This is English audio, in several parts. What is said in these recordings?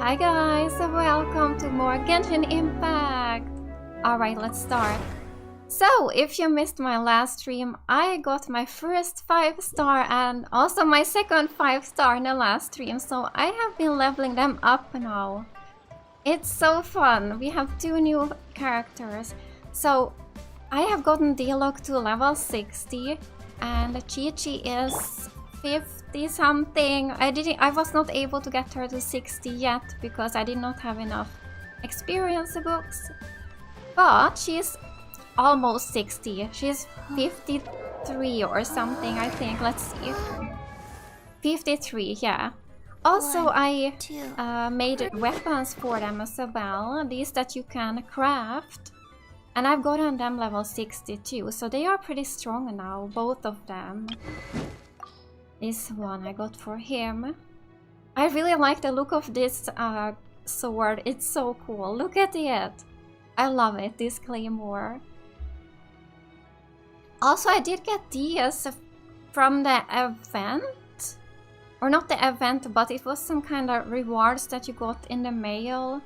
Hi guys, welcome to more Genshin Impact! Alright, let's start. So, if you missed my last stream, I got my first 5-star and also my second 5-star in the last stream, so I have been leveling them up now. It's so fun, we have 2 new characters. So, I have gotten Dialogue to level 60 and Chi-Chi is 50 something. I was not able to get her to 60 yet because I did not have enough experience books. But she's almost 60. She's 53 or something, I think. Let's see. 53, yeah. Also, I made weapons for them as well. These that you can craft. And I've gotten them level 62, so they are pretty strong now, both of them. This one I got for him. I really like the look of this sword. It's so cool. Look at it. I love it, this claymore. Also, I did get these from the event. Or not the event, but it was some kind of rewards that you got in the mail.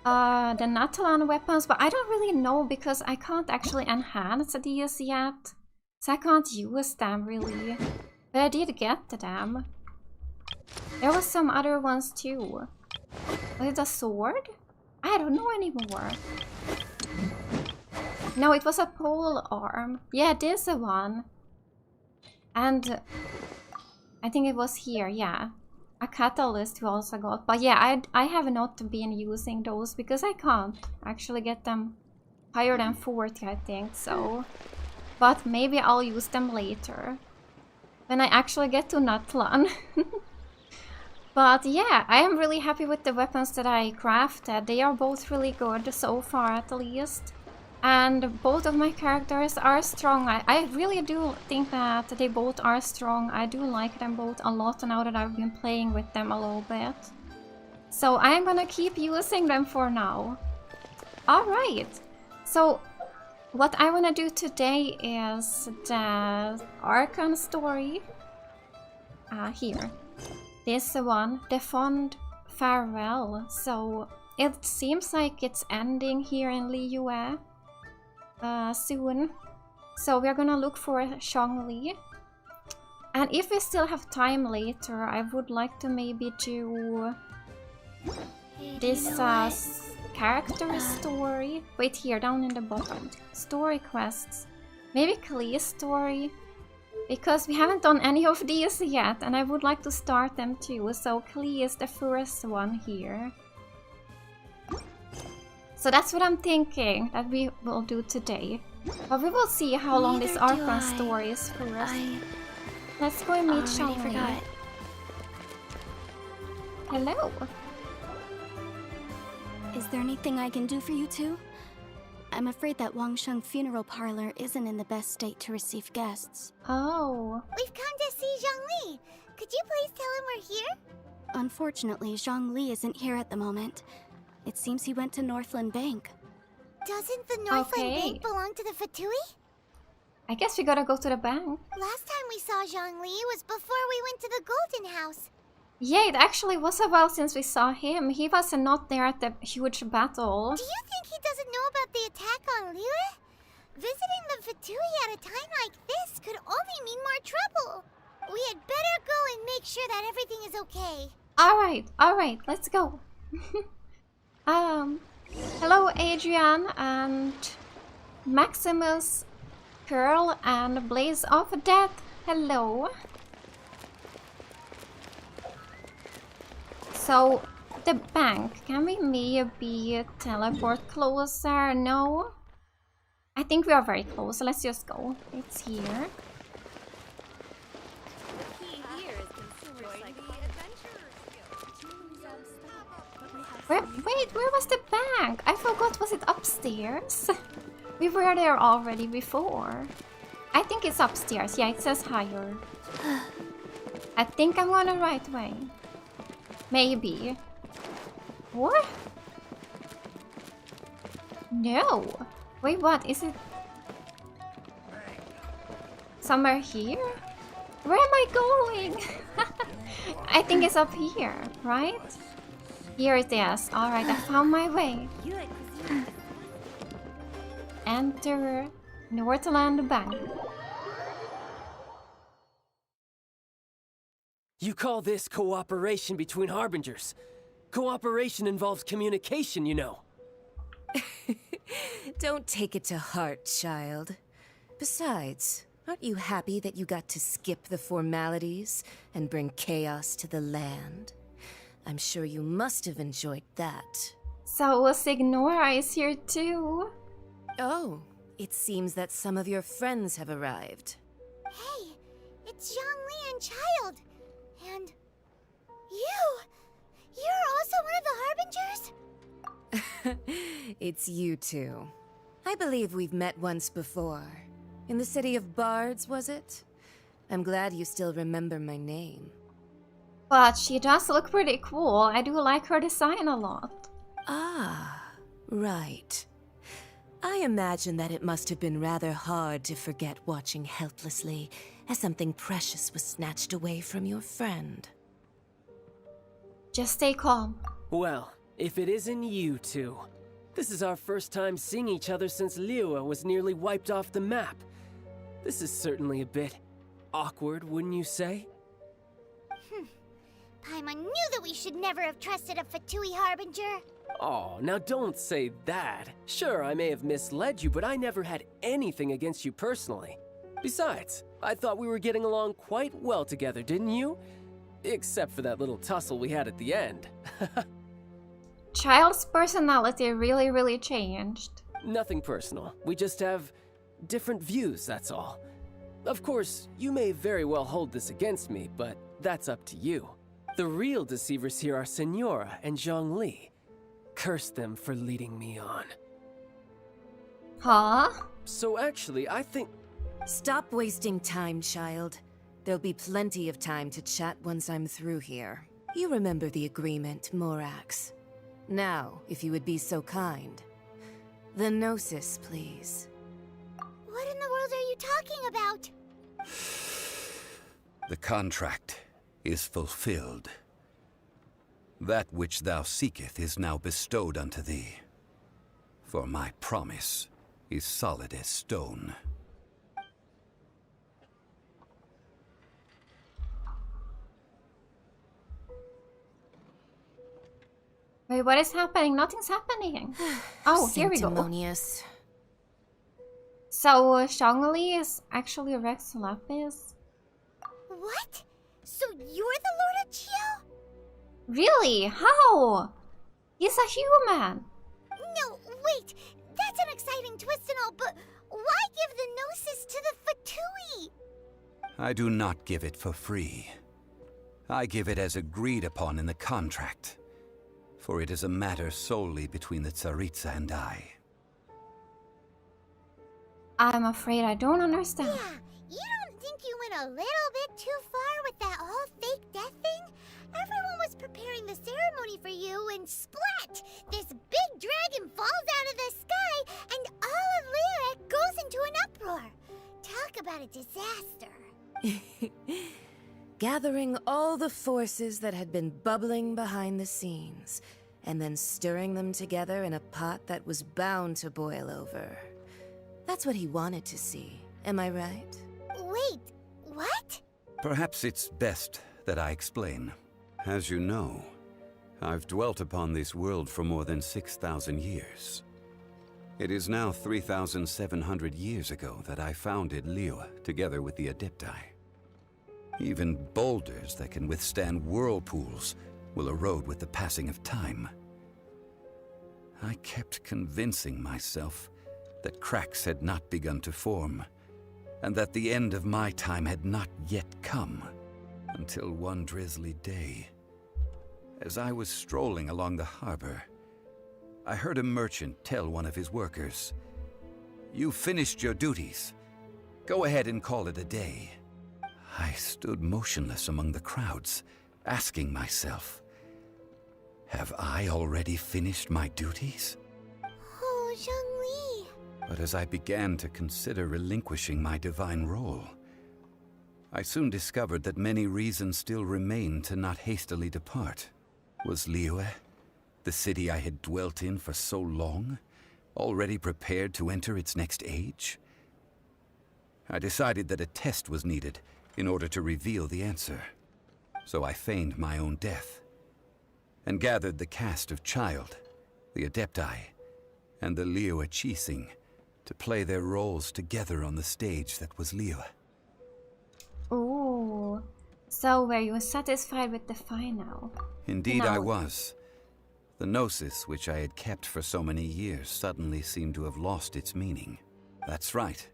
The Natalan weapons, but I don't really know because I can't actually enhance these yet. So I can't use them really. But I did get them. There was some other ones too. Was it a sword? I don't know anymore. No, it was a pole arm. Yeah, this one. And I think it was here, yeah. A catalyst we also got. But yeah, I have not been using those because I can't actually get them higher than 40, I think, so. But maybe I'll use them later. When I actually get to Natlan. But yeah, I am really happy with the weapons that I crafted. They are both really good so far at least. And both of my characters are strong. I really do think that they both are strong. I do like them both a lot now that I've been playing with them a little bit. So I'm gonna keep using them for now. Alright, so what I want to do today is the Archon story. Here. This one, The Fond Farewell. So it seems like it's ending here in LIYUE soon. So we're gonna look for Zhongli. And if we still have time later, I would like to maybe do this character story. Wait, here, down in the bottom. Story quests. Maybe Klee's story. Because we haven't done any of these yet, and I would like to start them too. So Klee is the first one here. So that's what I'm thinking that we will do today. But we will see how long this Archon story is for us. Let's go and meet Zhongli. Hello. Is there anything I can do for you two? I'm afraid that Wangsheng funeral parlor isn't in the best state to receive guests. Oh. We've come to see Zhongli. Could you please tell him we're here? Unfortunately, Zhongli isn't here at the moment. It seems he went to Northland Bank. Doesn't the Northland Bank belong to the Fatui? I guess we gotta go to the bank. Last time we saw Zhongli was before we went to the Golden House. Yeah, it actually was a while since we saw him. He was not there at the huge battle. Do you think he doesn't know about the attack on LIYUE? Visiting the Fatui at a time like this could only mean more trouble. We had better go and make sure that everything is okay. Alright, let's go. Hello Adrian and Maximus, Pearl and Blaze of Death. Hello. So, the bank, can we maybe teleport closer? No? I think we are very close, so let's just go. It's here. Wait, where was the bank? I forgot, was it upstairs? We were there already before. I think it's upstairs, yeah, it says higher. I think I'm on the right way. Maybe. What? No. Wait, what? Is it somewhere here? Where am I going? I think it's up here, right? Here it is. Alright, I found my way. Enter Northland Bank. You call this cooperation between harbingers? Cooperation involves communication, you know. Don't take it to heart, child. Besides, aren't you happy that you got to skip the formalities and bring chaos to the land? I'm sure you must have enjoyed that. So Signora is here too. Oh, it seems that some of your friends have arrived. Hey, it's Zhongli and Child. And you! You're also one of the Harbingers? It's you two. I believe we've met once before. In the city of Bards, was it? I'm glad you still remember my name. But she does look pretty cool. I do like her design a lot. Ah, right. I imagine that it must have been rather hard to forget watching helplessly as something precious was snatched away from your friend. Just stay calm. Well, if it isn't you two. This is our first time seeing each other since LIYUE was nearly wiped off the map. This is certainly a bit awkward, wouldn't you say? Paimon knew that we should never have trusted a Fatui Harbinger. Oh, now don't say that. Sure, I may have misled you, but I never had anything against you personally. Besides, I thought we were getting along quite well together, didn't you? Except for that little tussle we had at the end. Child's personality really changed. Nothing personal. We just have different views, that's all. Of course, you may very well hold this against me, but that's up to you. The real deceivers here are Signora and Zhongli. Curse them for leading me on. Huh? So actually, I think... Stop wasting time, child. There'll be plenty of time to chat once I'm through here. You remember the agreement, Morax. Now, if you would be so kind. The Gnosis, please. What in the world are you talking about? The contract is fulfilled. That which thou seeketh is now bestowed unto thee. For my promise is solid as stone. Wait, what is happening? Nothing's happening. Oh, here we go. Sanctimonious. So, Zhongli is actually Rex Lapis? What? So you're the Lord of Chio? Really? How? He's a human. No, wait. That's an exciting twist and all, but why give the Gnosis to the Fatui? I do not give it for free. I give it as agreed upon in the contract. For it is a matter solely between the Tsaritsa and I. I'm afraid I don't understand. Yeah, you don't think you went a little bit too far with that whole fake death thing? Everyone was preparing the ceremony for you, and splat! This big dragon falls out of the sky, and all of LIYUE goes into an uproar. Talk about a disaster. Gathering all the forces that had been bubbling behind the scenes, and then stirring them together in a pot that was bound to boil over. That's what he wanted to see, am I right? Wait, what? Perhaps it's best that I explain. As you know, I've dwelt upon this world for more than 6,000 years. It is now 3,700 years ago that I founded LIYUE together with the Adepti. Even boulders that can withstand whirlpools will erode with the passing of time. I kept convincing myself that cracks had not begun to form, and that the end of my time had not yet come, until one drizzly day, as I was strolling along the harbor, I heard a merchant tell one of his workers, "You finished your duties. Go ahead and call it a day." I stood motionless among the crowds, asking myself, have I already finished my duties? Oh, Zhongli. But as I began to consider relinquishing my divine role, I soon discovered that many reasons still remained to not hastily depart. Was LIYUE, The city I had dwelt in for so long, already prepared to enter its next age? I decided that a test was needed in order to reveal the answer. So I feigned my own death, and gathered the cast of Child, the Adepti, and the LIYUE to play their roles together on the stage that was LIYUE. Ooh. So were you satisfied with the final? Indeed I was. The Gnosis, which I had kept for so many years, suddenly seemed to have lost its meaning. That's right.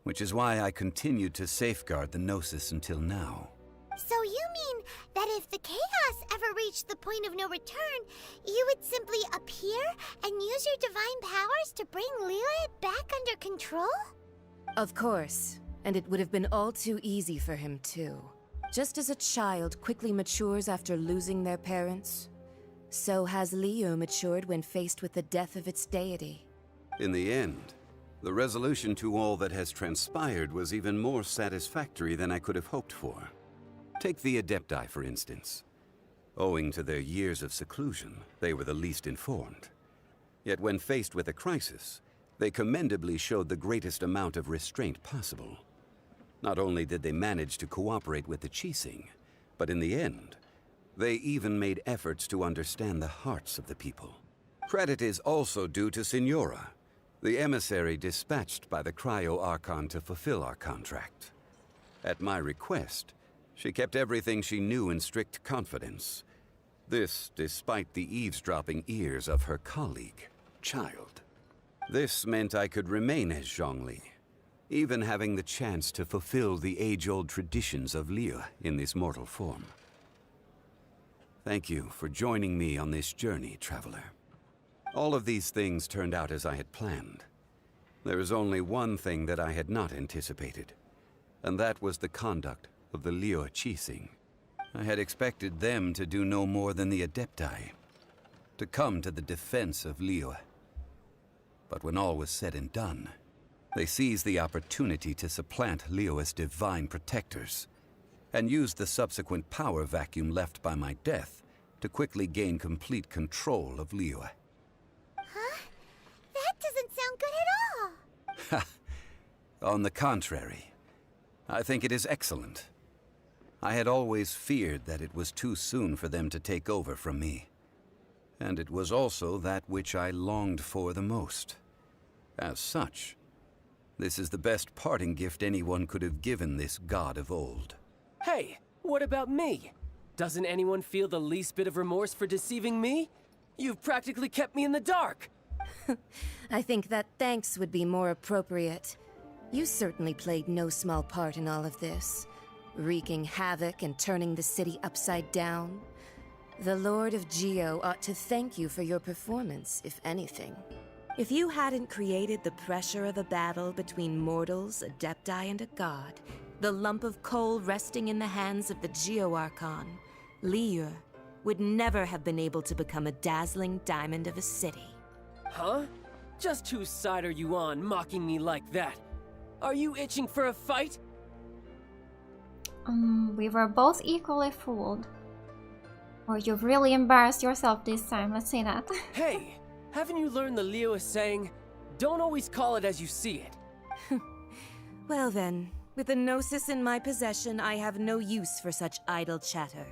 Which is why I continued to safeguard the Gnosis until now. So you mean that if the chaos ever reached the point of no return, you would simply appear and use your divine powers to bring LIYUE back under control? Of course. And it would have been all too easy for him, too. Just as a child quickly matures after losing their parents, so has LIYUE matured when faced with the death of its deity. In the end, the resolution to all that has transpired was even more satisfactory than I could have hoped for. Take the Adepti, for instance. Owing to their years of seclusion, they were the least informed. Yet when faced with a crisis, they commendably showed the greatest amount of restraint possible. Not only did they manage to cooperate with the Qixing, but in the end, they even made efforts to understand the hearts of the people. Credit is also due to Signora, the emissary dispatched by the Archon to fulfill our contract. At my request, she kept everything she knew in strict confidence. This despite the eavesdropping ears of her colleague, Child. This meant I could remain as Zhongli, even having the chance to fulfill the age-old traditions of LIYUE in this mortal form. Thank you for joining me on this journey, Traveler. All of these things turned out as I had planned. There is only one thing that I had not anticipated, and that was the conduct of the LIYUE Qixing. I had expected them to do no more than the Adepti, to come to the defense of LIYUE. But when all was said and done, they seized the opportunity to supplant LIYUE's divine protectors, and used the subsequent power vacuum left by my death to quickly gain complete control of LIYUE. Huh? That doesn't sound good at all. On the contrary, I think it is excellent. I had always feared that it was too soon for them to take over from me. And it was also that which I longed for the most. As such, this is the best parting gift anyone could have given this god of old. Hey, what about me? Doesn't anyone feel the least bit of remorse for deceiving me? You've practically kept me in the dark. I think that thanks would be more appropriate. You certainly played no small part in all of this, wreaking havoc and turning the city upside down. The Lord of Geo ought to thank you for your performance, if anything. If you hadn't created the pressure of a battle between mortals, Adepti, and a god, the lump of coal resting in the hands of the Geo Archon, LIYUE, would never have been able to become a dazzling diamond of a city. Huh? Just whose side are you on, mocking me like that? Are you itching for a fight? We were both equally fooled. Or you've really embarrassed yourself this time, let's say that. Hey, haven't you learned the LIYUE saying, don't always call it as you see it? Well then, with the Gnosis in my possession, I have no use for such idle chatter.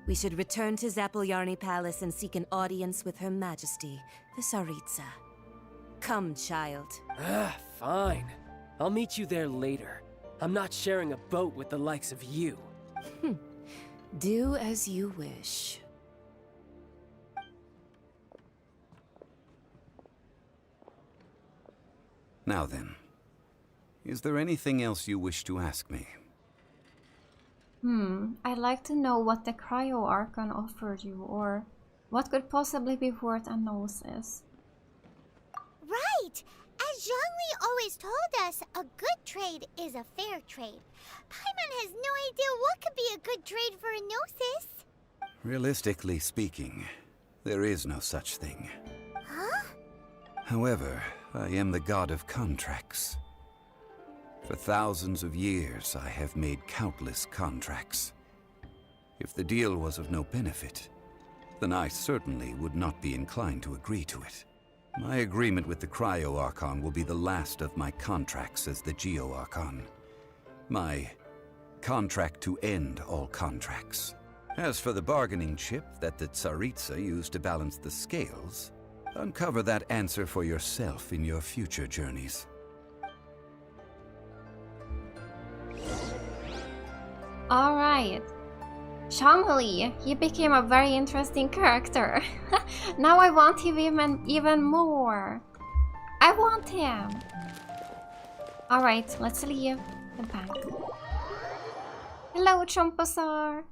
We should return to Zapoljarny Palace and seek an audience with Her Majesty, the Tsaritsa. Come, child. Fine. I'll meet you there later. I'm not sharing a boat with the likes of you. Do as you wish. Now then, is there anything else you wish to ask me? I'd like to know what the Archon offered you, or what could possibly be worth a gnosis. Right! As Zhongli always told us, a good trade is a fair trade. Paimon has no idea what could be a good trade for a gnosis. Realistically speaking, there is no such thing. Huh? However, I am the god of contracts. For thousands of years, I have made countless contracts. If the deal was of no benefit, then I certainly would not be inclined to agree to it. My agreement with the Cryo-Archon will be the last of my contracts as the Geo-Archon. My contract to end all contracts. As for the bargaining chip that the Tsaritsa used to balance the scales, uncover that answer for yourself in your future journeys. Alright. Zhongli, he became a very interesting character. Now I want him even more. I want him. Alright, let's leave the bank. Hello, Chompasar.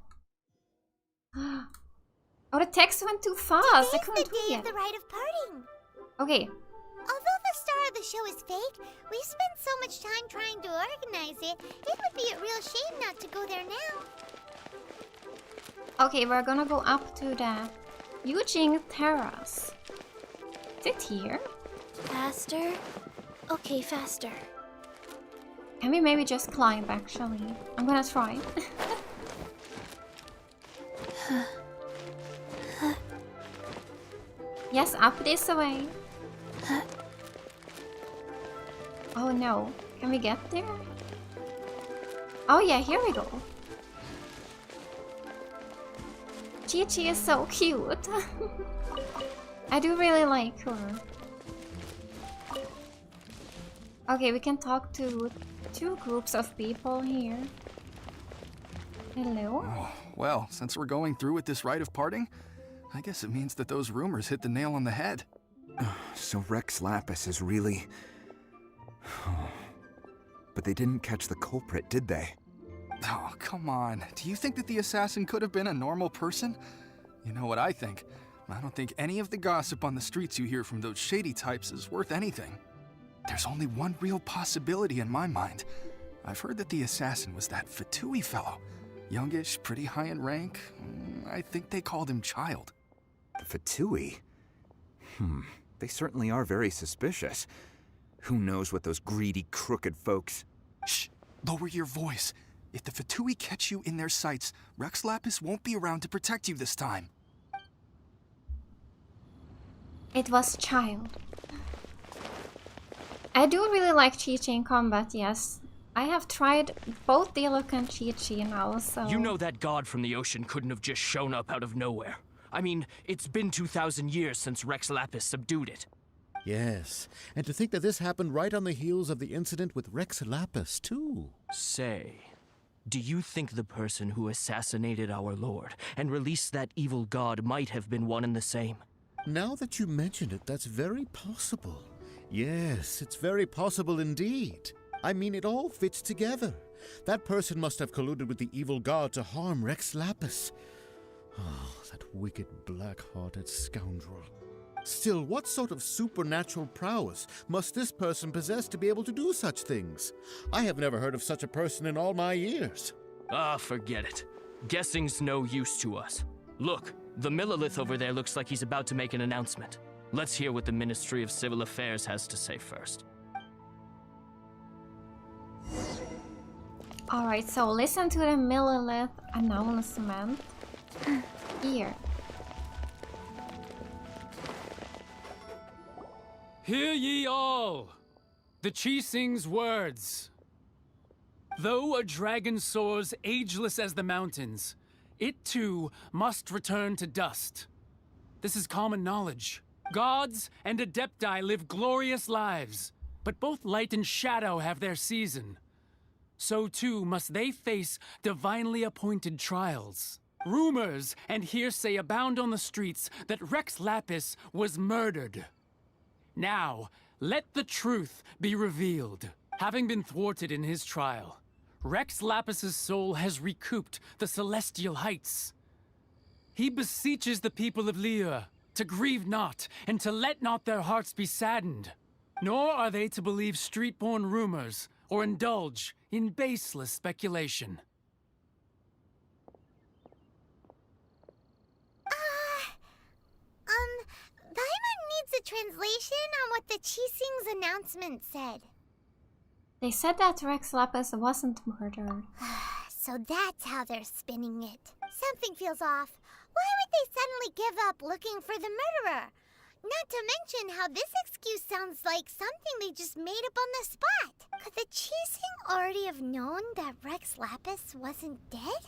Oh, the text went too fast. I couldn't Today's the day read of the rite of parting. Okay. Although the star of the show is fake, we spent so much time trying to organize it, it would be a real shame not to go there now. Okay, we're gonna go up to the Yujing Terrace. Is it here? Faster? Okay, faster. Can we maybe just climb, actually? I'm gonna try. Yes, up this way. Oh no. Can we get there? Oh yeah, here we go. Chi-Chi is so cute. I do really like her. Okay, we can talk to two groups of people here. Hello? Oh, well, since we're going through with this rite of parting, I guess it means that those rumors hit the nail on the head. So Rex Lapis is really... But they didn't catch the culprit, did they? Oh, come on. Do you think that the assassin could have been a normal person? You know what I think? I don't think any of the gossip on the streets you hear from those shady types is worth anything. There's only one real possibility in my mind. I've heard that the assassin was that Fatui fellow. Youngish, pretty high in rank. I think they called him Child. The Fatui? They certainly are very suspicious. Who knows what those greedy, crooked folks... Shh! Lower your voice. If the Fatui catch you in their sights, Rex Lapis won't be around to protect you this time. It was Child. I do really like Chi-Chi in combat, yes. I have tried both Diluc and Chi-Chi now, so... You know that god from the ocean couldn't have just shown up out of nowhere. I mean, it's been 2,000 years since Rex Lapis subdued it. Yes, and to think that this happened right on the heels of the incident with Rex Lapis, too. Say, do you think the person who assassinated our lord and released that evil god might have been one and the same? Now that you mention it, that's very possible. Yes, it's very possible indeed. I mean, it all fits together. That person must have colluded with the evil god to harm Rex Lapis. Oh, that wicked, black-hearted scoundrel. Still, what sort of supernatural prowess must this person possess to be able to do such things? I have never heard of such a person in all my years. Ah, forget it. Guessing's no use to us. Look, the Millilith over there looks like he's about to make an announcement. Let's hear what the Ministry of Civil Affairs has to say first. Alright, so listen to the Millilith announcement. Here. Hear ye all, the Chising's words. Though a dragon soars ageless as the mountains, it too must return to dust. This is common knowledge. Gods and Adepti live glorious lives, but both light and shadow have their season. So too must they face divinely appointed trials. Rumors and hearsay abound on the streets that Rex Lapis was murdered. Now, let the truth be revealed. Having been thwarted in his trial, Rex Lapis's soul has recouped the celestial heights. He beseeches the people of LIYUE to grieve not and to let not their hearts be saddened. Nor are they to believe street-born rumors or indulge in baseless speculation. Paimon needs a translation on what the Chising's announcement said. They said that Rex Lapis wasn't murdered. So that's how they're spinning it. Something feels off. Why would they suddenly give up looking for the murderer? Not to mention how this excuse sounds like something they just made up on the spot. Could the Qixing already have known that Rex Lapis wasn't dead?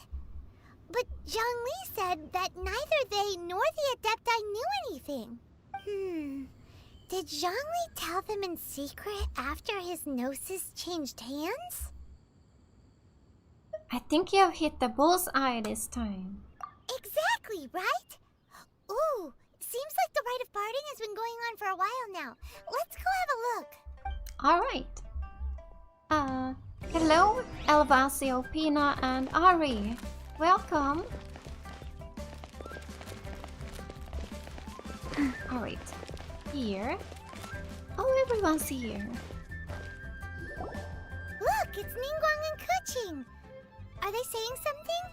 But Zhongli said that neither they nor the Adepti knew anything. Did Zhongli tell them in secret after his gnosis changed hands? I think you have hit the bullseye this time. Exactly, right? Ooh, seems like the rite of parting has been going on for a while now. Let's go have a look. Alright. Hello, Elvasio, Pina, and Ari. Welcome. Alright. Here. Oh, everyone's here. Look, it's Ningguang and Kuching. Are they saying something?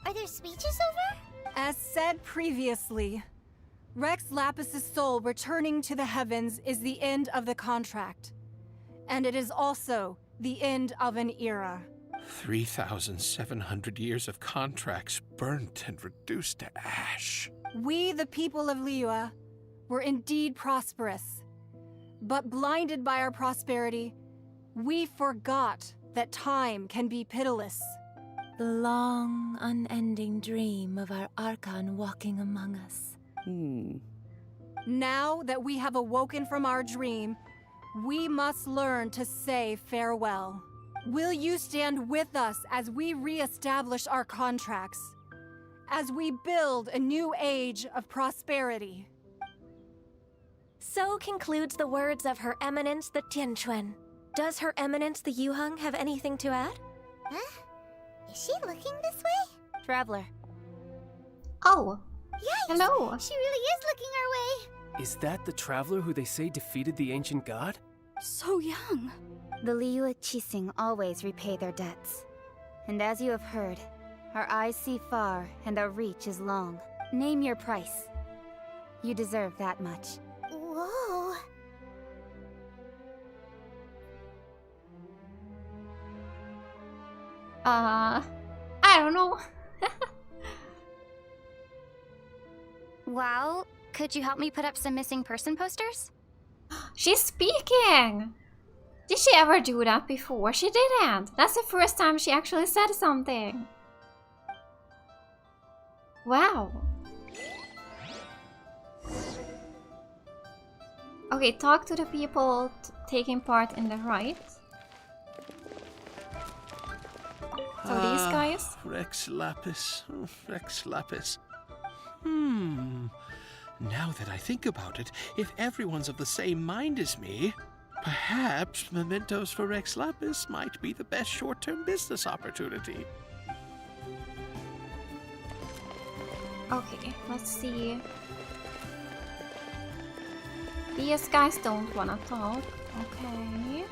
Are there speeches over? As said previously, Rex Lapis's soul returning to the heavens is the end of the contract. And it is also the end of an era. 3,700 years of contracts burnt and reduced to ash. We, the people of LIYUE, were indeed prosperous. But blinded by our prosperity, we forgot that time can be pitiless. The long, unending dream of our Archon walking among us. Now that we have awoken from our dream, we must learn to say farewell. Will you stand with us as we re-establish our contracts? As we build a new age of prosperity? So concludes the words of Her Eminence the Tianquan. Does Her Eminence the Yuheng have anything to add? Huh? Is she looking this way? Traveler. Oh. Yikes! Hello. She really is looking our way. Is that the traveler who they say defeated the ancient god? So young. The LIYUE Qixing always repay their debts. And as you have heard, our eyes see far and our reach is long. Name your price. You deserve that much. Whoa. I don't know. Well, could you help me put up some missing person posters? She's speaking! Did she ever do that before? She didn't. That's the first time she actually said something. Wow. Okay, talk to the people taking part in the rite. So these guys? Rex Lapis. Oh, Rex Lapis. Now that I think about it, if everyone's of the same mind as me, perhaps mementos for Rex Lapis might be the best short-term business opportunity. Okay, let's see. These guys don't wanna talk. Okay.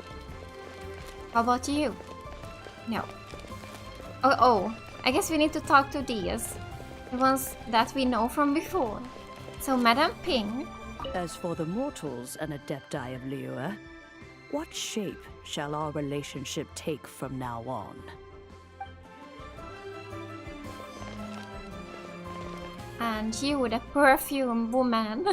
How about you? No. Oh, I guess we need to talk to these. The ones that we know from before. So, Madame Ping. As for the mortals and Adepti of LIYUE, what shape shall our relationship take from now on? And you, the perfume woman.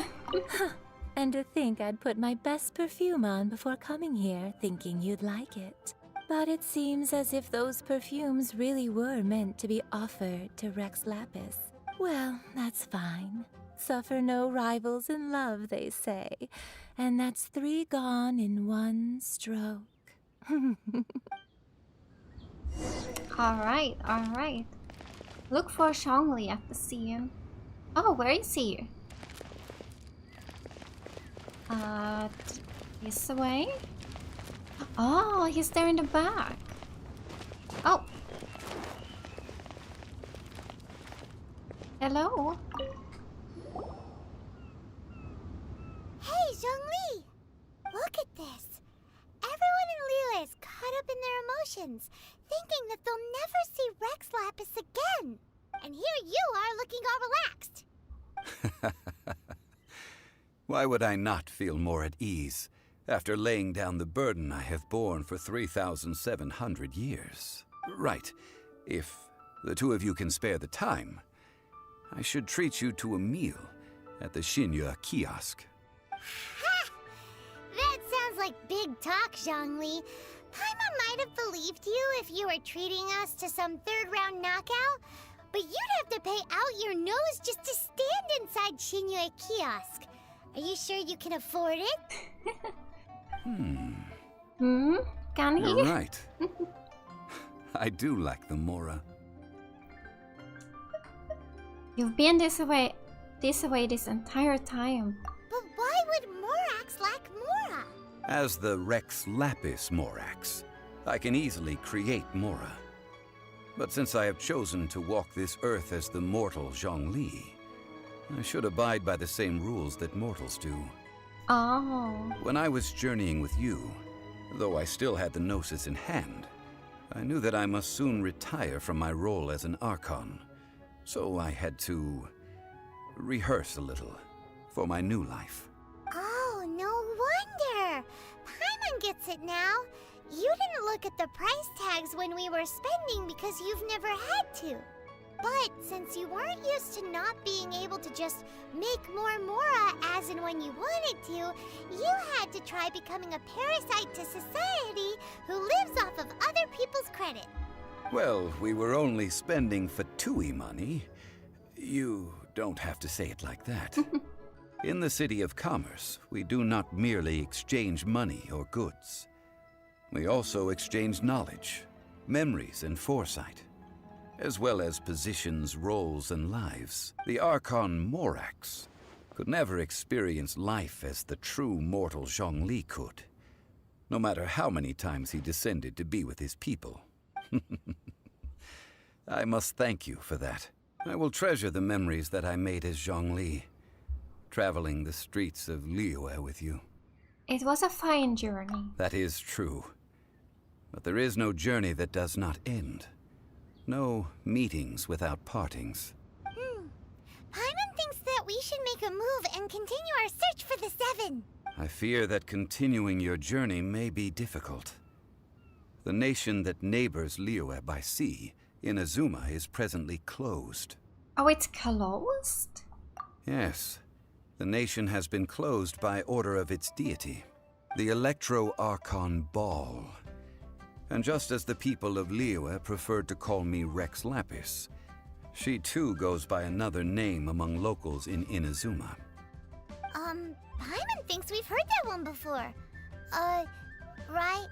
And to think I'd put my best perfume on before coming here, thinking you'd like it. But it seems as if those perfumes really were meant to be offered to Rex Lapis. Well, that's fine. Suffer no rivals in love, they say. And that's 3 gone in 1 stroke. Alright, alright. Look for Zhongli at the scene. Oh, where is he? This way? Oh, he's there in the back. Oh. Hello. Hey, Zhongli! Look at this. Everyone in LIYUE is caught up in their emotions, thinking that they'll never see Rex Lapis again. And here you are looking all relaxed. Why would I not feel more at ease after laying down the burden I have borne for 3,700 years? Right. If the two of you can spare the time, I should treat you to a meal at the LIYUE kiosk. Ha! That sounds like big talk, Zhongli. Paimon might have believed you if you were treating us to some third-round knockout, but you'd have to pay out your nose just to stand inside LIYUE kiosk. Are you sure you can afford it? Can he? You're right. I do like the Mora. You've been this way this entire time. But why would Morax lack Mora? As the Rex Lapis Morax, I can easily create Mora. But since I have chosen to walk this earth as the mortal Zhongli, I should abide by the same rules that mortals do. Oh. When I was journeying with you, though I still had the Gnosis in hand, I knew that I must soon retire from my role as an Archon. So I had to rehearse a little for my new life. Oh, no wonder! Paimon gets it now. You didn't look at the price tags when we were spending because you've never had to. But since you weren't used to not being able to just make more Mora as and when you wanted to, you had to try becoming a parasite to society who lives off of other people's credit. Well, we were only spending Fatui money. You don't have to say it like that. In the City of Commerce, we do not merely exchange money or goods. We also exchange knowledge, memories, and foresight, as well as positions, roles, and lives. The Archon Morax could never experience life as the true mortal Zhongli could, no matter how many times he descended to be with his people. I must thank you for that. I will treasure the memories that I made as Zhongli, traveling the streets of LIYUE with you. It was a fine journey. That is true. But there is no journey that does not end. No meetings without partings. Paimon thinks that we should make a move and continue our search for the Seven. I fear that continuing your journey may be difficult. The nation that neighbors LIYUE by sea, Inazuma, is presently closed. Oh, it's closed? Yes. The nation has been closed by order of its deity, the Electro-Archon Ball. And just as the people of LIYUE preferred to call me Rex Lapis, she too goes by another name among locals in Inazuma. Paimon thinks we've heard that one before. Raiden?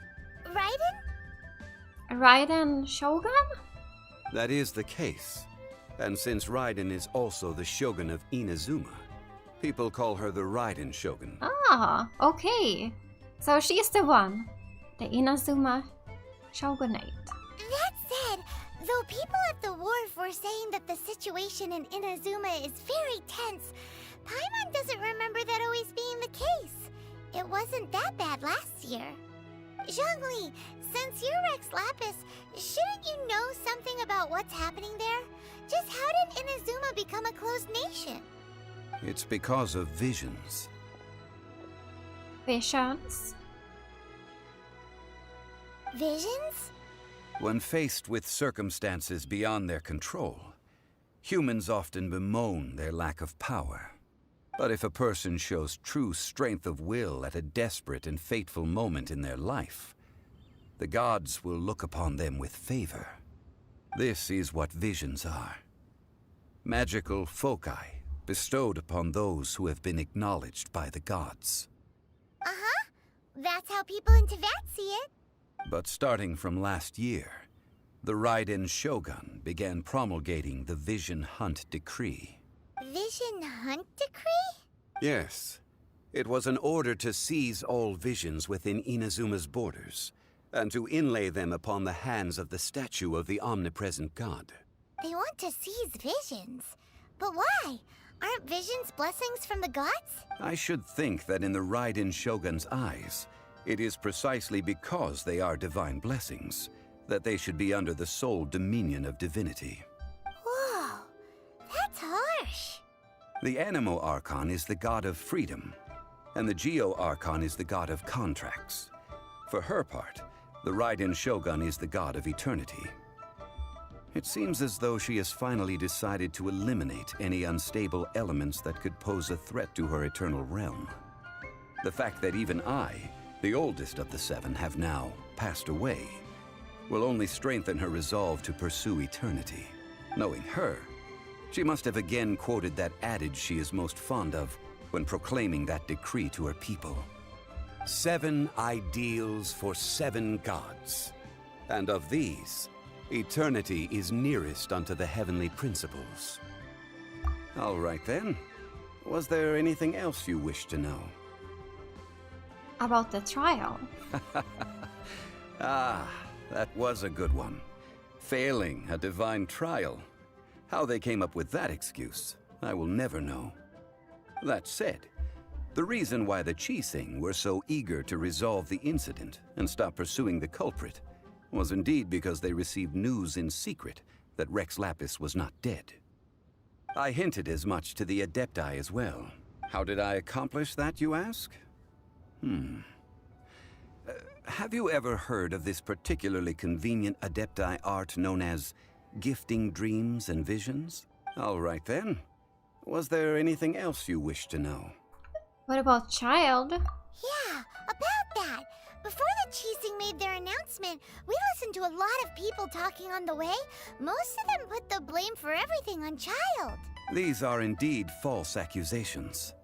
Raiden Shogun? That is the case. And since Raiden is also the Shogun of Inazuma, people call her the Raiden Shogun. Ah, okay. So she's the one. The Inazuma Shogunate. That said, though people at the wharf were saying that the situation in Inazuma is very tense, Paimon doesn't remember that always being the case. It wasn't that bad last year. Zhongli, since you're Rex Lapis, shouldn't you know something about what's happening there? Just how did Inazuma become a closed nation? It's because of visions. Visions? Visions? When faced with circumstances beyond their control, humans often bemoan their lack of power. But if a person shows true strength of will at a desperate and fateful moment in their life, the gods will look upon them with favor. This is what visions are. Magical foci bestowed upon those who have been acknowledged by the gods. Uh-huh. That's how people in Teyvat see it. But starting from last year, the Raiden Shogun began promulgating the Vision Hunt Decree. Vision Hunt Decree? Yes. It was an order to seize all visions within Inazuma's borders, and to inlay them upon the hands of the statue of the omnipresent god. They want to seize visions. But why? Aren't visions blessings from the gods? I should think that in the Raiden Shogun's eyes, it is precisely because they are divine blessings that they should be under the sole dominion of divinity. Whoa, that's harsh. The Animo Archon is the god of freedom, and the Geo Archon is the god of contracts. For her part, the Raiden Shogun is the god of eternity. It seems as though she has finally decided to eliminate any unstable elements that could pose a threat to her eternal realm. The fact that even I, the oldest of the seven, have now passed away will only strengthen her resolve to pursue eternity. Knowing her, she must have again quoted that adage she is most fond of when proclaiming that decree to her people. 7 ideals for 7 gods, and of these, eternity is nearest unto the heavenly principles. All right then. Was there anything else you wish to know? About the trial. Ah, that was a good one. Failing a divine trial. How they came up with that excuse, I will never know. That said, the reason why the Qixing were so eager to resolve the incident and stop pursuing the culprit was indeed because they received news in secret that Rex Lapis was not dead. I hinted as much to the Adepti as well. How did I accomplish that, you ask? Have you ever heard of this particularly convenient Adepti art known as gifting dreams and visions? All right then. Was there anything else you wish to know? What about Child? Yeah, about that. Before the Qixing made their announcement, we listened to a lot of people talking on the way. Most of them put the blame for everything on Child. These are indeed false accusations.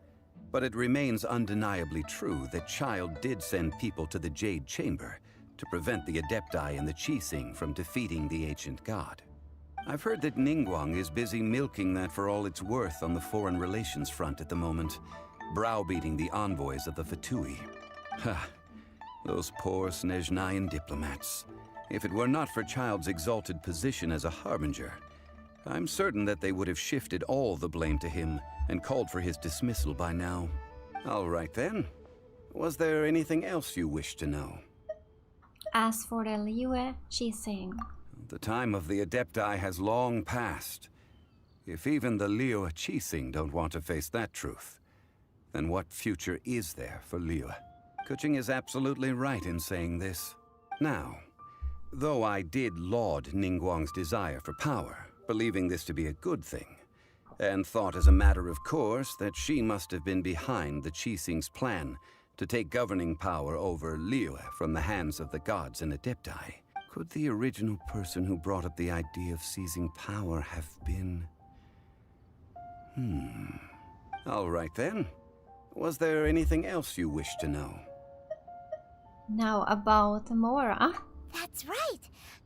But it remains undeniably true that Child did send people to the Jade Chamber to prevent the Adepti and the Qixing from defeating the ancient god. I've heard that Ningguang is busy milking that for all it's worth on the foreign relations front at the moment, browbeating the envoys of the Fatui. Ha! Those poor Snezhnayan diplomats. If it were not for Child's exalted position as a harbinger, I'm certain that they would have shifted all the blame to him and called for his dismissal by now. All right then. Was there anything else you wish to know? As for the LIYUE Qixing. The time of the Adepti has long passed. If even the LIYUE Qixing don't want to face that truth, then what future is there for LIYUE? Kuching is absolutely right in saying this. Now, though I did laud Ningguang's desire for power, believing this to be a good thing, and thought as a matter of course that she must have been behind the Qixing's plan to take governing power over LIYUE from the hands of the gods and Adepti, could the original person who brought up the idea of seizing power have been... All right then. Was there anything else you wish to know? Now about Mora. That's right.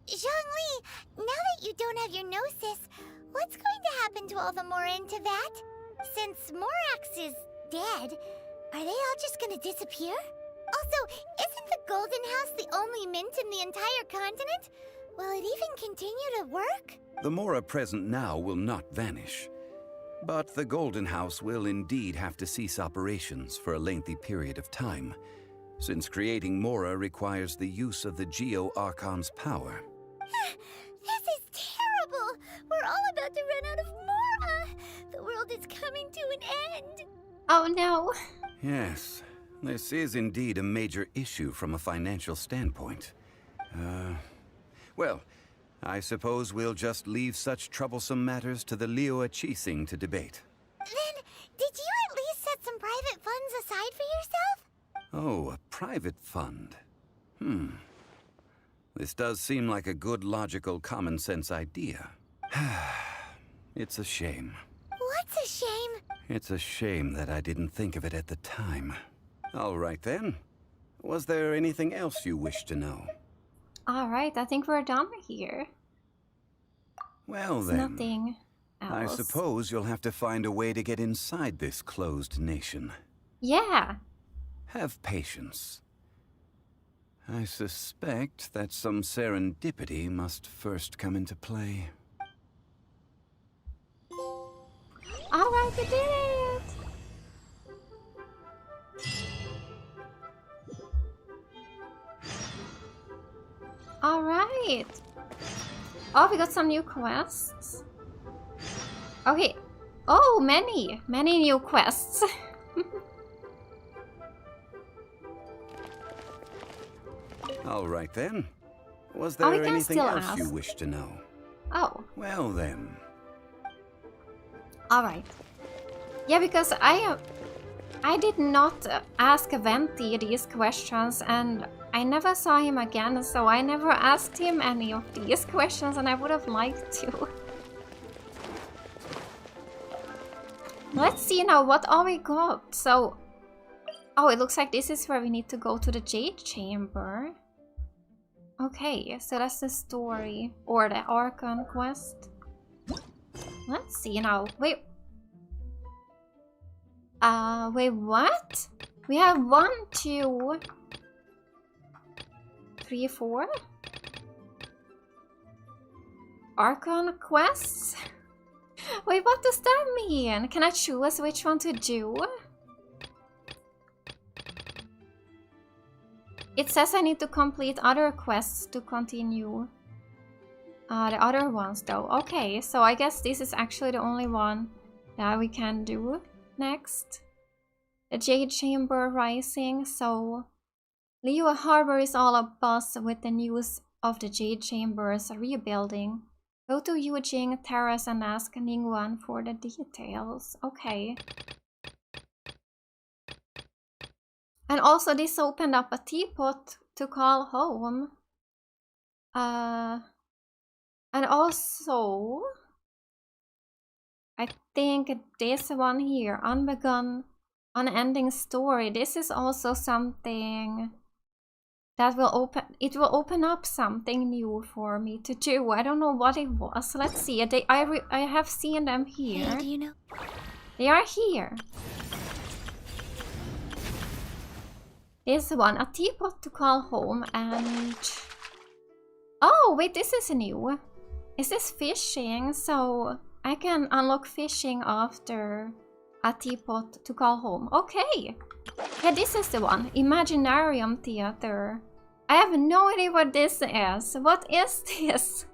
Zhongli, now that you don't have your gnosis, what's going to happen to all the Mora in Teyvat? Since Morax is dead, are they all just gonna disappear? Also, isn't the Golden House the only mint in the entire continent? Will it even continue to work? The Mora present now will not vanish. But the Golden House will indeed have to cease operations for a lengthy period of time, since creating Mora requires the use of the Geo-Archon's power. This is terrible! We're all about to run out of Mora! The world is coming to an end! Oh no! Yes, this is indeed a major issue from a financial standpoint. Well, I suppose we'll just leave such troublesome matters to the LIYUE Qixing to debate. Then, did you at least set some private funds aside for yourself? Oh, a private fund. This does seem like a good, logical, common-sense idea. It's a shame. What's a shame? It's a shame that I didn't think of it at the time. All right then. Was there anything else you wish to know? Alright, I think we're done here. Well There's then, nothing else. I suppose you'll have to find a way to get inside this closed nation. Yeah. Have patience. I suspect that some serendipity must first come into play. Alright, we did it! Alright. Oh, we got some new quests. Okay. Oh, many new quests. All right then. Was Oh, we there can anything still else ask. you wish to know? Oh. Well then. Alright. Yeah, because I did not ask Venti these questions, and I never saw him again, so I never asked him any of these questions, and I would have liked to. Let's see now, what all we got? So, oh, it looks like this is where we need to go to the Jade Chamber. Okay, so that's the story, or the Archon quest. Let's see now, wait, what? We have 1, 2, 3, 4 Archon quests? Wait, what does that mean? Can I choose which one to do? It says I need to complete other quests to continue. The other ones though. Okay, so I guess this is actually the only one that we can do next. The Jade Chamber Rising. So LIYUE Harbor is all abuzz with the news of the Jade Chamber's rebuilding. Go to Yujing Terrace and ask Ningguang for the details. Okay. And also this opened up a teapot to call home. And also, I think this one here, Unbegun, Unending Story. This is also something that will open up something new for me to do. I don't know what it was. Let's see. I have seen them here. Hey, do you know? They are here. This one, a teapot to call home, and oh wait, this is new. Is this fishing? So I can unlock fishing after a teapot to call home. Okay. Yeah, this is the one. Imaginarium Theater. I have no idea what this is. What is this?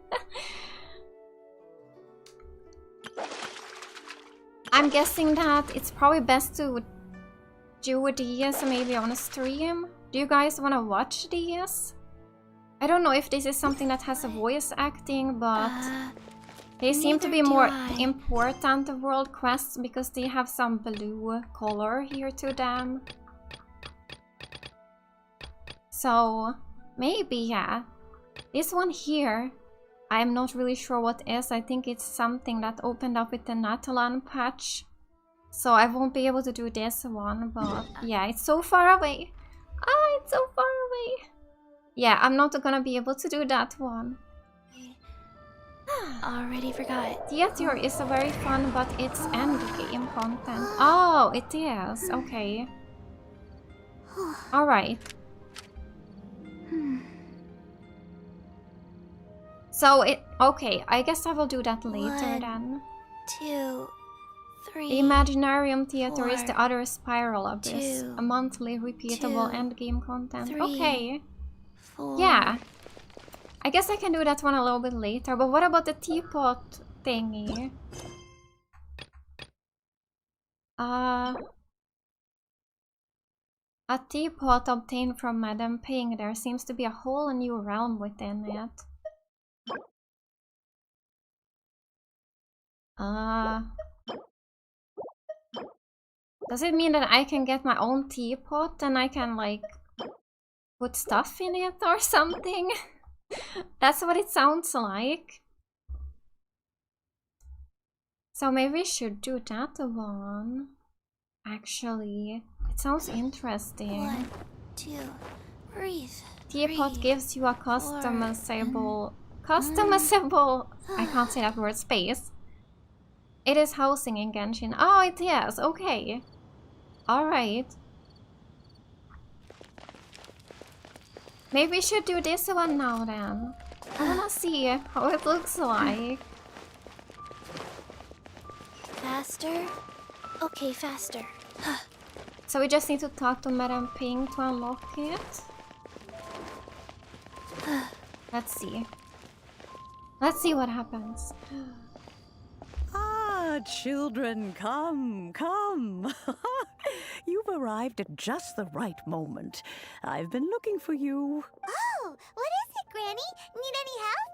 I'm guessing that it's probably best to do these maybe on a stream. Do you guys want to watch these? I don't know if this is something that has a voice acting, but they seem to be more important, the world quests, because they have some blue color here to them. So maybe, yeah. This one here, I'm not really sure what is. I think it's something that opened up with the Natalan patch. So I won't be able to do this one, but yeah, it's so far away. Ah, it's so far away. Yeah, I'm not gonna be able to do that one. Already forgot. Theater is a very fun, but it's endgame content. Oh, it is. Okay. Alright. So okay, I guess I will do that later then. 2, 3. The Imaginarium Theater is 4, the other Spiral Abyss, 2, a monthly repeatable 2, endgame content. 3, Okay. 4. Yeah. I guess I can do that one a little bit later, but what about the teapot thingy? A teapot obtained from Madame Ping. There seems to be a whole new realm within it. Does it mean that I can get my own teapot and I can like put stuff in it or something? That's what it sounds like. So maybe we should do that one. Actually, it sounds interesting. 1, 2, breathe. Teapot gives you a customizable, I can't say that word, space. It is housing in Genshin. Oh, it is. Okay. Alright. Maybe we should do this one now then. I wanna see how it looks like. Faster? Okay, faster. So we just need to talk to Madame Ping to unlock it. Let's see. Let's see what happens. Ah, children, come, come. You've arrived at just the right moment. I've been looking for you. Oh, what is it, Granny? Need any help?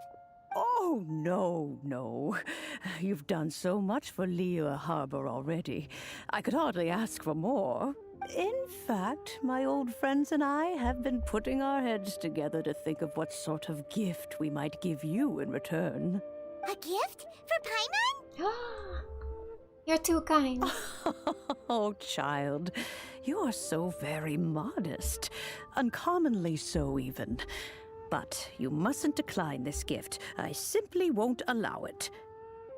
Oh, no. You've done so much for LIYUE Harbor already. I could hardly ask for more. In fact, my old friends and I have been putting our heads together to think of what sort of gift we might give you in return. A gift? For Paimon? You're too kind. Oh, child, you are so very modest. Uncommonly so, even. But you mustn't decline this gift. I simply won't allow it.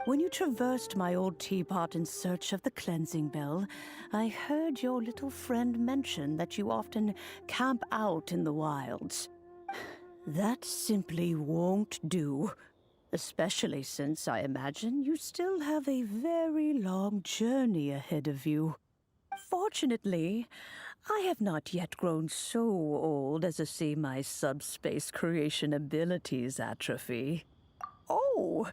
When you traversed my old Teapot in search of the cleansing bell, I heard your little friend mention that you often camp out in the wilds. That simply won't do. Especially since I imagine you still have a very long journey ahead of you. Fortunately, I have not yet grown so old as to see my subspace creation abilities atrophy. Oh,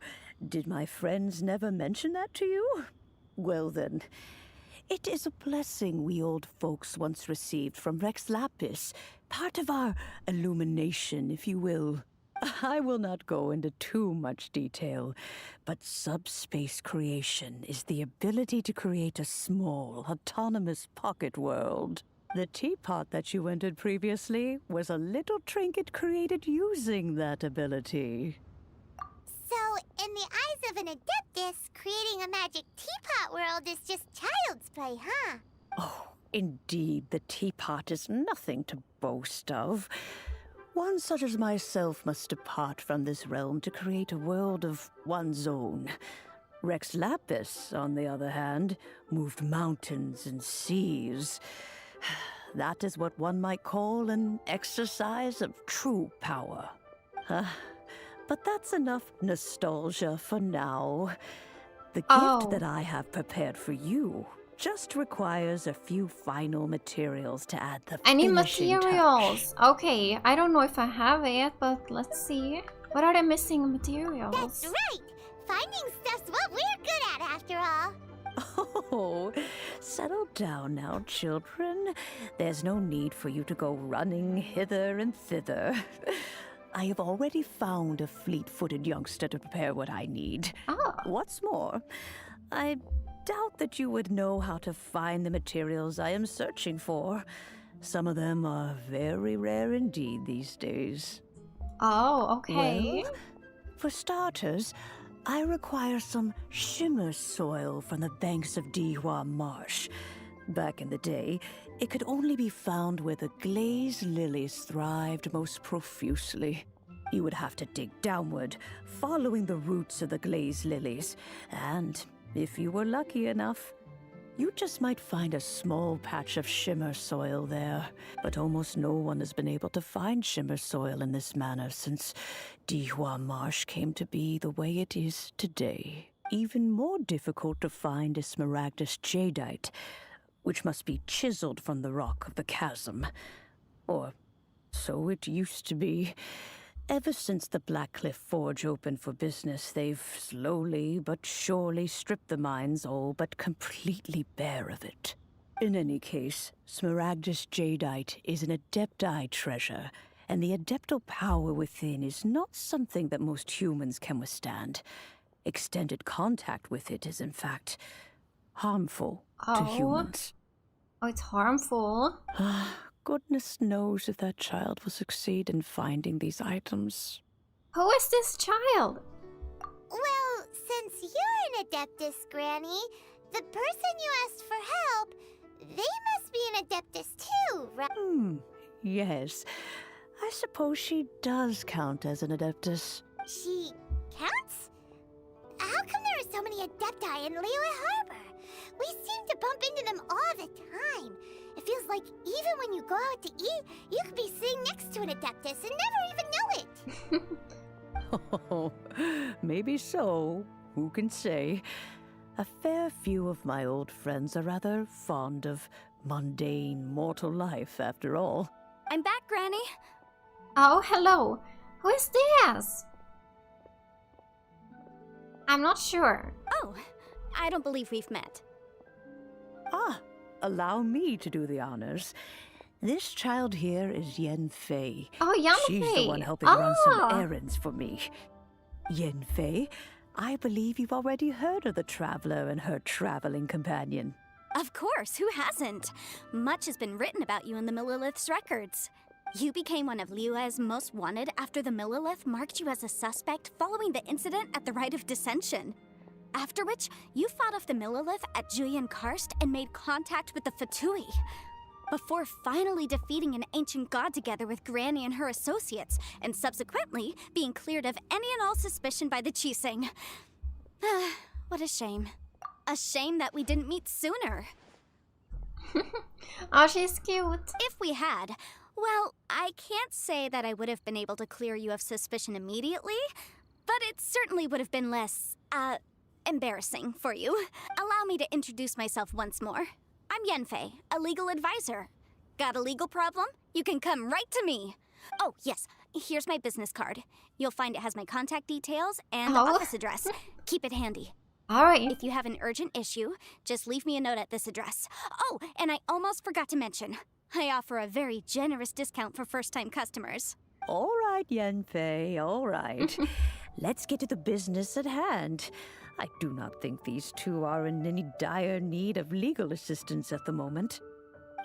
did my friends never mention that to you? Well then, it is a blessing we old folks once received from Rex Lapis, part of our illumination, if you will. I will not go into too much detail, but subspace creation is the ability to create a small, autonomous pocket world. The teapot that you entered previously was a little trinket created using that ability. So, in the eyes of an Adeptus, creating a magic teapot world is just child's play, huh? Oh, indeed, the teapot is nothing to boast of. One such as myself must depart from this realm to create a world of one's own. Rex Lapis, on the other hand, moved mountains and seas. That is what one might call an exercise of true power. But that's enough nostalgia for now. The gift that I have prepared for you just requires a few final materials to add the I need finishing materials. Okay, I don't know if I have it, but let's see. What are the missing materials? That's right! Finding stuff's what we're good at, after all. Oh, settle down now, children. There's no need for you to go running hither and thither. I have already found a fleet-footed youngster to prepare what I need. What's more, I doubt that you would know how to find the materials I am searching for. Some of them are very rare indeed these days. Oh, okay. Well, for starters, I require some shimmer soil from the banks of Dihua Marsh. Back in the day, it could only be found where the glazed lilies thrived most profusely. You would have to dig downward, following the roots of the glazed lilies, and if you were lucky enough, you just might find a small patch of shimmer soil there. But almost no one has been able to find shimmer soil in this manner since Dihua Marsh came to be the way it is today. Even more difficult to find is smaragdus jadeite, which must be chiseled from the rock of the chasm. Or so it used to be. Ever since the Blackcliff Forge opened for business, they've slowly but surely stripped the mines all but completely bare of it. In any case, smaragdus jadeite is an adepti treasure, and the adeptal power within is not something that most humans can withstand. Extended contact with it is, in fact, harmful to humans. Oh, it's harmful. Goodness knows if that child will succeed in finding these items. Who is this child? Well, since you're an Adeptus, Granny, the person you asked for help, they must be an Adeptus too, right? Yes. I suppose she does count as an Adeptus. She counts? How come there are so many Adepti in LIYUE Harbor? We seem to bump into them all the time. It feels like even when you go out to eat, you could be sitting next to an Adeptus and never even know it. Oh, maybe so. Who can say? A fair few of my old friends are rather fond of mundane mortal life, after all. I'm back, Granny. Oh, hello. Who is this? I'm not sure. Oh, I don't believe we've met. Allow me to do the honors. This child here is Yen Fei. Oh, Yen She's Fei. the one helping run some errands for me. Yenfei, I believe you've already heard of the Traveler and her traveling companion. Of course, who hasn't? Much has been written about you in the Millilith's records. You became one of LIYUE's most wanted after the Millilith marked you as a suspect following the incident at the Rite of Dissension. After which, you fought off the Millilith at Julian Karst and made contact with the Fatui. Before finally defeating an ancient god together with Granny and her associates, and subsequently being cleared of any and all suspicion by the Qixing. What a shame. A shame that we didn't meet sooner. Oh, she's cute. If we had, well, I can't say that I would have been able to clear you of suspicion immediately, but it certainly would have been less, embarrassing for you. Allow me to introduce myself once more. I'm Yenfei, a legal advisor. Got a legal problem? You can come right to me. Oh, yes, here's my business card. You'll find it has my contact details and office address. Keep it handy. All right. If you have an urgent issue, just leave me a note at this address. Oh, and I almost forgot to mention, I offer a very generous discount for first-time customers. All right, Yenfei, all right. Let's get to the business at hand. I do not think these two are in any dire need of legal assistance at the moment.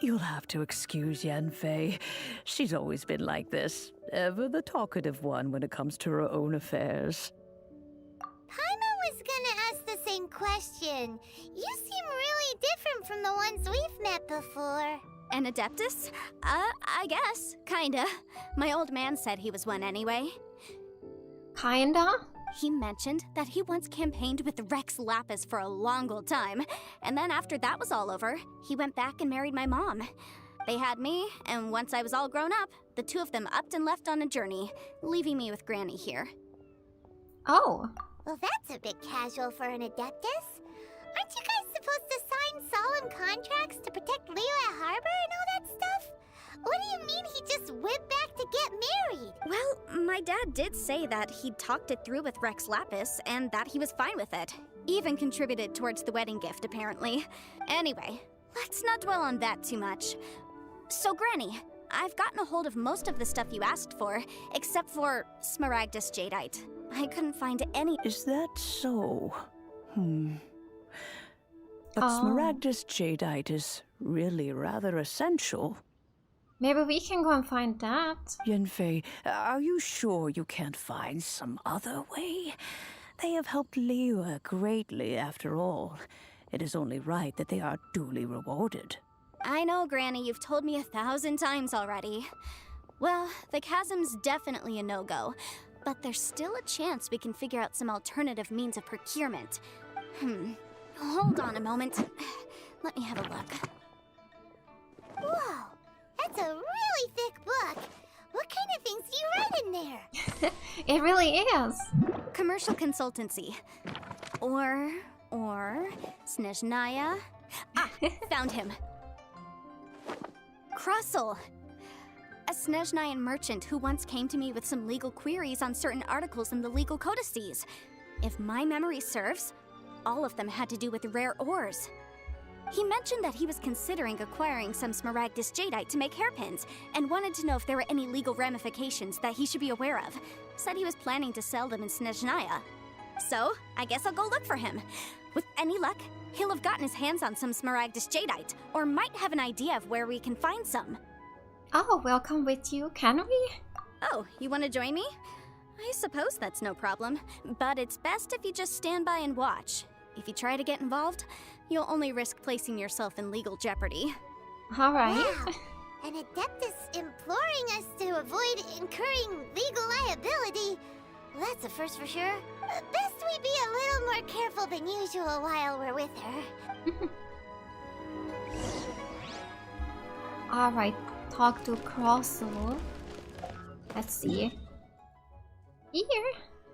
You'll have to excuse Yenfei. She's always been like this, ever the talkative one when it comes to her own affairs. Paimon was gonna ask the same question. You seem really different from the ones we've met before. An Adeptus? I guess. Kinda. My old man said he was one anyway. Kinda? He mentioned that he once campaigned with Rex Lapis for a long old time, and then after that was all over, he went back and married my mom. They had me, and once I was all grown up, the two of them upped and left on a journey, leaving me with Granny here. Oh. Well, that's a bit casual for an Adeptus. Aren't you guys supposed to sign solemn contracts to protect LIYUE Harbor and all that stuff? What do you mean he just went back to get married? Well, my dad did say that he'd talked it through with Rex Lapis and that he was fine with it. Even contributed towards the wedding gift, apparently. Anyway, let's not dwell on that too much. So, Granny, I've gotten a hold of most of the stuff you asked for, except for Smaragdus Jadeite. I couldn't find any— Is that so? But Smaragdus Jadeite is really rather essential. Maybe we can go and find that. Yenfei, are you sure you can't find some other way? They have helped LIYUE greatly, after all. It is only right that they are duly rewarded. I know, Granny, you've told me 1,000 times already. Well, the chasm's definitely a no-go, but there's still a chance we can figure out some alternative means of procurement. Hold on a moment. Let me have a look. Whoa, that's a really thick book. What kind of things do you write in there? It really is. Commercial consultancy. Or Snezhnaya. Ah, found him. Krusel. A Snezhnayan merchant who once came to me with some legal queries on certain articles in the legal codices. If my memory serves, all of them had to do with rare ores. He mentioned that he was considering acquiring some Smaragdus Jadeite to make hairpins, and wanted to know if there were any legal ramifications that he should be aware of. Said he was planning to sell them in Snezhnaya. So, I guess I'll go look for him. With any luck, he'll have gotten his hands on some Smaragdus Jadeite, or might have an idea of where we can find some. Oh, we'll come with you, can we? Oh, you want to join me? I suppose that's no problem, but it's best if you just stand by and watch. If you try to get involved, you'll only risk placing yourself in legal jeopardy. All right. Wow. An Adeptus imploring us to avoid incurring legal liability. Well, that's a first for sure. Best we be a little more careful than usual while we're with her. All right, talk to Krusel. Let's see.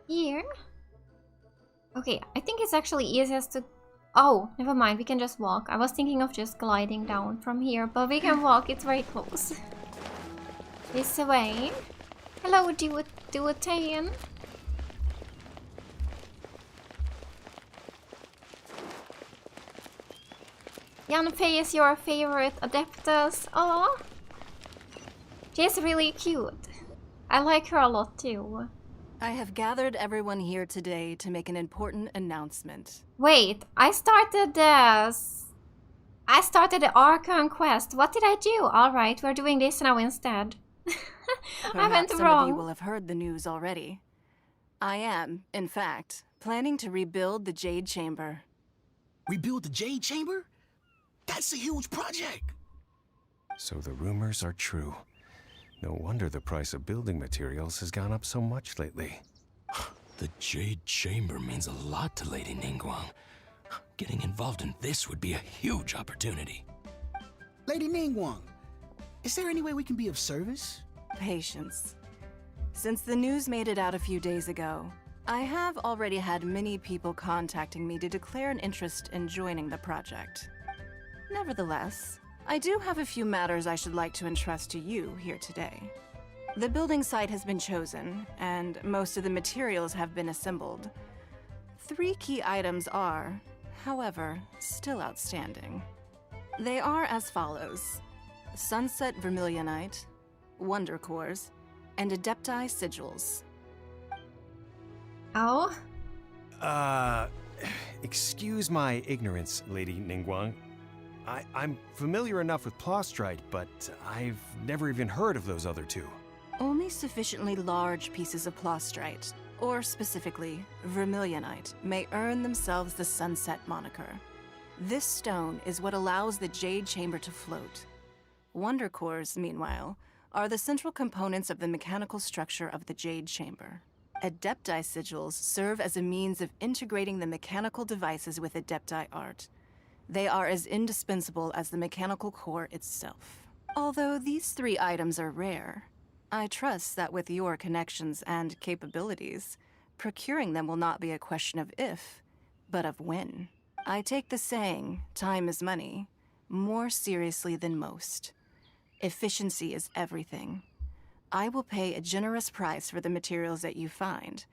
Here. Okay, I think it's actually easiest to... Oh, never mind, we can just walk. I was thinking of just gliding down from here, but we can walk, it's very close. This way. Hello, Duotean. Yanfei is your favorite Adeptus. Aww. She's really cute. I like her a lot too. I have gathered everyone here today to make an important announcement. Wait, I started this. I started the Archon quest. What did I do? Alright, we're doing this now instead. I went Perhaps some of you wrong. will have heard the news already. I am, in fact, planning to rebuild the Jade Chamber. Rebuild the Jade Chamber? That's a huge project! So the rumors are true. No wonder the price of building materials has gone up so much lately. The Jade Chamber means a lot to Lady Ningguang. Getting involved in this would be a huge opportunity. Lady Ningguang, is there any way we can be of service? Patience. Since the news made it out a few days ago, I have already had many people contacting me to declare an interest in joining the project. Nevertheless, I do have a few matters I should like to entrust to you here today. The building site has been chosen, and most of the materials have been assembled. 3 key items are, however, still outstanding. They are as follows: Sunset Vermilionite, Wonder Cores, and Adepti Sigils. Oh? Excuse my ignorance, Lady Ningguang. I'm familiar enough with Plostrite, but I've never even heard of those other 2. Only sufficiently large pieces of Plostrite, or specifically Vermilionite, may earn themselves the Sunset moniker. This stone is what allows the Jade Chamber to float. Wonder Cores, meanwhile, are the central components of the mechanical structure of the Jade Chamber. Adepti Sigils serve as a means of integrating the mechanical devices with Adepti art. They are as indispensable as the mechanical core itself. Although these 3 items are rare, I trust that with your connections and capabilities, procuring them will not be a question of if, but of when. I take the saying, time is money, more seriously than most. Efficiency is everything. I will pay a generous price for the materials that you find,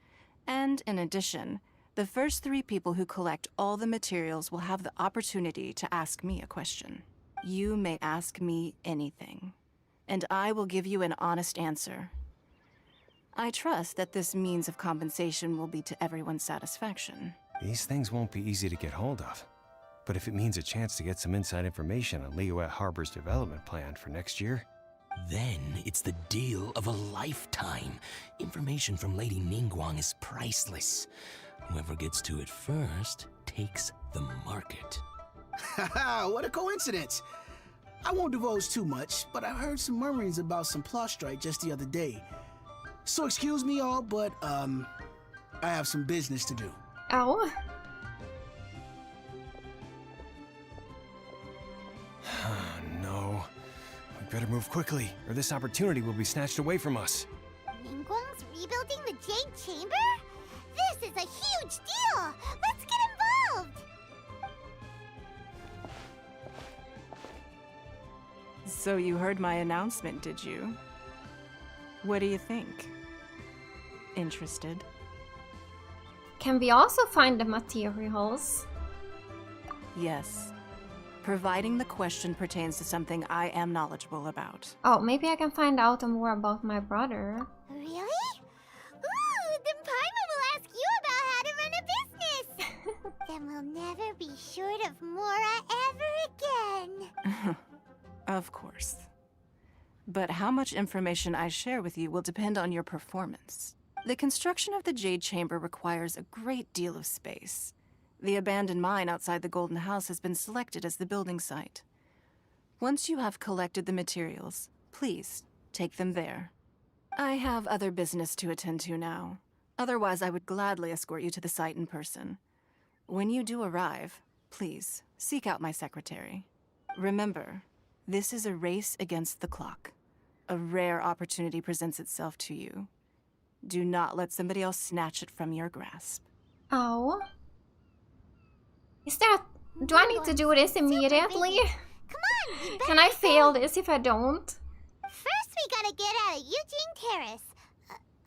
and in addition, the first 3 people who collect all the materials will have the opportunity to ask me a question. You may ask me anything, and I will give you an honest answer. I trust that this means of compensation will be to everyone's satisfaction. These things won't be easy to get hold of. But if it means a chance to get some inside information on LIYUE Harbor's development plan for next year... Then it's the deal of a lifetime. Information from Lady Ningguang is priceless. Whoever gets to it first takes the market. Haha, what a coincidence! I won't divulge too much, but I heard some murmurings about some Plostrite just the other day. So excuse me all, but I have some business to do. Oh? No. We better move quickly, or this opportunity will be snatched away from us. Ningguang's rebuilding the Jade Chamber? This is a huge deal! Let's get involved! So you heard my announcement, did you? What do you think? Interested? Can we also find the materials? Yes. Providing the question pertains to something I am knowledgeable about. Oh, maybe I can find out more about my brother. Really? Ooh, then Paimon will ask you about how to run a business! Then we'll never be short of Mora ever again! Of course. But how much information I share with you will depend on your performance. The construction of the Jade Chamber requires a great deal of space. The abandoned mine outside the Golden House has been selected as the building site. Once you have collected the materials, please take them there. I have other business to attend to now. Otherwise, I would gladly escort you to the site in person. When you do arrive, please seek out my secretary. Remember, this is a race against the clock. A rare opportunity presents itself to you. Do not let somebody else snatch it from your grasp. Oh. Is that... Do I need to do this immediately? Come on! Can I fail this if I don't? First we gotta get out of Eugene Terrace.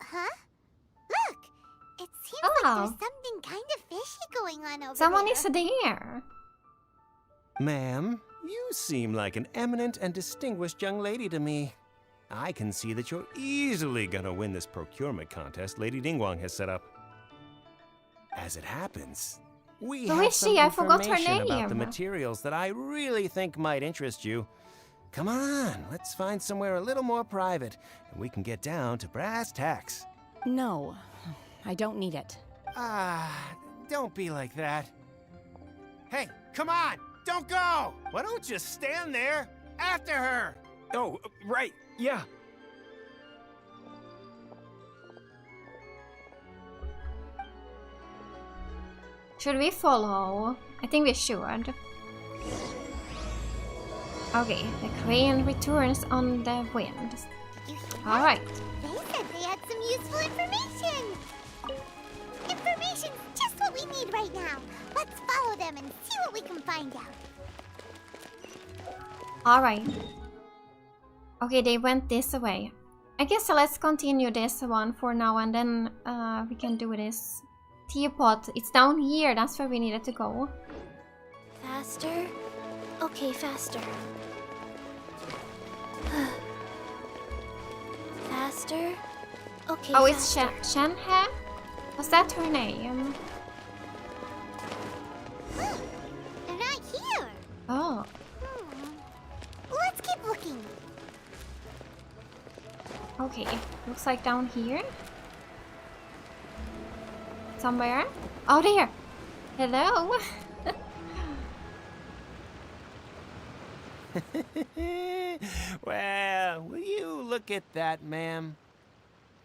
Huh? Look! It seems like there's something kind of fishy going on over Someone there. is there. Ma'am, you seem like an eminent and distinguished young lady to me. I can see that you're easily gonna win this procurement contest Lady Ningguang has set up. As it happens, we Who have is some she? I forgot her information about the name. materials that I really think might interest you. Come on, let's find somewhere a little more private, and we can get down to brass tacks. No, I don't need it. Don't be like that. Hey, come on! Don't go! Why don't you stand there after her? Oh, right, yeah. Should we follow? I think we should. Okay, the crane returns on the wind. Alright. They said they had some useful information. Information's just what we need right now. Let's follow them and see what we can find out. Alright. Okay, they went this way. I guess let's continue this one for now and then we can do this. Teapot, it's down here, that's where we needed to go. Faster? Okay, faster. Faster? Okay, Oh, it's faster. Shenhe? Was that her name? They're not here. Oh. Let's keep looking. Okay, looks like down here. Somewhere. Oh, there. Hello. Well, will you look at that, ma'am?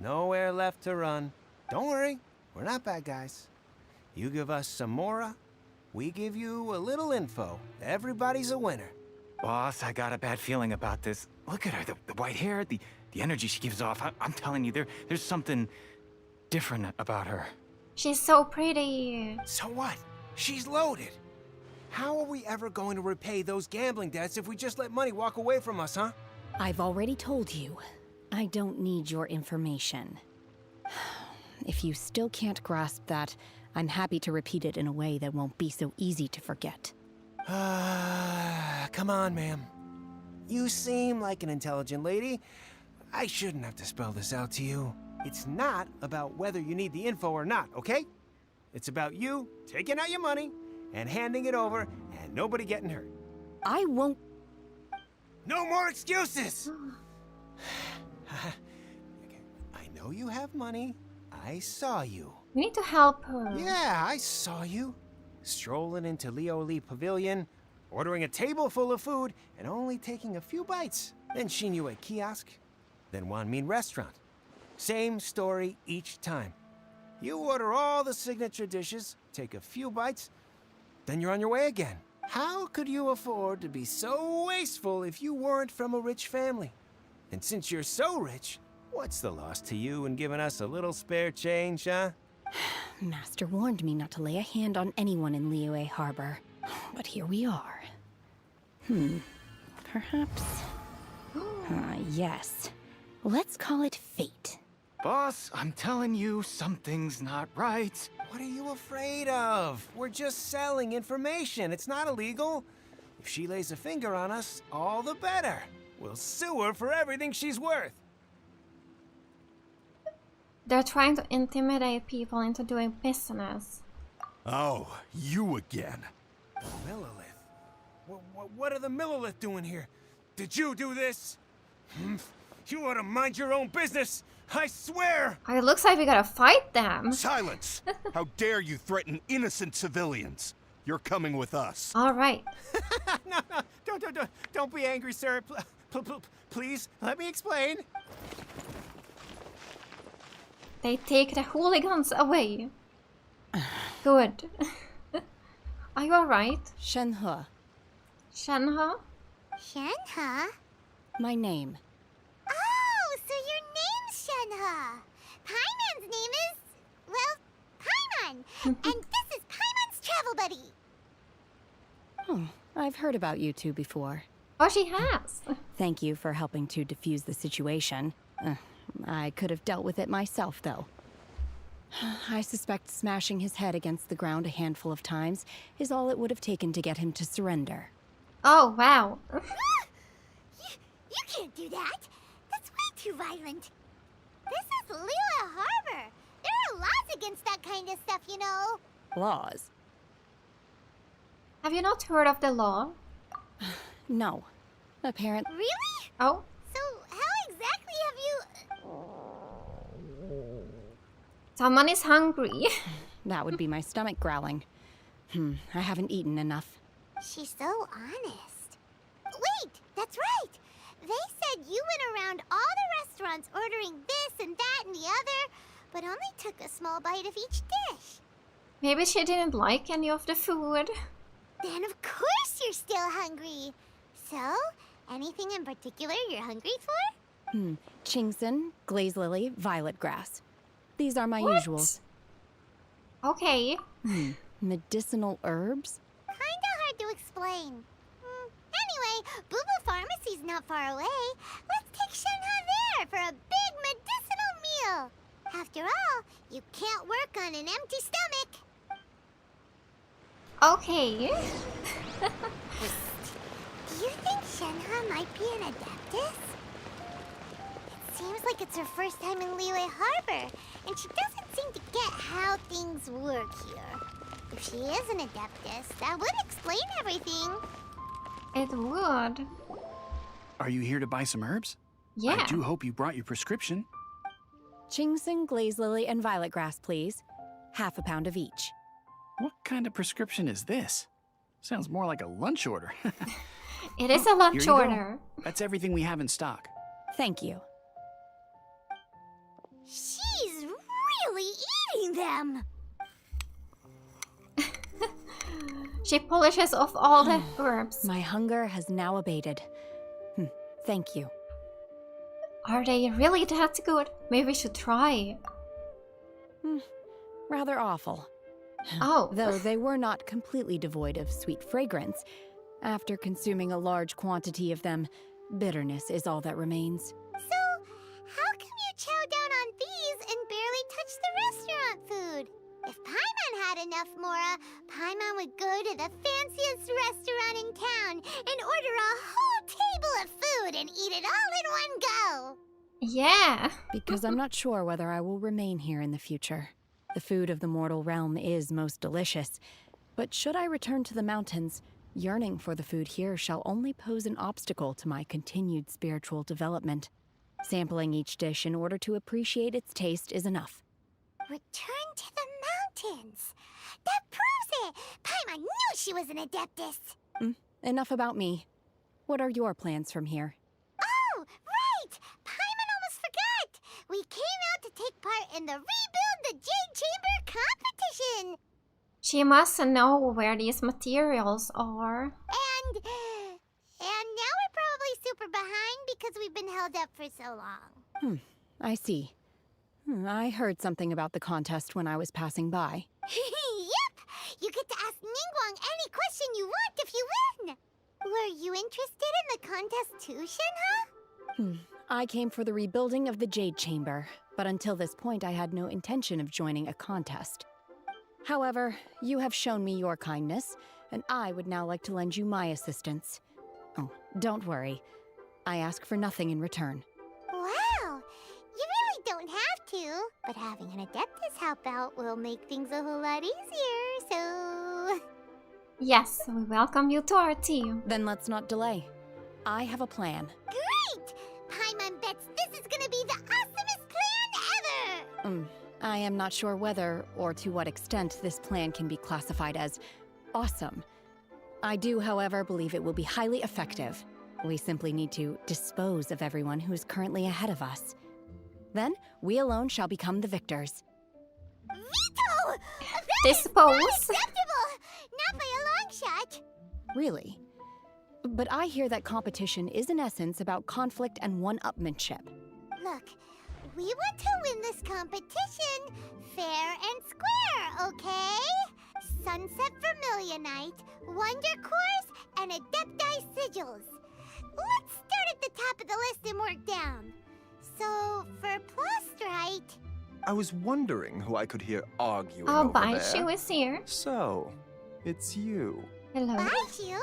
Nowhere left to run. Don't worry, we're not bad guys. You give us some mora, we give you a little info. Everybody's a winner. Boss, I got a bad feeling about this. Look at her, the white hair, the energy she gives off. I'm telling you, there's something different about her. She's so pretty. So what? She's loaded. How are we ever going to repay those gambling debts if we just let money walk away from us, huh? I've already told you, I don't need your information. If you still can't grasp that, I'm happy to repeat it in a way that won't be so easy to forget. Come on, ma'am. You seem like an intelligent lady. I shouldn't have to spell this out to you. It's not about whether you need the info or not, okay? It's about you taking out your money and handing it over and nobody getting hurt. I won't... No more excuses! I know you have money. I saw you. We need to help her. Yeah, I saw you. Strolling into LIYUE Pavilion, ordering a table full of food, and only taking a few bites. Then Xinyue Kiosk, then Wanmin Restaurant. Same story each time. You order all the signature dishes, take a few bites, then you're on your way again. How could you afford to be so wasteful if you weren't from a rich family? And since you're so rich, what's the loss to you in giving us a little spare change, huh? Master warned me not to lay a hand on anyone in LIYUE Harbor. But here we are. Perhaps... yes. Let's call it fate. Boss, I'm telling you, something's not right. What are you afraid of? We're just selling information. It's not illegal. If she lays a finger on us, all the better. We'll sue her for everything she's worth. They're trying to intimidate people into doing business. Oh, you again. Millilith? What are the Millilith doing here? Did you do this? You ought to mind your own business. I swear! It looks like we gotta fight them. Silence! How dare you threaten innocent civilians? You're coming with us. All right. No, don't be angry, sir. Please, let me explain. They take the hooligans away. Good. Are you alright? Shenhe. Shenhe? Shenhe? My name. Oh, so your name's Shenhe. Paimon's name is, well, Paimon. And this is Paimon's travel buddy. Oh, I've heard about you two before. Oh, she has. Thank you for helping to defuse the situation. I could have dealt with it myself, though. I suspect smashing his head against the ground a handful of times is all it would have taken to get him to surrender. Oh, wow. You can't do that. That's way too violent. This is LIYUE Harbor. There are laws against that kind of stuff, you know. Laws? Have you not heard of the law? No. Apparently. Really? Oh. So how exactly have you... Someone is hungry. That would be my stomach growling. I haven't eaten enough. She's so honest. Wait, that's right. They said you went around all the restaurants ordering this and that and the other, but only took a small bite of each dish. Maybe she didn't like any of the food. Then of course you're still hungry. So, anything in particular you're hungry for? Chingson, glaze lily, violet grass. These are my usuals. Okay. Medicinal herbs? Kinda hard to explain. Anyway, Booba Pharmacy's not far away. Let's take Shenhe there for a big medicinal meal. After all, you can't work on an empty stomach. Okay. Do you think Shenhe might be an adeptus? It seems like it's her first time in LIYUE Harbor, and she doesn't seem to get how things work here. If she is an adeptus, that would explain everything. It would. Are you here to buy some herbs? Yeah. I do hope you brought your prescription. Chingson, glaze lily, and violet grass, please. Half a pound of each. What kind of prescription is this? Sounds more like a lunch order. It is a lunch Here you go. order. That's everything we have in stock. Thank you. She's really eating them! She polishes off all the herbs. My hunger has now abated. Thank you. Are they really that good? Maybe we should try. Rather awful. Oh. Though they were not completely devoid of sweet fragrance. After consuming a large quantity of them, bitterness is all that remains. So, how come you chow down on these and barely touch the restaurant food? If Paimon had enough, Mora, Paimon would go to the fanciest restaurant in town and order a whole table of food and eat it all in one go. Yeah. Because I'm not sure whether I will remain here in the future. The food of the mortal realm is most delicious, but should I return to the mountains, yearning for the food here shall only pose an obstacle to my continued spiritual development. Sampling each dish in order to appreciate its taste is enough. Return to the mountains. That proves it. Paimon knew she was an adeptus. Enough about me. What are your plans from here? Oh, right! Paimon almost forgot! We came out to take part in the Rebuild the Jade Chamber competition! She must know where these materials are. And now we're probably super behind because we've been held up for so long. I see. I heard something about the contest when I was passing by. Yep! You get to ask Ningguang any question you want if you win! Were you interested in the contest too, Shenhe? I came for the rebuilding of the Jade Chamber, but until this point I had no intention of joining a contest. However, you have shown me your kindness, and I would now like to lend you my assistance. Oh, don't worry. I ask for nothing in return. Wow! You really don't have to, but having an adeptus help out will make things a whole lot easier, so... Yes, we welcome you to our team. Then let's not delay. I have a plan. Great! Paimon bets this is gonna be the awesomest plan ever! I am not sure whether or to what extent this plan can be classified as awesome. I do, however, believe it will be highly effective. We simply need to dispose of everyone who is currently ahead of us. Then, we alone shall become the victors. Veto! Dispose? Unacceptable! Not by a long shot! Really? But I hear that competition is in essence about conflict and one-upmanship. Look, we want to win this competition fair and square, okay? Sunset Vermilionite, Wonder Cores, and Adepti Sigils. Let's start at the top of the list and work down. So, for Plustrite... I was wondering who I could hear arguing Oh, over there. Baishu is here. So, it's you. Hello. Baishu?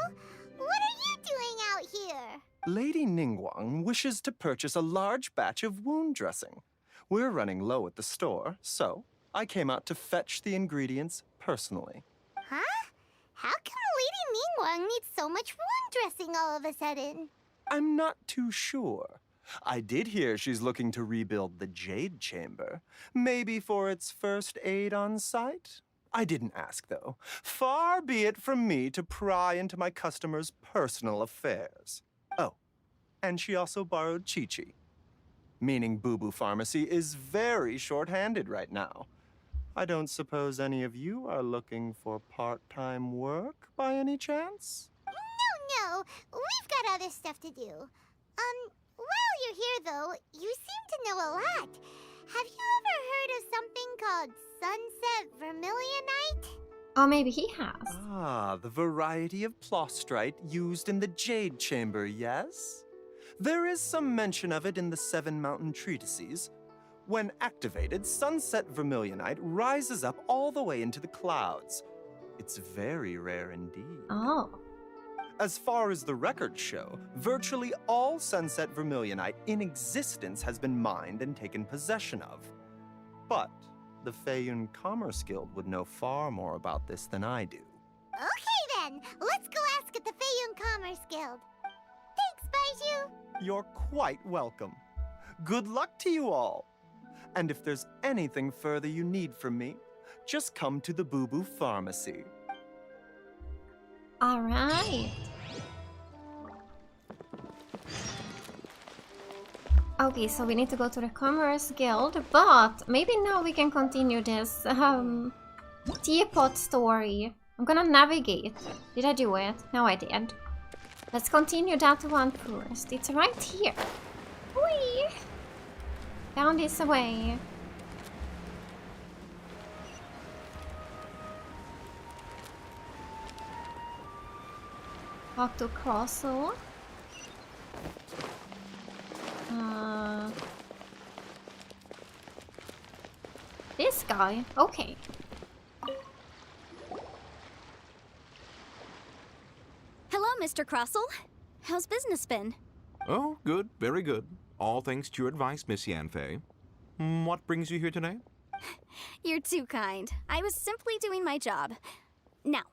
What are you doing out here? Lady Ningguang wishes to purchase a large batch of wound dressing. We're running low at the store, so I came out to fetch the ingredients personally. Huh? How come Lady Ningguang needs so much wound dressing all of a sudden? I'm not too sure. I did hear she's looking to rebuild the Jade Chamber. Maybe for its first aid on site? I didn't ask, though. Far be it from me to pry into my customers' personal affairs. Oh, and she also borrowed Chi-Chi. Meaning Boo Boo Pharmacy is very short-handed right now. I don't suppose any of you are looking for part-time work by any chance? No, we've got other stuff to do. While you're here though, you seem to know a lot. Have you ever heard of something called Sunset Vermilionite? Or maybe he has. Ah, the variety of plostrite used in the Jade Chamber, yes? There is some mention of it in the Seven Mountain Treatises. When activated, Sunset Vermilionite rises up all the way into the clouds. It's very rare indeed. Oh. As far as the records show, virtually all Sunset Vermilionite in existence has been mined and taken possession of. But the Feiyun Commerce Guild would know far more about this than I do. Okay then, let's go ask at the Feiyun Commerce Guild. Thanks, Baiju. You're quite welcome. Good luck to you all. And if there's anything further you need from me, just come to the Boo Boo Pharmacy. Alright. Okay, so we need to go to the Commerce Guild, but maybe now we can continue this Teapot story. I'm gonna navigate. Did I do it? No, I did. Let's continue that one first. It's right here. Whee! Down this way. Talk to Crossel. This guy. Okay. Hello, Mr. Crossel. How's business been? Oh, good. Very good. All thanks to your advice, Miss Yanfei. What brings you here today? You're too kind. I was simply doing my job. Now,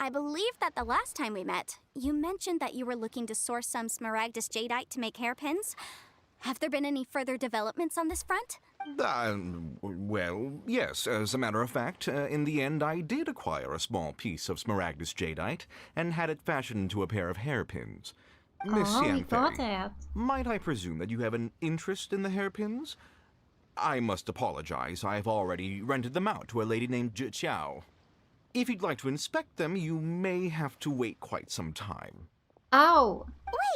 I believe that the last time we met, you mentioned that you were looking to source some Smaragdus Jadeite to make hairpins. Have there been any further developments on this front? Well, yes. As a matter of fact, in the end, I did acquire a small piece of Smaragdus Jadeite and had it fashioned into a pair of hairpins. Miss we got Yanfei, it. might I presume that you have an interest in the hairpins? I must apologize. I've already rented them out to a lady named Zhiqiao. If you'd like to inspect them, you may have to wait quite some time. Oh.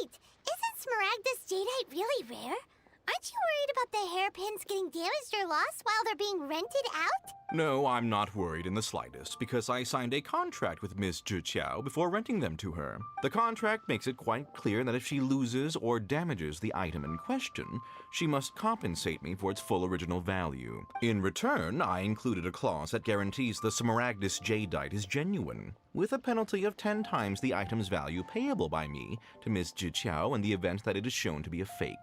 Wait, isn't Smaragdus Jadeite really rare? Aren't you worried about the hairpins getting damaged or lost while they're being rented out? No, I'm not worried in the slightest, because I signed a contract with Miss Zhiqiao before renting them to her. The contract makes it quite clear that if she loses or damages the item in question, she must compensate me for its full original value. In return, I included a clause that guarantees the Smaragdus Jadeite is genuine, with a penalty of 10 times the item's value payable by me to Miss Zhiqiao in the event that it is shown to be a fake.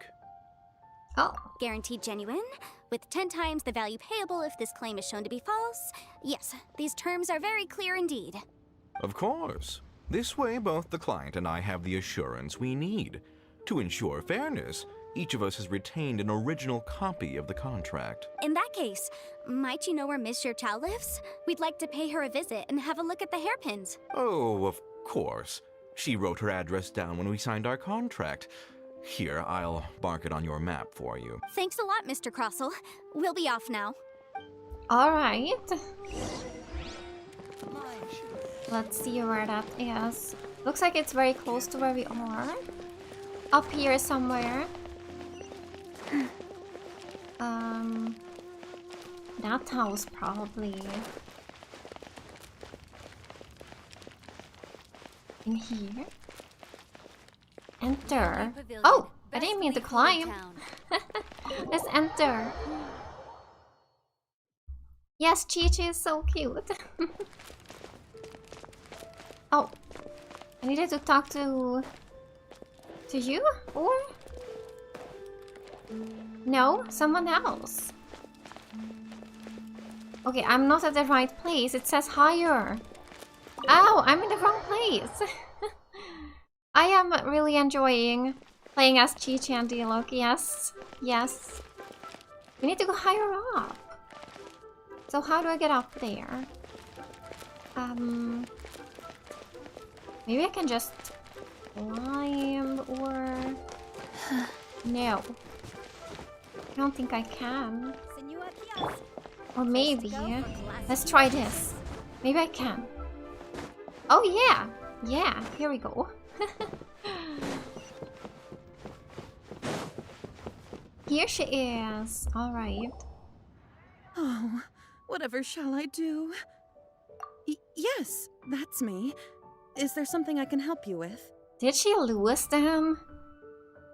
Oh. Guaranteed genuine, with 10 times the value payable if this claim is shown to be false. Yes, these terms are very clear indeed. Of course. This way, both the client and I have the assurance we need. To ensure fairness, each of us has retained an original copy of the contract. In that case, might you know where Miss Zhiqiao lives? We'd like to pay her a visit and have a look at the hairpins. Oh, of course. She wrote her address down when we signed our contract. Here, I'll mark it on your map for you. Thanks a lot, Mr. Crossel. We'll be off now. Alright. Let's see where that is. Looks like it's very close to where we are. Up here somewhere. That house probably. In here. Enter. Oh, I didn't mean to climb. Let's enter. Yes, Chi-Chi is so cute. Oh, I needed to talk to To you? Or? No, someone else. Okay, I'm not at the right place. It says higher. Oh, I'm in the wrong place. I am really enjoying playing as Chi-Chi and D-Loc. Yes, yes. We need to go higher up. So how do I get up there? Maybe I can just climb or... No. I don't think I can. Or maybe... Let's try this. Maybe I can. Oh yeah! Yeah, here we go. Here she is. Alright. Oh, whatever shall I do? Yes, that's me. Is there something I can help you with? Did she lose them?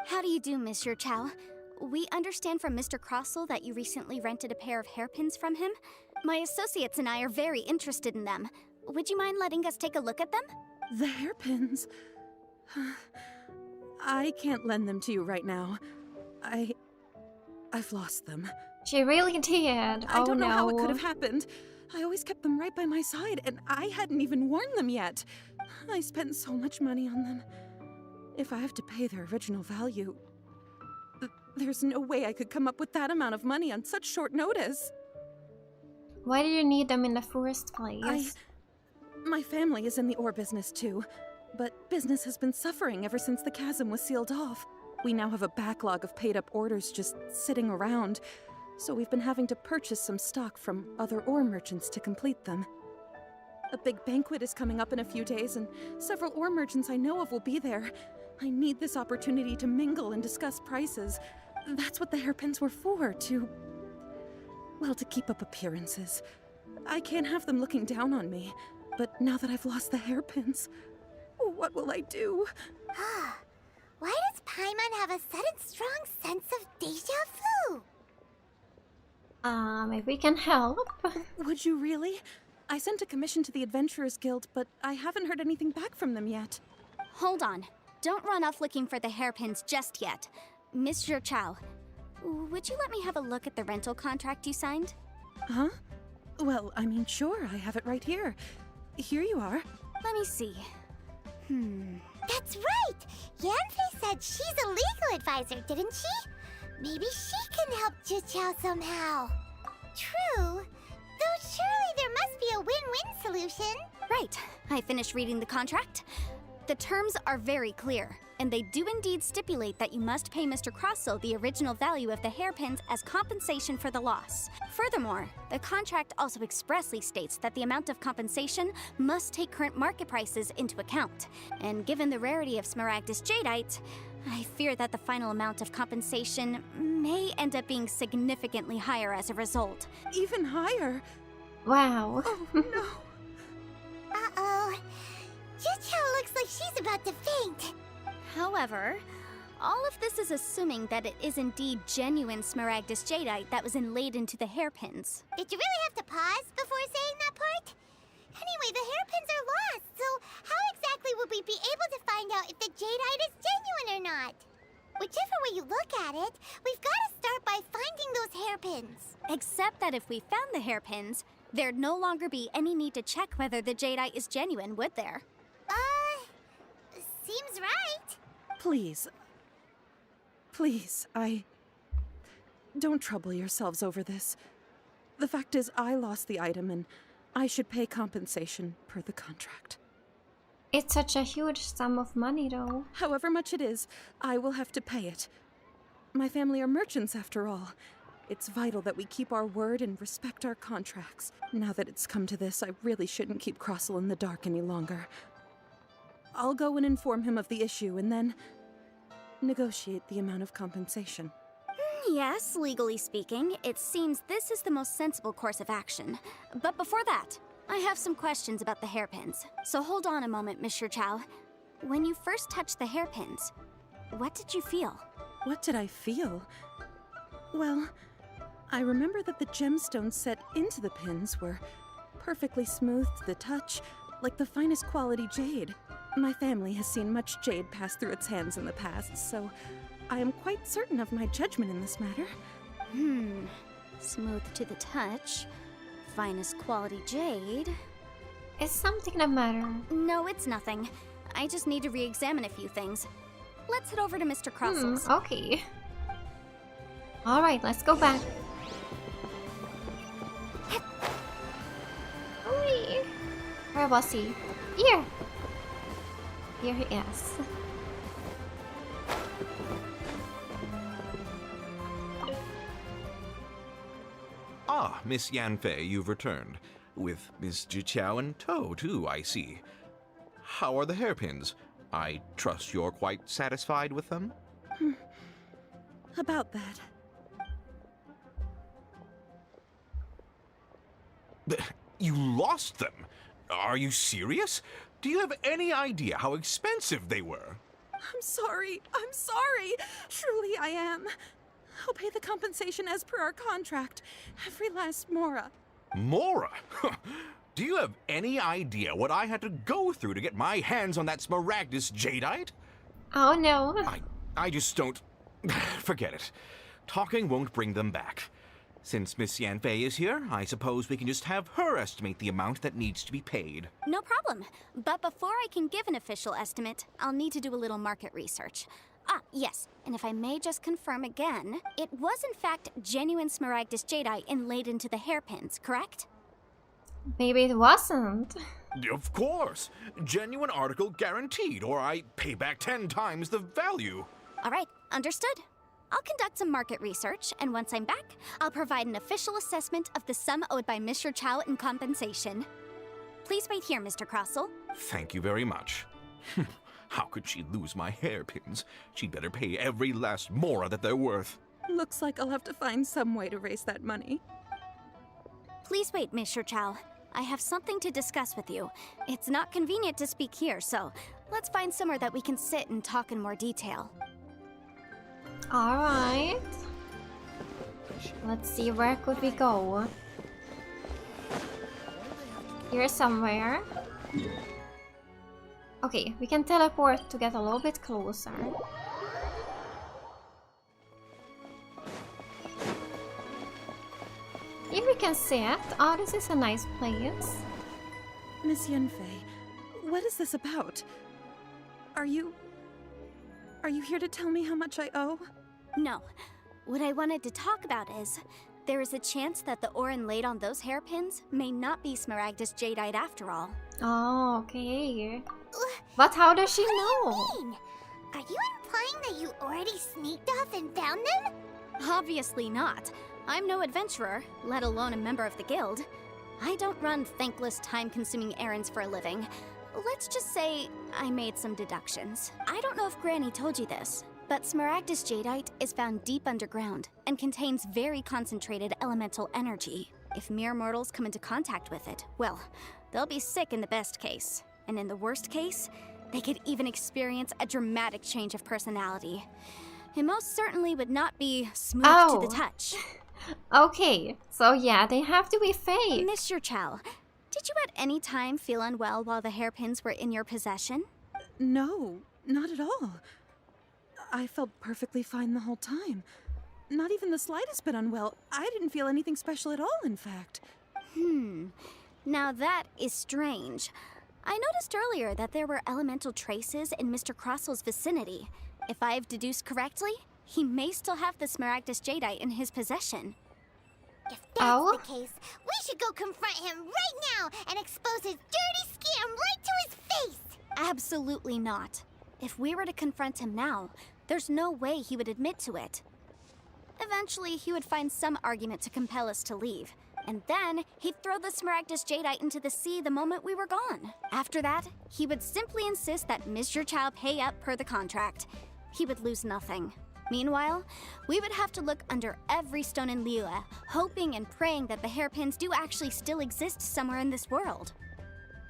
How do you do, Monsieur Chow? We understand from Mr. Crossell that you recently rented a pair of hairpins from him. My associates and I are very interested in them. Would you mind letting us take a look at them? The hairpins? I can't lend them to you right now. I've lost them. She really did. I don't know how it could have happened. I always kept them right by my side, and I hadn't even worn them yet. I spent so much money on them. If I have to pay their original value, there's no way I could come up with that amount of money on such short notice. Why do you need them in the first place? My family is in the ore business too, but business has been suffering ever since the chasm was sealed off. We now have a backlog of paid-up orders just sitting around, so we've been having to purchase some stock from other ore merchants to complete them. A big banquet is coming up in a few days, and several ore merchants I know of will be there. I need this opportunity to mingle and discuss prices. That's what the hairpins were for, to keep up appearances. I can't have them looking down on me, but now that I've lost the hairpins, what will I do? Why does Paimon have a sudden strong sense of deja vu? Maybe we can help. Would you really? I sent a commission to the Adventurers Guild, but I haven't heard anything back from them yet. Hold on. Don't run off looking for the hairpins just yet. Mr. Chow, would you let me have a look at the rental contract you signed? Huh? Well, I mean, sure, I have it right here. Here you are. Let me see. That's right! Yanfei said she's a legal advisor, didn't she? Maybe she can help Juqiao somehow. True. Though surely there must be a win-win solution. Right. I finished reading the contract. The terms are very clear, and they do indeed stipulate that you must pay Mr. Crossell the original value of the hairpins as compensation for the loss. Furthermore, the contract also expressly states that the amount of compensation must take current market prices into account. And given the rarity of Smaragdus Jadeite, I fear that the final amount of compensation may end up being significantly higher as a result. Even higher? Wow. Oh, no. Uh-oh. Juqiao looks like she's about to faint. However, all of this is assuming that it is indeed genuine Smaragdus Jadeite that was inlaid into the hairpins. Did you really have to pause before saying that part? Anyway, the hairpins are lost, so how exactly would we be able to find out if the Jadeite is genuine or not? Whichever way you look at it, we've got to start by finding those hairpins. Except that if we found the hairpins, there'd no longer be any need to check whether the Jadeite is genuine, would there? Seems right. Please, don't trouble yourselves over this. The fact is, I lost the item and I should pay compensation per the contract. It's such a huge sum of money, though. However much it is, I will have to pay it. My family are merchants, after all. It's vital that we keep our word and respect our contracts. Now that it's come to this, I really shouldn't keep Crossell in the dark any longer. I'll go and inform him of the issue and then negotiate the amount of compensation. Yes, legally speaking, it seems this is the most sensible course of action. But before that, I have some questions about the hairpins. So hold on a moment, Mr. Chow. When you first touched the hairpins, what did you feel? What did I feel? Well, I remember that the gemstones set into the pins were perfectly smooth to the touch, like the finest quality jade. My family has seen much jade pass through its hands in the past, so I am quite certain of my judgment in this matter. Smooth to the touch. Finest quality jade. Is something the matter? No, it's nothing. I just need to re-examine a few things. Let's head over to Mr. Crossell's. Okay. Alright, let's go back. Oi. Where was he? Here! Here he is. Ah, Miss Yanfei, you've returned. With Miss Jiqiao in tow, too, I see. How are the hairpins? I trust you're quite satisfied with them? About that. You lost them? Are you serious? Do you have any idea how expensive they were? I'm sorry. Truly I am. I'll pay the compensation as per our contract. Every last mora. Mora? Do you have any idea what I had to go through to get my hands on that Smaragdus jadeite? Oh no. I just don't... Forget it. Talking won't bring them back. Since Miss Yanfei is here, I suppose we can just have her estimate the amount that needs to be paid. No problem. But before I can give an official estimate, I'll need to do a little market research. Ah, yes, and if I may just confirm again, it was in fact genuine Smaragdus jadeite inlaid into the hairpins, correct? Maybe it wasn't. Of course. Genuine article guaranteed, or I pay back 10 times the value. All right, understood. I'll conduct some market research, and once I'm back, I'll provide an official assessment of the sum owed by Mr. Chow in compensation. Please wait here, Mr. Crossell. Thank you very much. How could she lose my hairpins? She'd better pay every last mora that they're worth. Looks like I'll have to find some way to raise that money. Please wait, Mr. Chow. I have something to discuss with you. It's not convenient to speak here, so let's find somewhere that we can sit and talk in more detail. Alright. Let's see, where could we go? Here somewhere. Okay, we can teleport to get a little bit closer. Here we can sit. Oh, this is a nice place. Miss Yanfei, what is this about? Are you here to tell me how much I owe? No. What I wanted to talk about is, there is a chance that the ore inlaid on those hairpins may not be Smaragdus jadeite after all. Oh, okay. But how does she know? What do you mean? Are you implying that you already sneaked off and found them? Obviously not. I'm no adventurer, let alone a member of the guild. I don't run thankless, time-consuming errands for a living. Let's just say I made some deductions. I don't know if Granny told you this, but Smaragdus jadeite is found deep underground and contains very concentrated elemental energy. If mere mortals come into contact with it, well, they'll be sick in the best case. And in the worst case, they could even experience a dramatic change of personality. It most certainly would not be smooth to the touch. Okay, so yeah, they have to be fake. Mr. Chow, did you at any time feel unwell while the hairpins were in your possession? No, not at all. I felt perfectly fine the whole time. Not even the slightest bit unwell. I didn't feel anything special at all, in fact. Now that is strange. I noticed earlier that there were elemental traces in Mr. Crossell's vicinity. If I've deduced correctly, he may still have the Smaragdus jadeite in his possession. If that's the case, we should go confront him right now and expose his dirty scam right to his face! Absolutely not. If we were to confront him now, there's no way he would admit to it. Eventually, he would find some argument to compel us to leave. And then, he'd throw the Smaragdus jadeite into the sea the moment we were gone. After that, he would simply insist that Mr. Chow pay up per the contract. He would lose nothing. Meanwhile, we would have to look under every stone in LIYUE, hoping and praying that the hairpins do actually still exist somewhere in this world.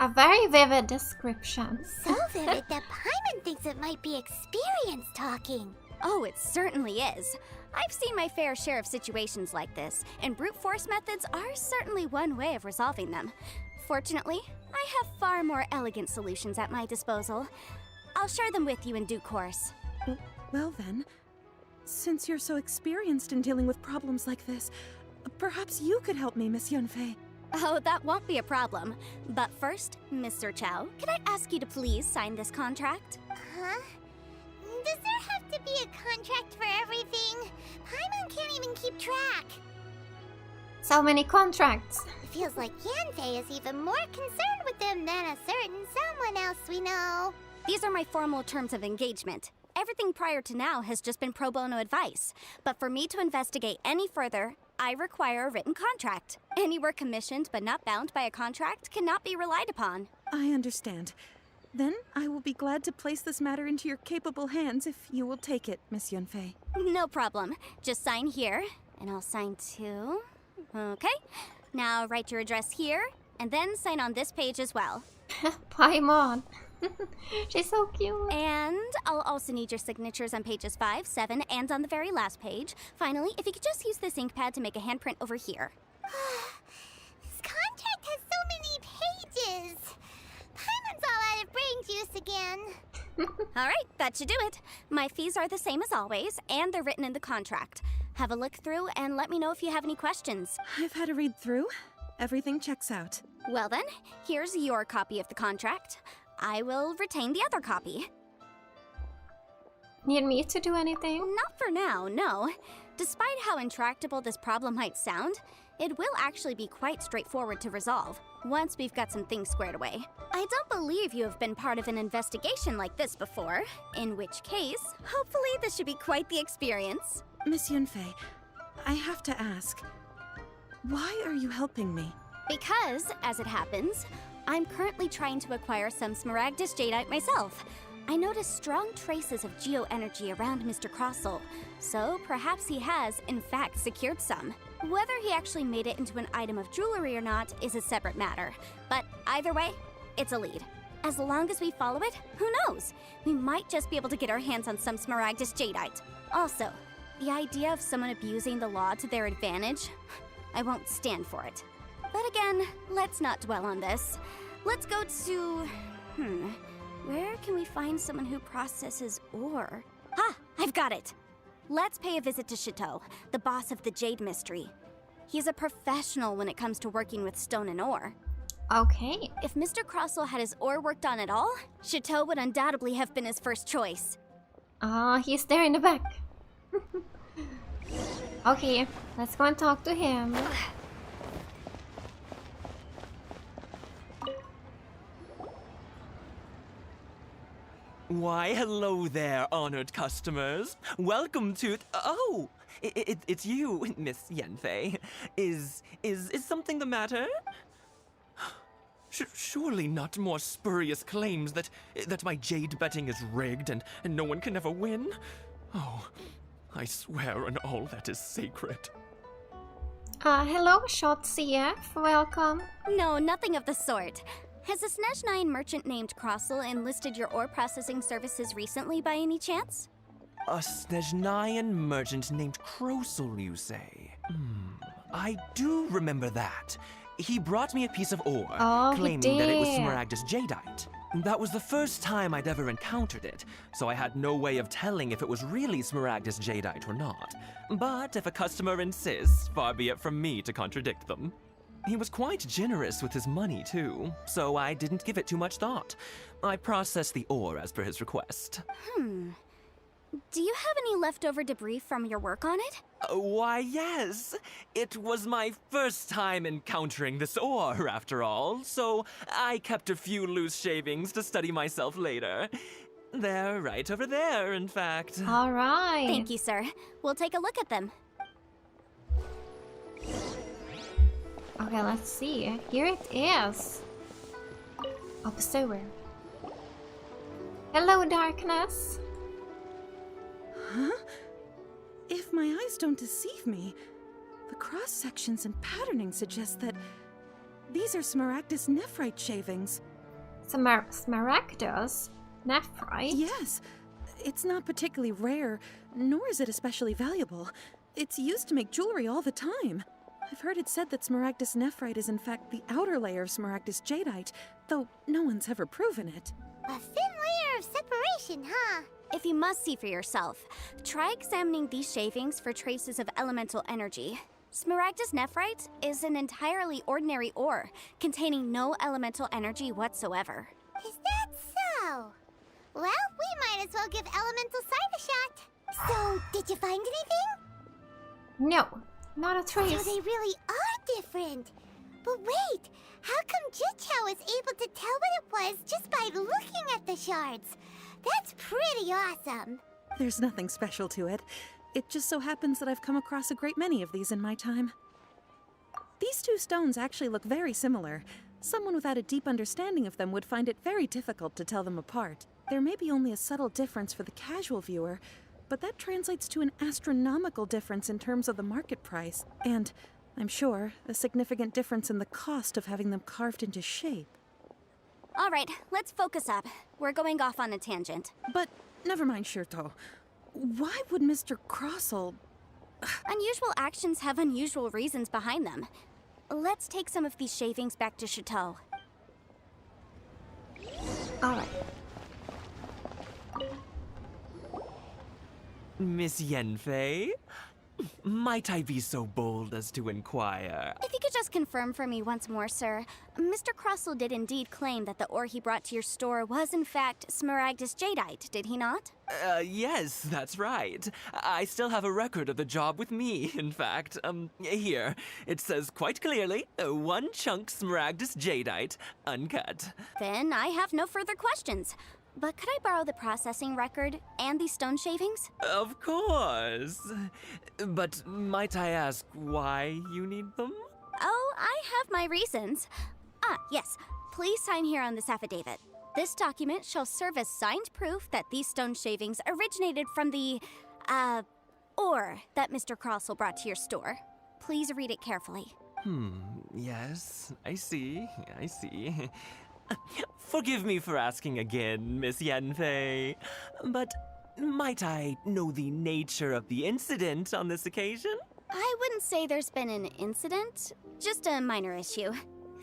A very vivid description. So vivid that Paimon thinks it might be experience talking. Oh, it certainly is. I've seen my fair share of situations like this, and brute force methods are certainly one way of resolving them. Fortunately, I have far more elegant solutions at my disposal. I'll share them with you in due course. Well then, since you're so experienced in dealing with problems like this, perhaps you could help me, Miss Yunfei. Oh, that won't be a problem. But first, Mr. Chow, could I ask you to please sign this contract? Huh? Does there have to be a contract for everything? Paimon can't even keep track. So many contracts. It feels like Yanfei is even more concerned with them than a certain someone else we know. These are my formal terms of engagement. Everything prior to now has just been pro bono advice. But for me to investigate any further, I require a written contract. Any work commissioned but not bound by a contract cannot be relied upon. I understand. Then I will be glad to place this matter into your capable hands if you will take it, Miss Yunfei. No problem. Just sign here, and I'll sign too. Okay. Now write your address here, and then sign on this page as well. Paimon. She's so cute. And I'll also need your signatures on pages 5, 7, and on the very last page. Finally, if you could just use this ink pad to make a handprint over here. This contract has so many pages. Paimon's all out of brain juice again. All right, that should do it. My fees are the same as always, and they're written in the contract. Have a look through and let me know if you have any questions. I've had a read through. Everything checks out. Well then, here's your copy of the contract. I will retain the other copy. Need me to do anything? Not for now, no. Despite how intractable this problem might sound, it will actually be quite straightforward to resolve, once we've got some things squared away. I don't believe you have been part of an investigation like this before, in which case, hopefully this should be quite the experience. Miss Yunfei, I have to ask, why are you helping me? Because, as it happens, I'm currently trying to acquire some Smaragdus Jadeite myself. I noticed strong traces of geoenergy around Mr. Crossel, so perhaps he has, in fact, secured some. Whether he actually made it into an item of jewelry or not is a separate matter, but either way, it's a lead. As long as we follow it, who knows? We might just be able to get our hands on some Smaragdus Jadeite. Also, the idea of someone abusing the law to their advantage, I won't stand for it. But again, let's not dwell on this. Let's go to... where can we find someone who processes ore? Ah, I've got it! Let's pay a visit to Chateau, the boss of the Jade Mystery. He's a professional when it comes to working with stone and ore. Okay. If Mr. Crossel had his ore worked on at all, Chateau would undoubtedly have been his first choice. He's there in the back. Okay, let's go and talk to him. Why, hello there, honored customers. Welcome to... Oh, it's you, Miss Yanfei. Is something the matter? Surely not more spurious claims that my jade betting is rigged and no one can ever win? Oh, I swear on all that is sacred. Hello, Shot CF. Welcome. No, nothing of the sort. Has a Snezhnyan merchant named Crossel enlisted your ore processing services recently by any chance? A Snezhnyan merchant named Crossel, you say? I do remember that. He brought me a piece of ore, claiming that it was Smaragdus Jadeite. That was the first time I'd ever encountered it, so I had no way of telling if it was really Smaragdus Jadeite or not. But if a customer insists, far be it from me to contradict them. He was quite generous with his money, too, so I didn't give it too much thought. I processed the ore as per his request. Do you have any leftover debris from your work on it? Why, yes. It was my first time encountering this ore, after all, so I kept a few loose shavings to study myself later. They're right over there, in fact. All right. Thank you, sir. We'll take a look at them. Okay, let's see. Here it is. Observer. Hello, darkness. Huh? If my eyes don't deceive me, the cross-sections and patterning suggest that these are Smaragdus nephrite shavings. Smaragdus? Nephrite? Yes. It's not particularly rare, nor is it especially valuable. It's used to make jewelry all the time. I've heard it said that Smaragdus nephrite is in fact the outer layer of Smaragdus jadeite, though no one's ever proven it. A thin layer of separation, huh? If you must see for yourself, try examining these shavings for traces of elemental energy. Smaragdus nephrite is an entirely ordinary ore, containing no elemental energy whatsoever. Is that so? Well, we might as well give elemental sight a shot. So, did you find anything? No, not a trace. So they really are different. But wait, how come Jichao was able to tell what it was just by looking at the shards? That's pretty awesome. There's nothing special to it. It just so happens that I've come across a great many of these in my time. These two stones actually look very similar. Someone without a deep understanding of them would find it very difficult to tell them apart. There may be only a subtle difference for the casual viewer, but that translates to an astronomical difference in terms of the market price, and, I'm sure, a significant difference in the cost of having them carved into shape. All right, let's focus up. We're going off on a tangent. But never mind, Shirto. Why would Mr. Crossell... Unusual actions have unusual reasons behind them. Let's take some of these shavings back to Chateau. Alright. Miss Yanfei? Might I be so bold as to inquire? If you could just confirm for me once more, sir. Mr. Crossell did indeed claim that the ore he brought to your store was in fact Smaragdus jadeite, did he not? Yes, that's right. I still have a record of the job with me, in fact. Here. It says quite clearly, 1 chunk Smaragdus jadeite, uncut. Then I have no further questions. But could I borrow the processing record and these stone shavings? Of course. But might I ask why you need them? Oh, I have my reasons. Yes. Please sign here on this affidavit. This document shall serve as signed proof that these stone shavings originated from the, ore that Mr. Crossell brought to your store. Please read it carefully. Yes, I see. Forgive me for asking again, Miss Yanfei, but might I know the nature of the incident on this occasion? I wouldn't say there's been an incident, just a minor issue.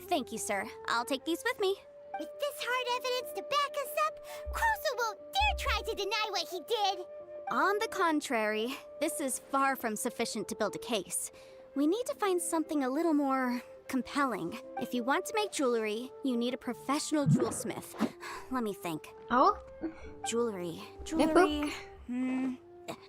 Thank you, sir. I'll take these with me. With this hard evidence to back us up, Crossell won't dare try to deny what he did. On the contrary, this is far from sufficient to build a case. We need to find something a little more compelling. If you want to make jewelry, you need a professional jewelsmith. Let me think. Oh? Jewelry. The book?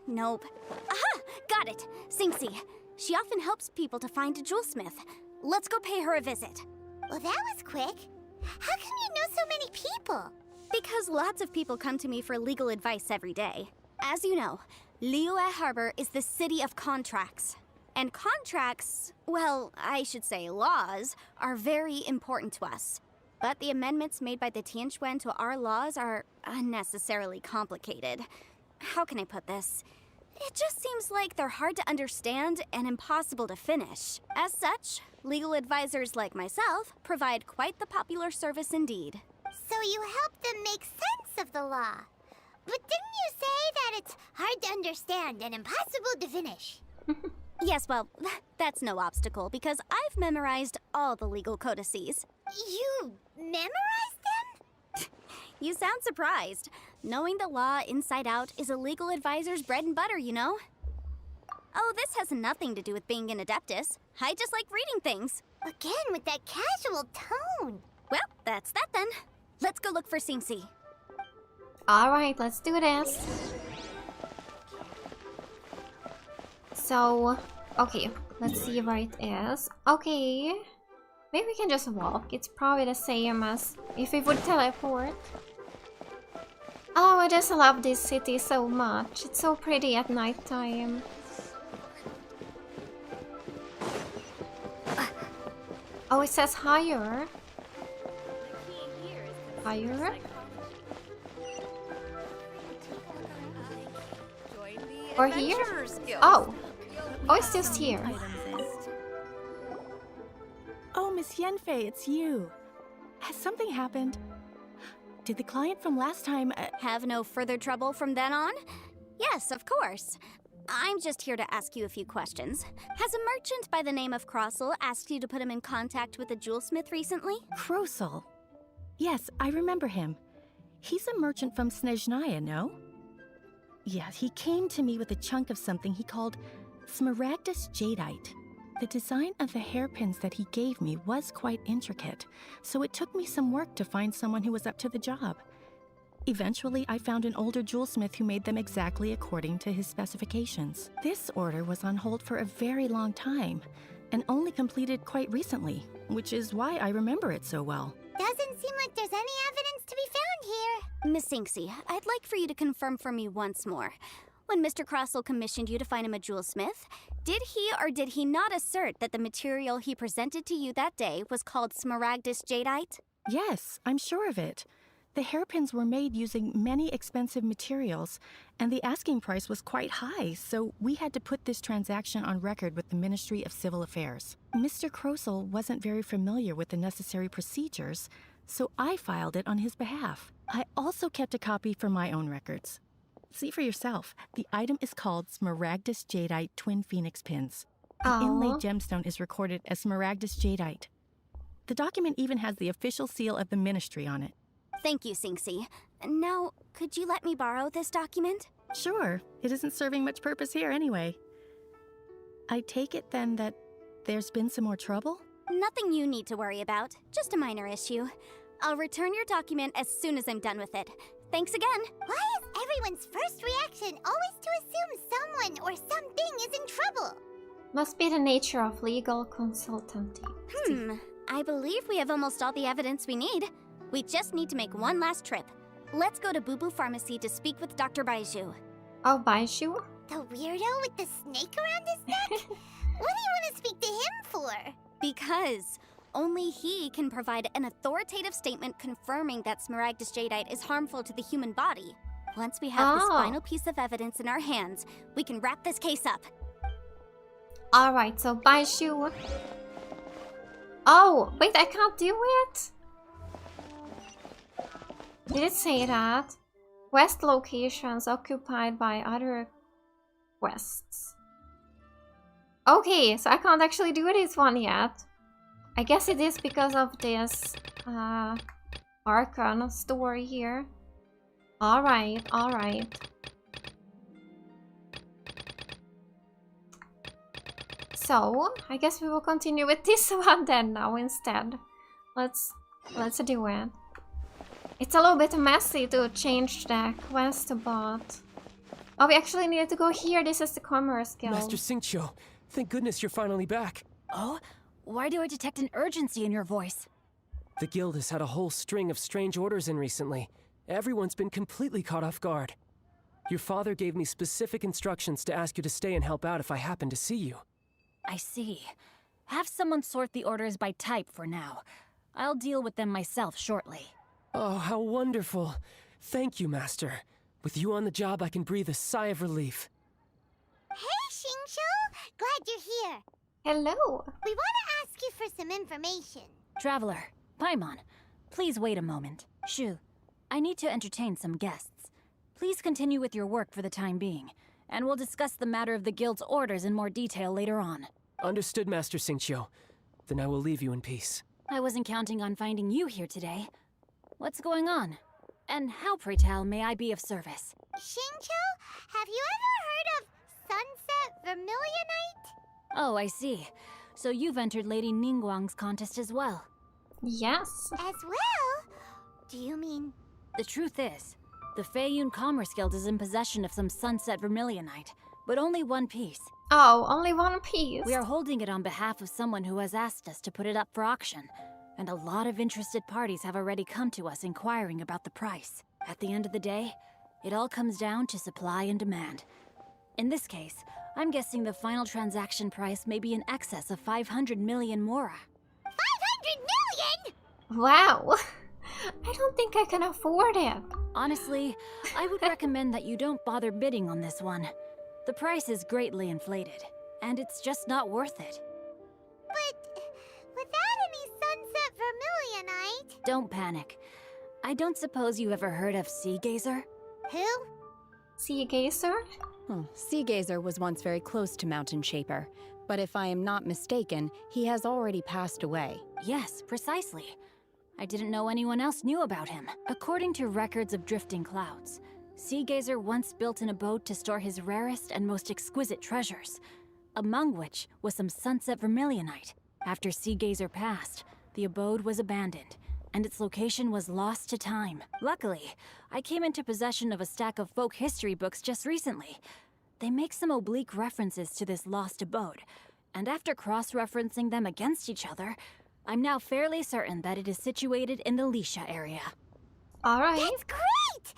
Nope. Aha! Got it! Singxi. She often helps people to find a jewelsmith. Let's go pay her a visit. Well, that was quick. How come you know so many people? Because lots of people come to me for legal advice every day. As you know, LIYUE Harbor is the city of contracts. And contracts, well, I should say laws, are very important to us. But the amendments made by the Tianquan to our laws are unnecessarily complicated. How can I put this? It just seems like they're hard to understand and impossible to finish. As such, legal advisors like myself provide quite the popular service indeed. So you help them make sense of the law. But didn't you say that it's hard to understand and impossible to finish? Yes, well, that's no obstacle because I've memorized all the legal codices. You memorized them? You sound surprised. Knowing the law inside out is a legal advisor's bread and butter, you know? Oh, this has nothing to do with being an adeptus. I just like reading things. Again, with that casual tone. Well, that's that then. Let's go look for Singxi. Alright, let's do this. So, okay, let's see where it is. Okay, maybe we can just walk. It's probably the same as if we would teleport. Oh, I just love this city so much. It's so pretty at nighttime. Oh, it says higher. Higher? Or here? Oh! Oh, it's just here. Oh, Miss Yanfei, it's you. Has something happened? Did the client from last time... Have no further trouble from then on? Yes, of course. I'm just here to ask you a few questions. Has a merchant by the name of Crossel asked you to put him in contact with a jewelsmith recently? Crossel? Yes, I remember him. He's a merchant from Snezhnaya, no? Yeah, he came to me with a chunk of something he called Smaragdus Jadeite. The design of the hairpins that he gave me was quite intricate, so it took me some work to find someone who was up to the job. Eventually, I found an older jewelsmith who made them exactly according to his specifications. This order was on hold for a very long time, and only completed quite recently, which is why I remember it so well. Doesn't seem like there's any evidence to be found here. Miss Sinksy, I'd like for you to confirm for me once more. When Mr. Crossel commissioned you to find him a jewelsmith, did he or did he not assert that the material he presented to you that day was called Smaragdus Jadeite? Yes, I'm sure of it. The hairpins were made using many expensive materials, and the asking price was quite high, so we had to put this transaction on record with the Ministry of Civil Affairs. Mr. Crossel wasn't very familiar with the necessary procedures, so I filed it on his behalf. I also kept a copy for my own records. See for yourself, the item is called Smaragdus Jadeite Twin Phoenix Pins. The inlaid gemstone is recorded as Smaragdus Jadeite. The document even has the official seal of the ministry on it. Thank you, Sinksy. Now, could you let me borrow this document? Sure. It isn't serving much purpose here anyway. I take it then that there's been some more trouble? Nothing you need to worry about. Just a minor issue. I'll return your document as soon as I'm done with it. Thanks again. Why is everyone's first reaction always to assume someone or something is in trouble? Must be the nature of legal consultancy. I believe we have almost all the evidence we need. We just need to make one last trip. Let's go to Boo Boo Pharmacy to speak with Dr. Baiju. Oh, Baiju? The weirdo with the snake around his neck? What do you want to speak to him for? Because only he can provide an authoritative statement confirming that Smaragdus Jadeite is harmful to the human body. Once we have this final piece of evidence in our hands, we can wrap this case up. Alright, so Baiju. Oh, wait, I can't do it? Did it say that? Quest locations occupied by other quests. Okay, so I can't actually do this one yet. I guess it is because of this Archon story here. Alright, alright. So, I guess we will continue with this one then now instead. Let's do it. It's a little bit messy to change the quest, but... Oh, we actually needed to go here. This is the Commerce Guild. Master Xingqiu, thank goodness you're finally back. Oh? Why do I detect an urgency in your voice? The guild has had a whole string of strange orders in recently. Everyone's been completely caught off guard. Your father gave me specific instructions to ask you to stay and help out if I happen to see you. I see. Have someone sort the orders by type for now. I'll deal with them myself shortly. Oh, how wonderful. Thank you, Master. With you on the job, I can breathe a sigh of relief. Hey, Xingqiu! Glad you're here. Hello. We want to ask you for some information. Traveler, Paimon, please wait a moment. Shu, I need to entertain some guests. Please continue with your work for the time being, and we'll discuss the matter of the guild's orders in more detail later on. Understood, Master Xingqiu. Then I will leave you in peace. I wasn't counting on finding you here today. What's going on? And how, pray tell, may I be of service? Xingqiu, have you ever heard of Sunset Vermilionite? Oh, I see. So you've entered Lady Ningguang's contest as well. Yes. As well? Do you mean... The truth is, the Feiyun Commerce Guild is in possession of some Sunset Vermilionite, but only one piece. Oh, only one piece? We are holding it on behalf of someone who has asked us to put it up for auction. And a lot of interested parties have already come to us inquiring about the price. At the end of the day, it all comes down to supply and demand. In this case, I'm guessing the final transaction price may be in excess of 500 million mora. 500 million?! Wow! I don't think I can afford it. Honestly, I would recommend that you don't bother bidding on this one. The price is greatly inflated, and it's just not worth it. But without any Sunset Vermilionite... Don't panic. I don't suppose you ever heard of Sea Gazer? Who? Sea Gazer? Seagazer was once very close to Mountain Shaper, but if I am not mistaken, he has already passed away. Yes, precisely. I didn't know anyone else knew about him. According to records of drifting clouds, Seagazer once built an abode to store his rarest and most exquisite treasures, among which was some sunset vermilionite. After Seagazer passed, the abode was abandoned, and its location was lost to time. Luckily, I came into possession of a stack of folk history books just recently. They make some oblique references to this lost abode, and after cross-referencing them against each other, I'm now fairly certain that it is situated in the Lisha area. Alright. That's great!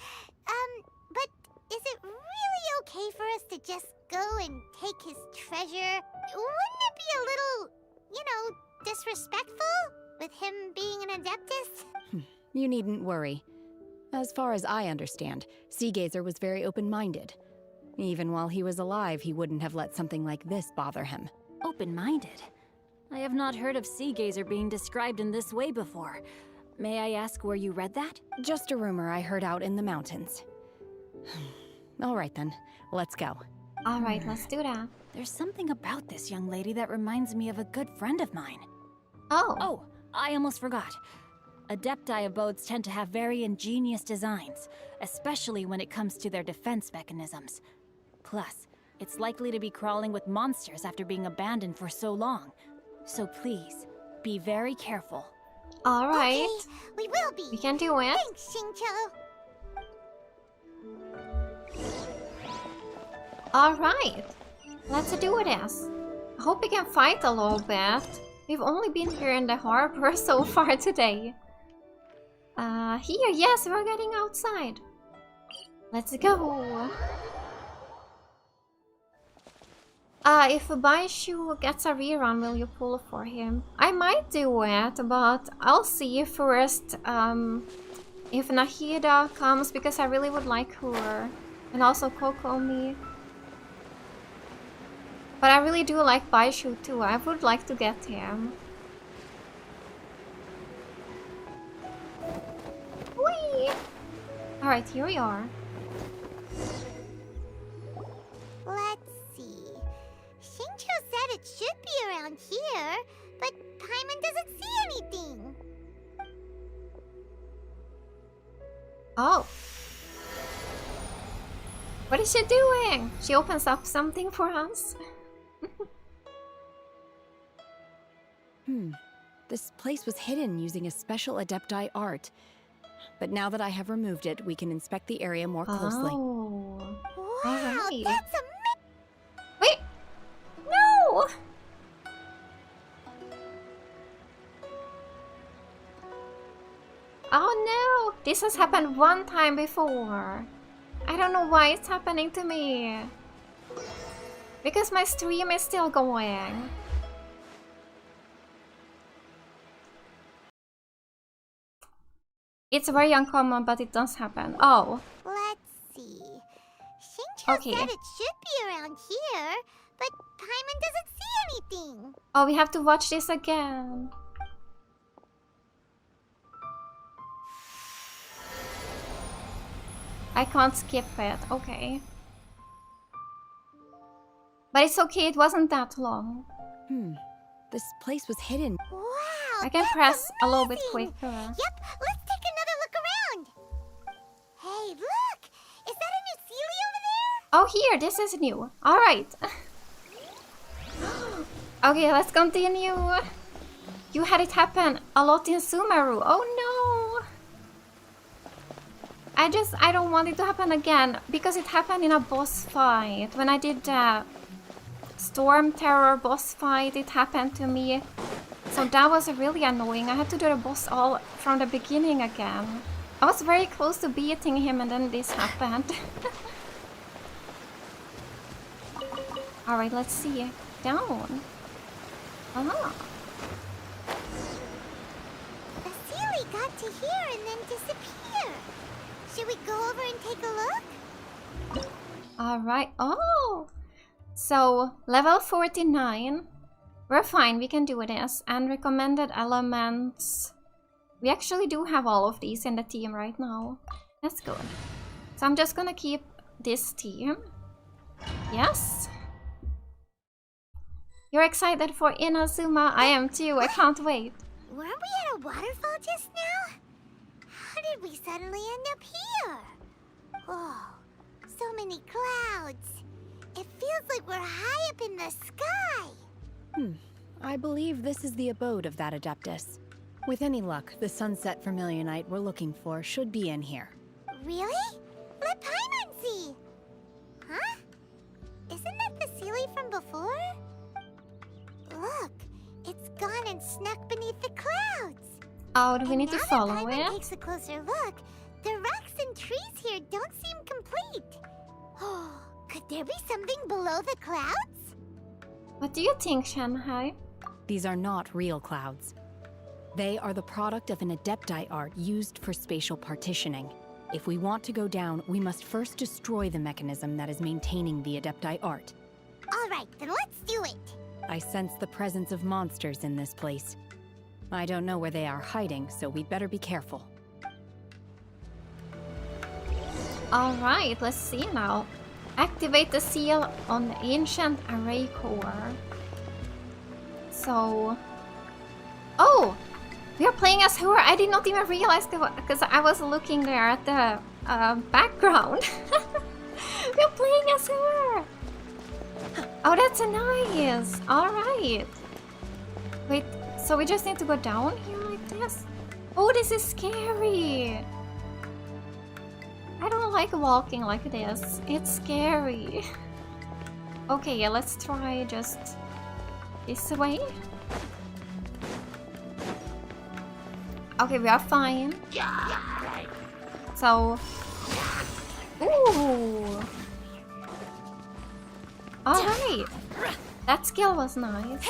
But is it really okay for us to just go and take his treasure? Wouldn't it be a little, disrespectful? With him being an Adeptus? You needn't worry. As far as I understand, Seagazer was very open-minded. Even while he was alive, he wouldn't have let something like this bother him. Open-minded? I have not heard of Seagazer being described in this way before. May I ask where you read that? Just a rumor I heard out in the mountains. Alright then, let's go. Alright, let's do that. There's something about this young lady that reminds me of a good friend of mine. Oh, I almost forgot. Adepti abodes tend to have very ingenious designs, especially when it comes to their defense mechanisms. Plus, it's likely to be crawling with monsters after being abandoned for so long. So please, be very careful. Alright. Okay, we will be. We can do it. Thanks, Xingqiu. Alright. Let's do this. I hope we can fight a little bit. We've only been here in the harbor so far today. Here, yes, we're getting outside. Let's go. If Baishu gets a rerun, will you pull for him? I might do it, but I'll see first if Nahida comes, because I really would like her. And also Kokomi. But I really do like Baishu too. I would like to get him. Whee! Alright, here we are. Let's see. Xingqiu said it should be around here, but Paimon doesn't see anything. Oh. What is she doing? She opens up something for us. This place was hidden using a special Adepti art. But now that I have removed it, we can inspect the area more closely. Oh. Wow, Alright. that's Wait! No! Oh no! This has happened one time before. I don't know why it's happening to me. Because my stream is still going. It's very uncommon, but it does happen. Oh. Let's see. Xingqiu Okay. said it should be around here, but Paimon doesn't see anything. Oh, we have to watch this again. I can't skip it. Okay. But it's okay, it wasn't that long. This place was hidden. Wow, I can that's press a little bit amazing. quicker. Yep, let's take another look around. Hey, look! Is that a new Sealy over there? Oh, here, this is new. Alright. Okay, let's continue. You had it happen a lot in Sumeru. Oh no! I don't want it to happen again, because it happened in a boss fight. When I did the Storm Terror boss fight, it happened to me. So that was really annoying. I had to do the boss all from the beginning again. I was very close to beating him and then this happened. Alright, let's see. Down. Ah. The Sealy got to here and then disappear. Should we go over and take a look? Alright. Oh! So, level 49. We're fine, we can do this. And recommended elements. We actually do have all of these in the team right now. That's good. So I'm just gonna keep this team. Yes. You're excited for Inazuma? I am too. I can't wait. Weren't we at a waterfall just now? How did we suddenly end up here? Oh, so many clouds. It feels like we're high up in the sky. I believe this is the abode of that Adeptus. With any luck, the sunset vermilionite we're looking for should be in here. Really? Let Paimon see. Huh? Isn't that the Sealy from before? Look, it's gone and snuck beneath the clouds. Oh, do we need to follow now that Paimon it? takes a closer look, the rocks and trees here don't seem complete. Oh, could there be something below the clouds? What do you think, Shanghai? These are not real clouds. They are the product of an Adepti art used for spatial partitioning. If we want to go down, we must first destroy the mechanism that is maintaining the Adepti art. All right, then let's do it. I sense the presence of monsters in this place. I don't know where they are hiding, so we'd better be careful. Alright, let's see now. Activate the seal on the ancient array core. So... Oh! We are playing as her! I did not even realize that because I was looking there at the background. We are playing as her! Oh, that's nice! Alright. Wait, so we just need to go down here like this? Oh, this is scary! I don't like walking like this. It's scary. Okay, yeah, let's try just this way. Okay, we are fine. So... Ooh! Alright! That skill was nice.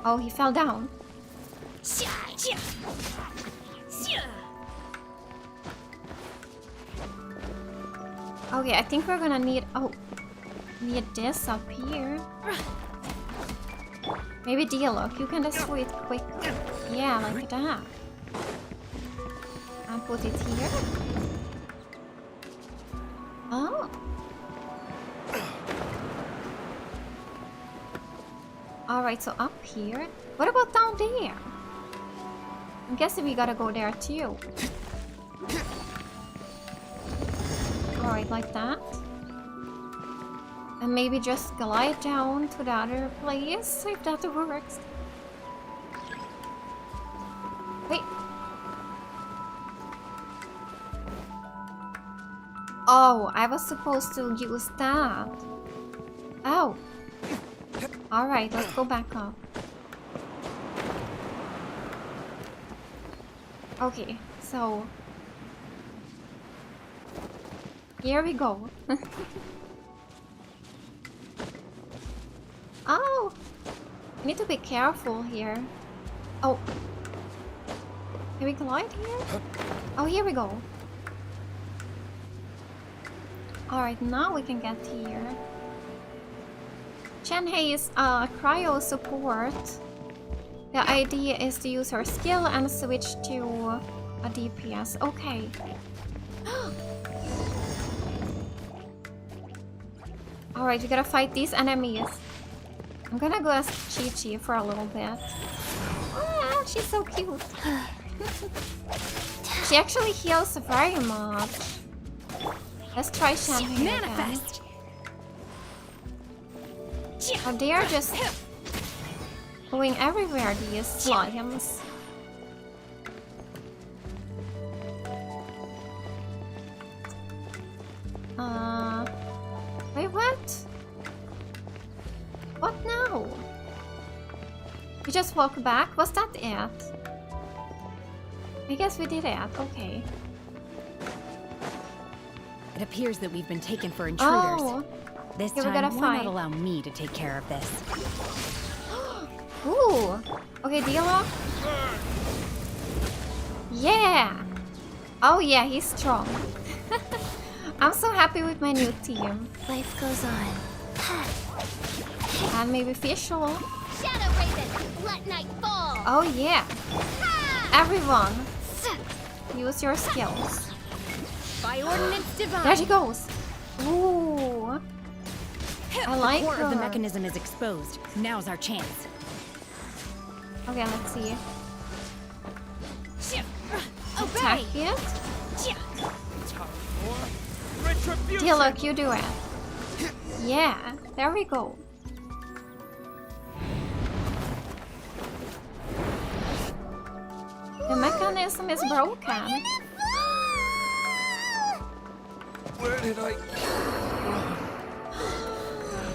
Oh, he fell down. Okay, I think we're gonna need... Oh, need this up here. Maybe Dialog, you can destroy it quick. Yeah, like that. And put it here. Oh. Alright, so up here. What about down there? I'm guessing we gotta go there too. Alright, like that. And maybe just glide down to the other place, if that works. Wait. Oh, I was supposed to use that. Oh. Alright, let's go back up. Okay, so... Here we go. Oh! I need to be careful here. Oh. Can we glide here? Oh, here we go. Alright, now we can get here. Shenhei is cryo support. The idea is to use her skill and switch to a DPS. Okay. Alright, we gotta fight these enemies. I'm gonna go as Chi-Chi for a little bit. Ah, she's so cute. She actually heals very much. Let's try Shenhei manifest. Oh, they are just going everywhere, these slimes. Wait, what? What now? We just walk back? Was that it? I guess we did it. Okay. It appears that we've been taken for intruders. Oh. This Okay, time, we gotta why fight. not allow me to take care of this? Ooh. Okay, Dialog. Yeah. Oh yeah, he's strong. I'm so happy with my new team. Life goes on. And maybe Visual. Shadow Raven, let night fall. Oh yeah. Everyone, use your skills. By ordinance divine. There she goes. Ooh. I like the core her. of the mechanism is exposed. Now's our chance. Okay, let's see. Obey. Attack it. Retribution. Yeah, look, you do it. Yeah, there we go. The mechanism is broken. Where did I...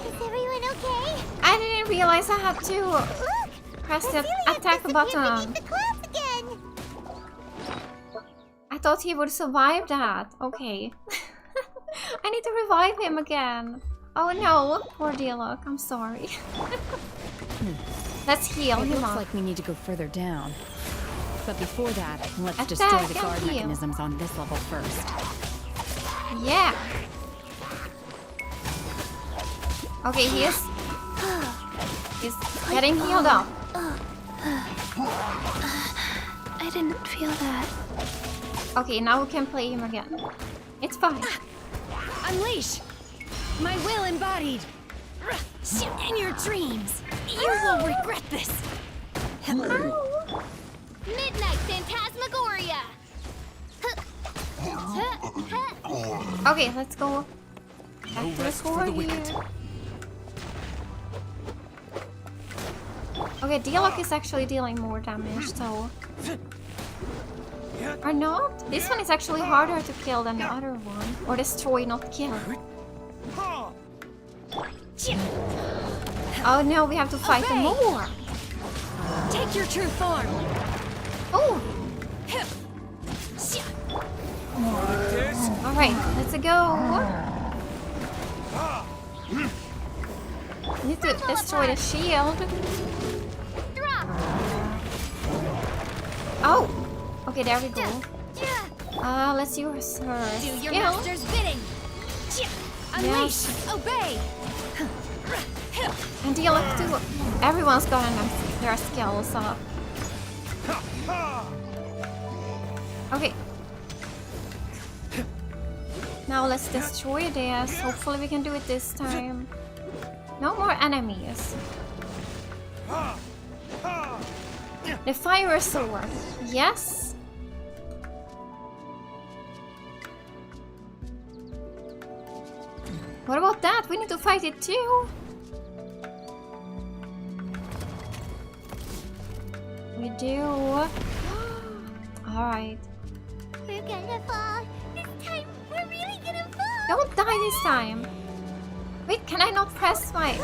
Is everyone okay? I didn't realize I had to press the attack button. I thought he would survive that. Okay. I need to revive him again. Oh no, poor Dialog. I'm sorry. Let's heal It him looks up. like we need to go further down. But before that, let's Attack destroy the and guard heal. mechanisms on this level first. Yeah. Okay, he's getting healed up. I didn't feel that. Okay, now we can play him again. It's fine. Unleash! My will embodied! In your dreams! You will regret this! Midnight Phantasmagoria! Okay, let's go back to the rest for core the here. wicked. Okay, Dialog is actually dealing more damage, so... Or not? This one is actually harder to kill than the other one. Or destroy, not kill. Oh no, we have to fight them more! Take your true form! Oh! Alright, let's go! We need to destroy the shield. Oh! Okay, there we go. Let's use her Do your skill. master's bidding! Unleash! Obey! And Dialog too. Everyone's got their skills up. Okay. Now let's destroy this. Hopefully we can do it this time. No more enemies. The fire sword. Yes. What about that? We need to fight it too. We do. Alright. We're gonna fall. This time, we're really gonna fall. Don't die this time. Wait, can I not press my...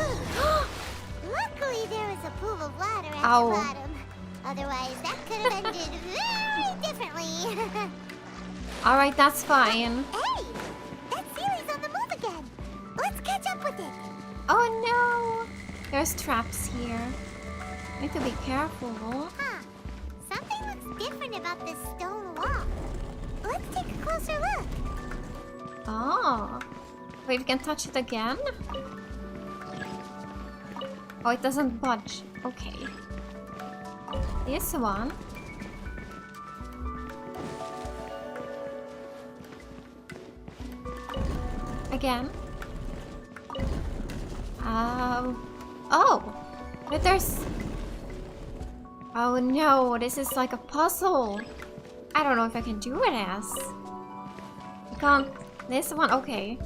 Luckily, there is a pool of water at Ow. the bottom. Otherwise, that could have ended very differently. Alright, that's fine. Hey! That series on the move again. Let's catch up with it. Oh no! There's traps here. Need to be careful. Huh. Something looks different about this stone wall. Let's take a closer look. Oh. Wait, we can touch it again? Oh, it doesn't budge. Okay. This one. Again. Oh! But there's... Oh no, this is like a puzzle. I don't know if I can do it as. I can't... This one, okay.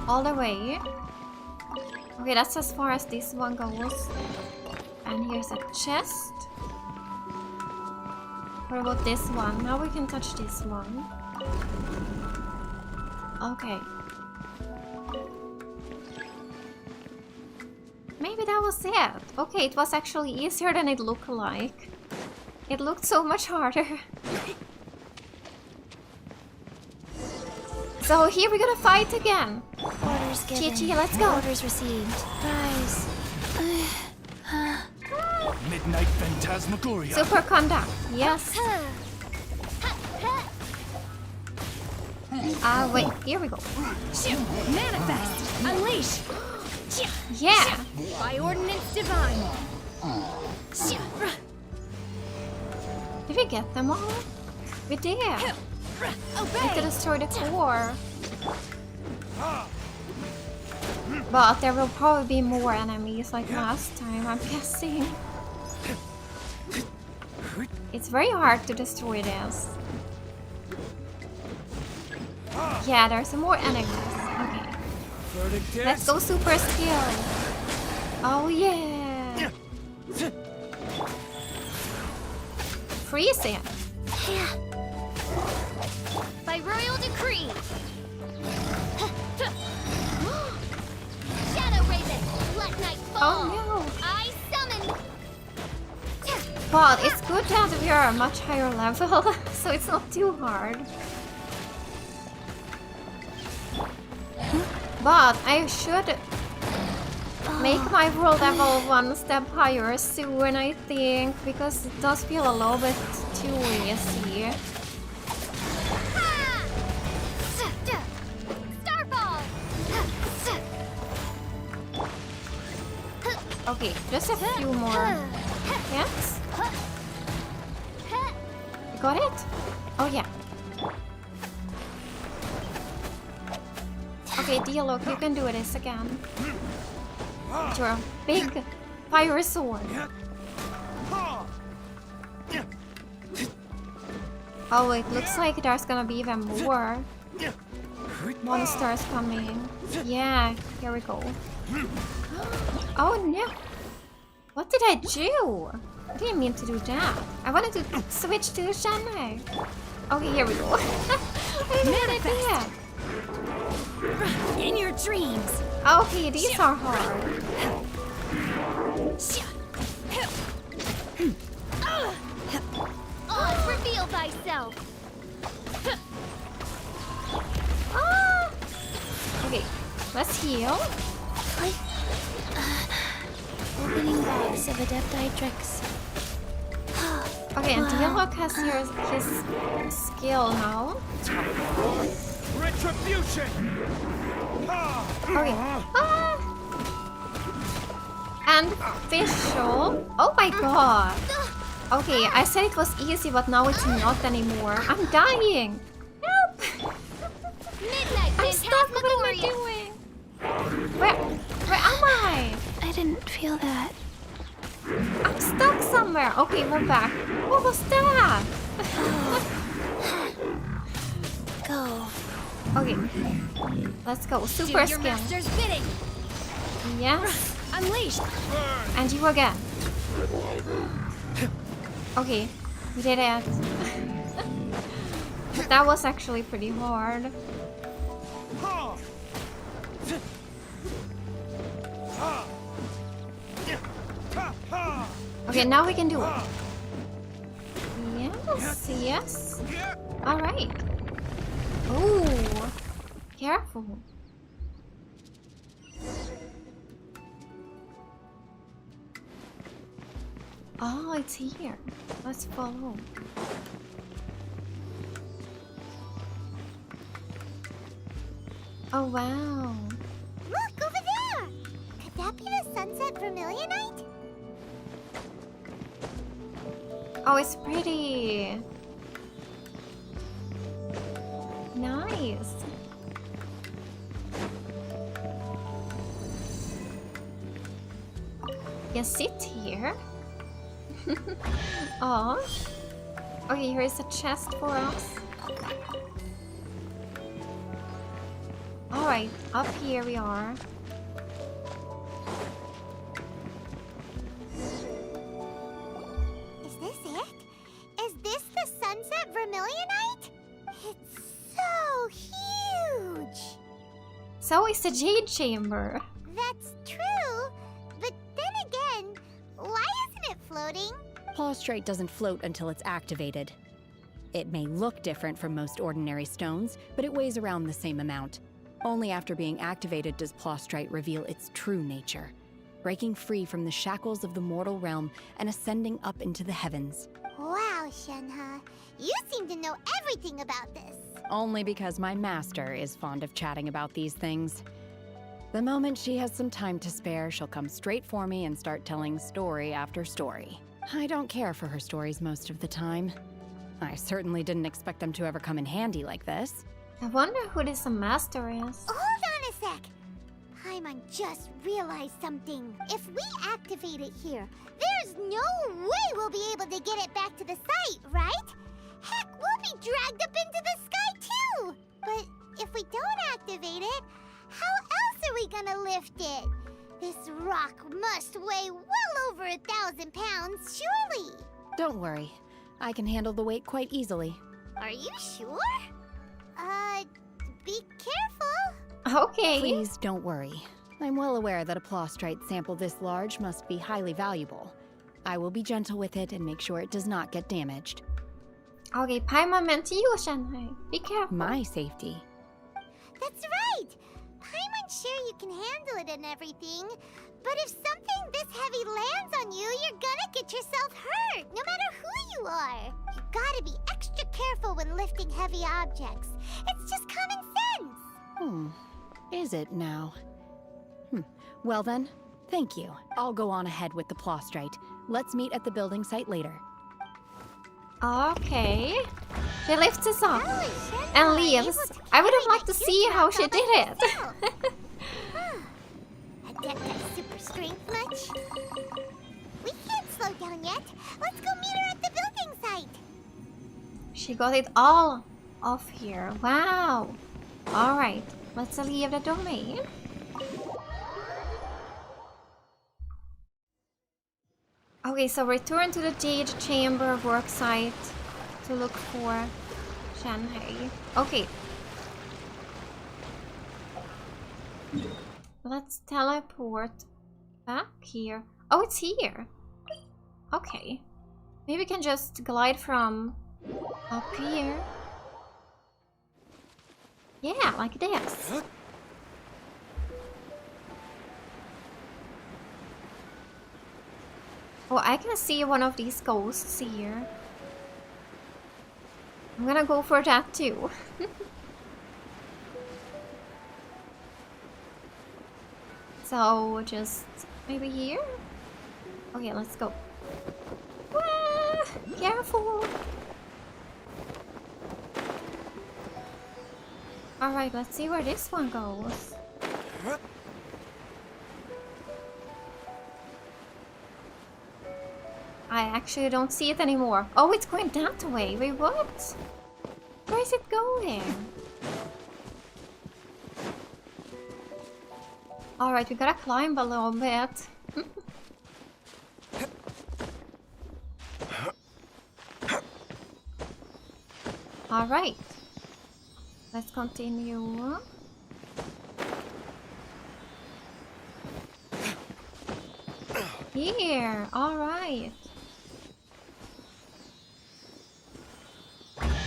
All the way. Okay, that's as far as this one goes. And here's a chest. What about this one? Now we can touch this one. Okay. Maybe that was it. Okay, it was actually easier than it looked like. It looked so much harder. So here we're gonna fight again. Orders given. Chi-Chi, let's go. Orders received. Rise. Midnight Phantasmagoria. Superconduct. Yes. Wait, here we go. Manifest! Unleash! Yeah. By ordinance divine! Did we get them all? We did. We could destroy the core. But there will probably be more enemies like last time, I'm guessing. It's very hard to destroy this. Yeah, there's some more enemies. Okay. Let's go super skill. Oh yeah. Freeze it. By royal decree. Shadow Raven, let night fall. Oh no. I summon. But it's good that we are a much higher level, so it's not too hard. But I should make my world level one step higher soon, I think, because it does feel a little bit too easy. Starfall. Okay, just a few more. Yes? You got it? Oh yeah. Okay, Dialog, you can do this again. With your big fire sword. Oh, it looks like there's gonna be even more monsters coming. Yeah, here we go. Oh no! What did I do? I didn't mean to do that. I wanted to switch to Shanghai. Okay, here we go. I didn't do that. In your dreams. Okay, these are hard. Reveal thyself. Okay, let's heal. Opening box of Adepti tricks. Okay, and Dialog has his skill now. Retribution! Okay. And Visual. Oh my god. Okay, I said it was easy, but now it's not anymore. I'm dying. Help! I'm stuck. What am I doing? Where am I? I didn't feel that. I'm stuck somewhere. Okay, we're back. What was that? Go. Okay. Let's go. Super Do your skill. master's bidding. Yes. Unleashed. And you again. Okay, we did it. That was actually pretty hard. Okay, now we can do it. Yes, yes. Alright. Oh, careful. Oh, it's here. Let's follow. Oh, wow. Look, over there! Could that be the Sunset Vermilionite? Oh, it's pretty. Nice. You can sit here. Oh. Okay, here's a chest for us. Alright, up here we are. Is this it? Is this the Sunset Vermilionite? It's so huge! So is the Jade Chamber. That's true, but then again, why isn't it floating? Plaustrite doesn't float until it's activated. It may look different from most ordinary stones, but it weighs around the same amount. Only after being activated does Plaustrite reveal its true nature, breaking free from the shackles of the mortal realm and ascending up into the heavens. Wow, Shenhe, you seem to know everything about this. Only because my master is fond of chatting about these things. The moment she has some time to spare, she'll come straight for me and start telling story after story. I don't care for her stories most of the time. I certainly didn't expect them to ever come in handy like this. I wonder who this master is. Hold on a sec! Paimon just realized something. If we activate it here, there's no way we'll be able to get it back to the site, right? Heck, we'll be dragged up into the sky too! But if we don't activate it, how else are we gonna lift it? This rock must weigh well over 1,000 pounds, surely! Don't worry. I can handle the weight quite easily. Are you sure? Be careful! Okay. Please don't worry. I'm well aware that a plastrite sample this large must be highly valuable. I will be gentle with it and make sure it does not get damaged. Okay, Paimon meant to you, Shanghai. Be careful. My safety. That's right! Paimon's sure you can handle it and everything, but if something this heavy lands on you, you're gonna get yourself hurt, no matter who you are. You gotta be extra careful when lifting heavy objects. It's just common sense. Is it now? Well then, thank you. I'll go on ahead with the plastrite. Let's meet at the building site later. Okay. She lifts us up and leaves. I would have liked to see how she did it. Adepta super strength much? We can't slow down yet. Let's go meet her at the building site. She got it all off here. Wow. Alright, let's leave the domain. Okay, so return to the Jade Chamber worksite to look for Shanghai. Okay. Let's teleport back here. Oh, it's here. Okay. Maybe we can just glide from up here. Yeah, like this. Oh, I can see one of these ghosts here. I'm gonna go for that too. So, just maybe here? Okay, let's go. Ah, careful! Alright, let's see where this one goes. I actually don't see it anymore. Oh, it's going that way. Wait, what? Where is it going? Alright, we gotta climb a little bit. Alright. Let's continue. Here, alright.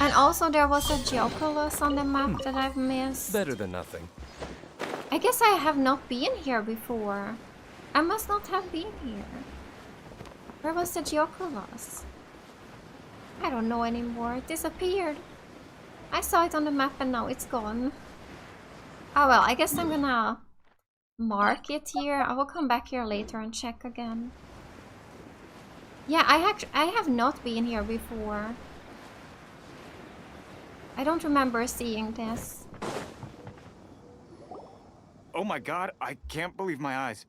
And also there was a Geoculus on the map that I've missed. Better than nothing. I guess I have not been here before. I must not have been here. Where was the Geoculus? I don't know anymore. It disappeared. I saw it on the map and now it's gone. Oh well, I guess I'm gonna mark it here. I will come back here later and check again. Yeah, I have not been here before. I don't remember seeing this. Oh my god, I can't believe my eyes.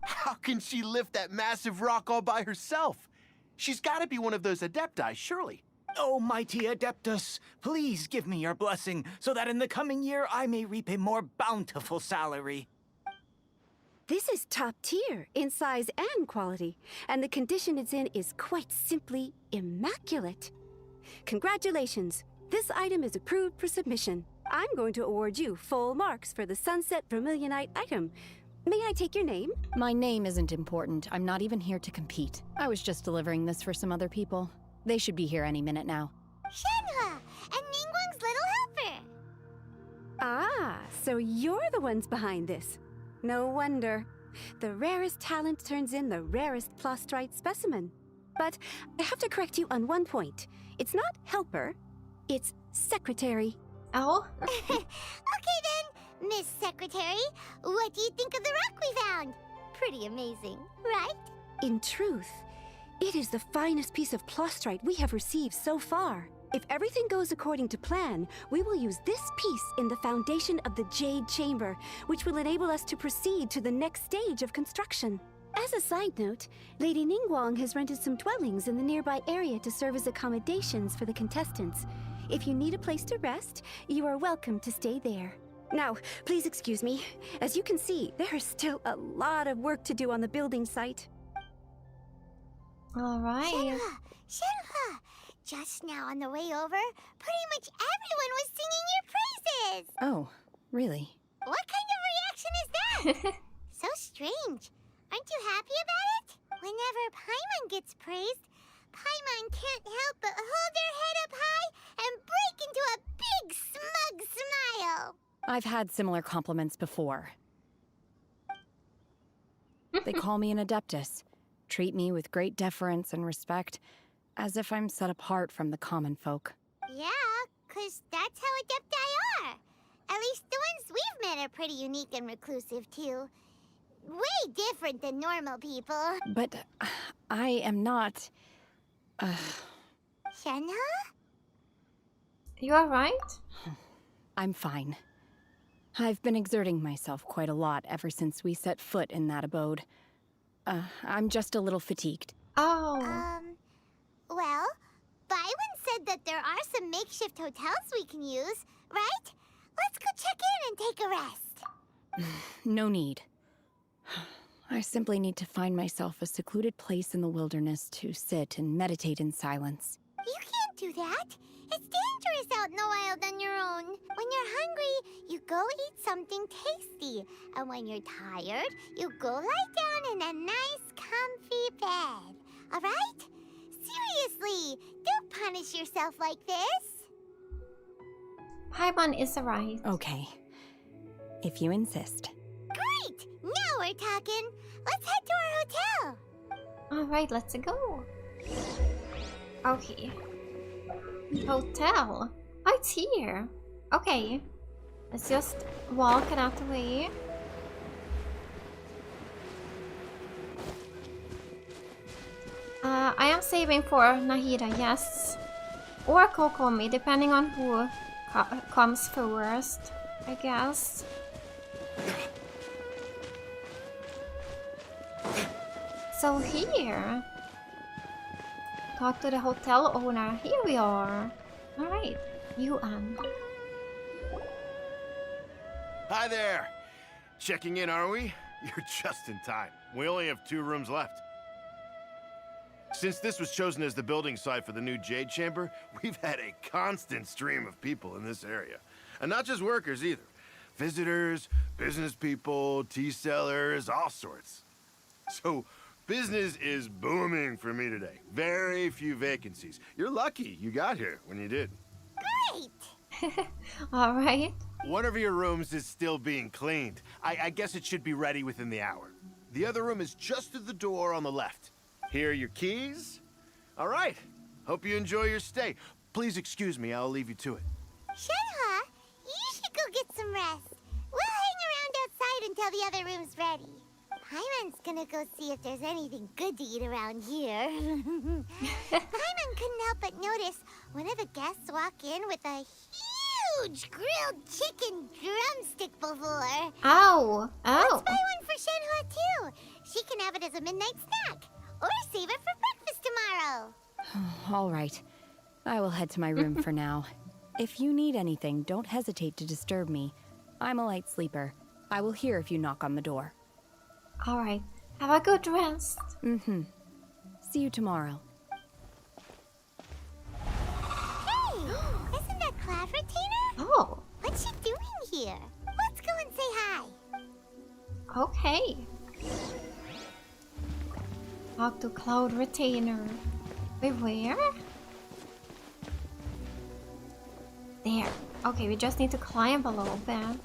How can she lift that massive rock all by herself? She's gotta be one of those Adepti, surely. Oh, mighty Adeptus, please give me your blessing so that in the coming year I may reap a more bountiful salary. This is top tier in size and quality, and the condition it's in is quite simply immaculate. Congratulations, this item is approved for submission. I'm going to award you full marks for the Sunset Vermilionite item. May I take your name? My name isn't important. I'm not even here to compete. I was just delivering this for some other people. They should be here any minute now. Shenhua, and Ningguang's little helper. Ah, so you're the ones behind this. No wonder. The rarest talent turns in the rarest plastrite specimen. But I have to correct you on one point. It's not helper, it's secretary. Oh? Okay then, Miss Secretary. What do you think of the rock we found? Pretty amazing, right? In truth, It is the finest piece of plastrite we have received so far. If everything goes according to plan, we will use this piece in the foundation of the Jade Chamber, which will enable us to proceed to the next stage of construction. As a side note, Lady Ningguang has rented some dwellings in the nearby area to serve as accommodations for the contestants. If you need a place to rest, you are welcome to stay there. Now, please excuse me. As you can see, there is still a lot of work to do on the building site. All right. Shenhe! Just now on the way over, pretty much everyone was singing your praises! Oh, really? What kind of reaction is that? So strange. Aren't you happy about it? Whenever Paimon gets praised, Paimon can't help but hold her head up high and break into a big smug smile. I've had similar compliments before. They call me an adeptus, treat me with great deference and respect, as if I'm set apart from the common folk. Yeah, 'cause that's how adepti are. At least the ones we've met are pretty unique and reclusive, too. Way different than normal people. But I am not... Shenhe? You alright? I'm fine. I've been exerting myself quite a lot ever since we set foot in that abode. I'm just a little fatigued. Oh. Well, Byron said that there are some makeshift hotels we can use, right? Let's go check in and take a rest. No need. I simply need to find myself a secluded place in the wilderness to sit and meditate in silence. You can't do that. It's dangerous out in the wild on your own. When you're hungry, you go eat something tasty. And when you're tired, you go lie down in a nice, comfy bed. All right? Seriously, don't punish yourself like this. Paimon is alright. Okay. If you insist. Great! Now we're talking. Let's head to our hotel. Alright, let's go. Okay. Hotel. Oh, it's here. Okay. Let's just walk that way. I am saving for Nahida, yes. Or Kokomi, depending on who comes first, I guess. So here. Talk to the hotel owner. Here we are. Alright. Yuan. Hi there. Checking in, are we? You're just in time. We only have 2 rooms left. Since this was chosen as the building site for the new Jade Chamber, we've had a constant stream of people in this area. And not just workers either. Visitors, business people, tea sellers, all sorts. So, business is booming for me today. Very few vacancies. You're lucky you got here when you did. Great! Alright. One of your rooms is still being cleaned. I guess it should be ready within the hour. The other room is just at the door on the left. Here are your keys. All right. Hope you enjoy your stay. Please excuse me, I'll leave you to it. Shenhe, you should go get some rest. We'll hang around outside until the other room's ready. Paimon's gonna go see if there's anything good to eat around here. Paimon couldn't help but notice one of the guests walk in with a huge grilled chicken drumstick before. Ow! Let's buy one for Shenhe too. She can have it as a midnight snack. Or save it for breakfast tomorrow. All right. I will head to my room for now. If you need anything, don't hesitate to disturb me. I'm a light sleeper. I will hear if you knock on the door. Alright. Have a good rest. Mm-hmm. See you tomorrow. Hey! Isn't that Cloud Retainer? Oh. What's she doing here? Let's go and say hi. Okay. Talk to Cloud Retainer. Wait, where? There. Okay, we just need to climb a little bit.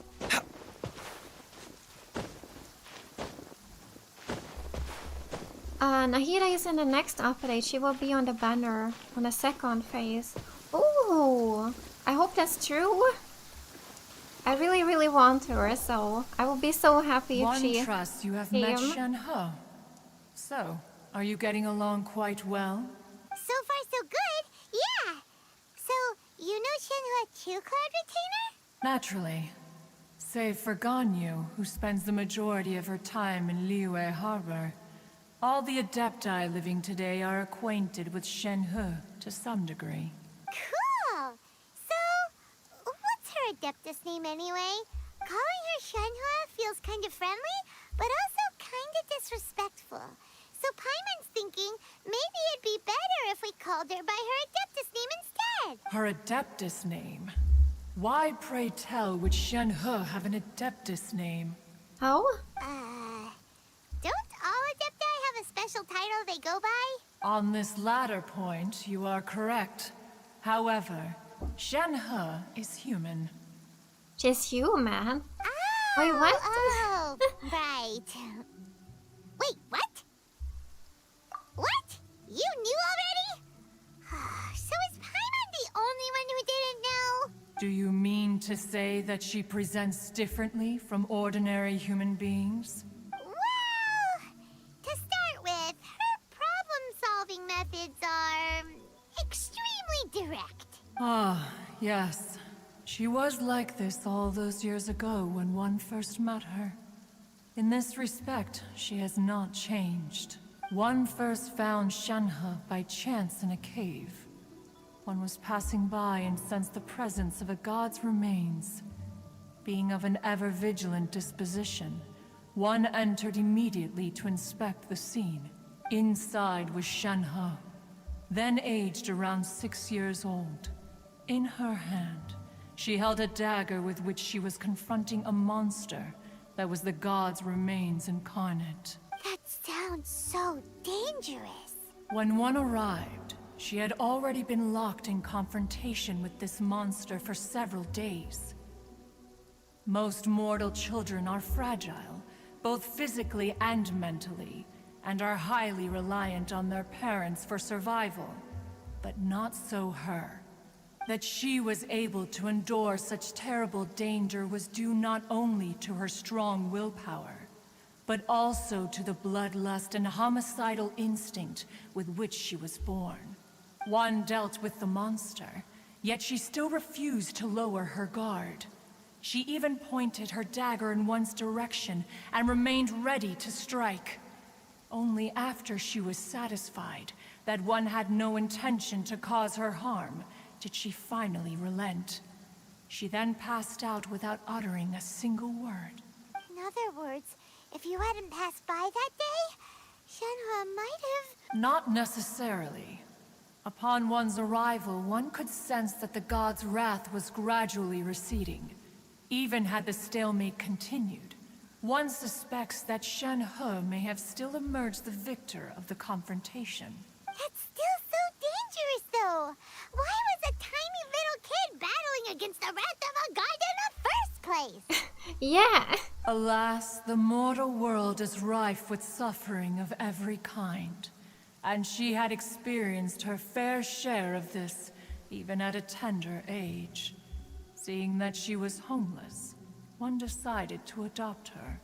Nahida is in the next update. She will be on the banner on the second phase. Ooh, I hope that's true. I really want her, so I will be so happy if she One trusts you have came. met Shenhe. So, Are you getting along quite well? So far, so good. Yeah. So, you know Shenhua too, Cloud Retainer? Naturally. Save for Ganyu, who spends the majority of her time in LIYUE Harbor. All the Adepti living today are acquainted with Shenhe to some degree. Cool. So, what's her Adeptus name anyway? Calling her Shenhua feels kind of friendly, but also kind of disrespectful. So Paimon's thinking maybe it'd be better if we called her by her Adeptus name instead. Her Adeptus name? Why, pray tell, would Shenhe have an Adeptus name? Oh? Don't all Adepti have a special title they go by? On this latter point, you are correct. However, Shenhe is human. She's human? Wait, what? Oh, right. Wait, what? What? You knew already? So is Paimon the only one who didn't know? Do you mean to say that she presents differently from ordinary human beings? Well, to start with, her problem-solving methods are extremely direct. Ah, yes. She was like this all those years ago when one first met her. In this respect, she has not changed. One first found Shenhe by chance in a cave. One was passing by and sensed the presence of a god's remains. Being of an ever-vigilant disposition, one entered immediately to inspect the scene. Inside was Shenhe, then aged around 6 years old. In her hand, she held a dagger with which she was confronting a monster that was the god's remains incarnate. That sounds so dangerous. When one arrived, she had already been locked in confrontation with this monster for several days. Most mortal children are fragile, both physically and mentally, and are highly reliant on their parents for survival. But not so her. That she was able to endure such terrible danger was due not only to her strong willpower, but also to the bloodlust and homicidal instinct with which she was born. One dealt with the monster, yet she still refused to lower her guard. She even pointed her dagger in one's direction and remained ready to strike. Only after she was satisfied that one had no intention to cause her harm did she finally relent. She then passed out without uttering a single word. In other words, if you hadn't passed by that day, Shenhua might have... Not necessarily. Upon one's arrival, one could sense that the god's wrath was gradually receding. Even had the stalemate continued, one suspects that Shenhe may have still emerged the victor of the confrontation. That's still so dangerous, though. Why was a tiny little kid battling against the wrath of a god in the first place? Yeah. Alas, the mortal world is rife with suffering of every kind. And she had experienced her fair share of this, even at a tender age. Seeing that she was homeless, one decided to adopt her.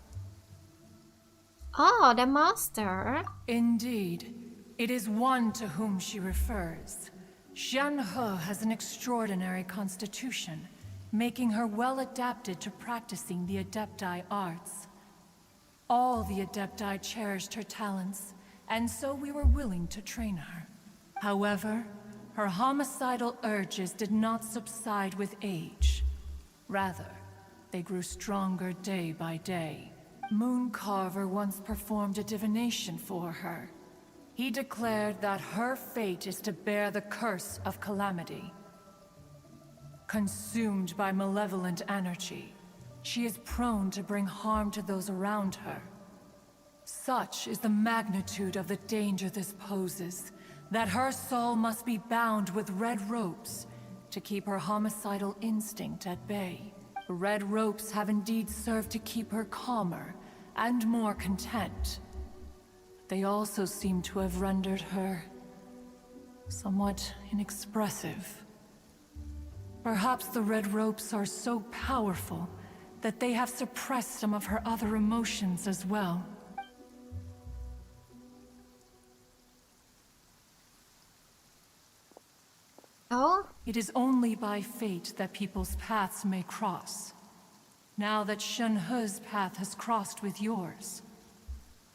Oh, the master. Indeed. It is one to whom she refers. Shenhe has an extraordinary constitution, making her well adapted to practicing the Adepti arts. All the Adepti cherished her talents, and so we were willing to train her. However, her homicidal urges did not subside with age. Rather, they grew stronger day by day. Mooncarver once performed a divination for her. He declared that her fate is to bear the curse of calamity. Consumed by malevolent energy, she is prone to bring harm to those around her. Such is the magnitude of the danger this poses, that her soul must be bound with red ropes to keep her homicidal instinct at bay. The red ropes have indeed served to keep her calmer and more content. They also seem to have rendered her somewhat inexpressive. Perhaps the red ropes are so powerful that they have suppressed some of her other emotions as well. Oh? It is only by fate that people's paths may cross. Now that Shenhe's path has crossed with yours,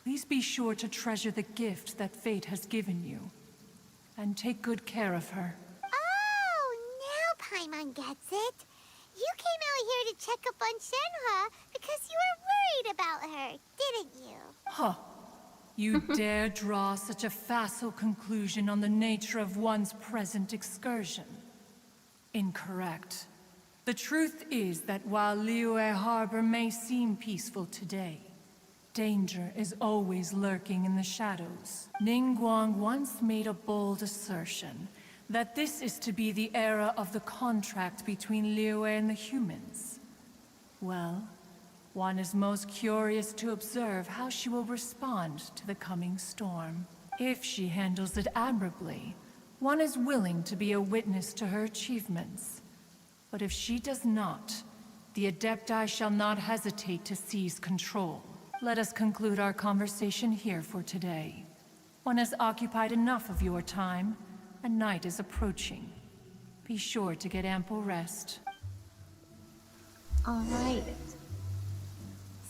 please be sure to treasure the gift that fate has given you, and take good care of her. Oh, now Paimon gets it. You came out here to check up on Shenhe because you were worried about her, didn't you? Huh. You dare draw such a facile conclusion on the nature of one's present excursion? Incorrect. The truth is that while LIYUE Harbor may seem peaceful today, danger is always lurking in the shadows. Ningguang once made a bold assertion that this is to be the era of the contract between LIYUE and the humans. Well, one is most curious to observe how she will respond to the coming storm. If she handles it admirably, one is willing to be a witness to her achievements. But if she does not, the Adepti shall not hesitate to seize control. Let us conclude our conversation here for today. One has occupied enough of your time, and night is approaching. Be sure to get ample rest. Alright.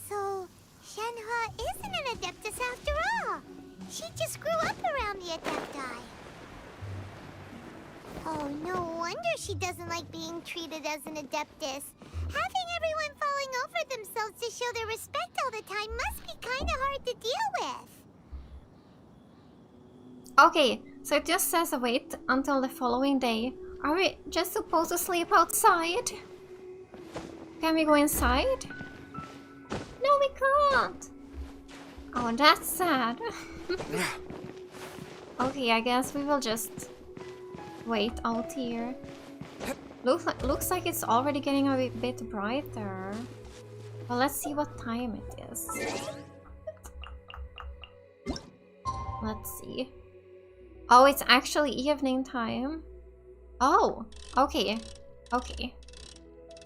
So, Shenhe isn't an Adeptus after all. She just grew up around the Adepti. Oh, no wonder she doesn't like being treated as an Adeptus. Having everyone falling over themselves to show their respect all the time must be kinda hard to deal with. Okay, so it just says wait until the following day. Are we just supposed to sleep outside? Can we go inside? No, we can't. Oh, that's sad. Okay, I guess we will just wait out here. Looks like it's already getting a bit brighter. Well, let's see what time it is. Let's see. Oh, it's actually evening time. Oh, okay. Okay.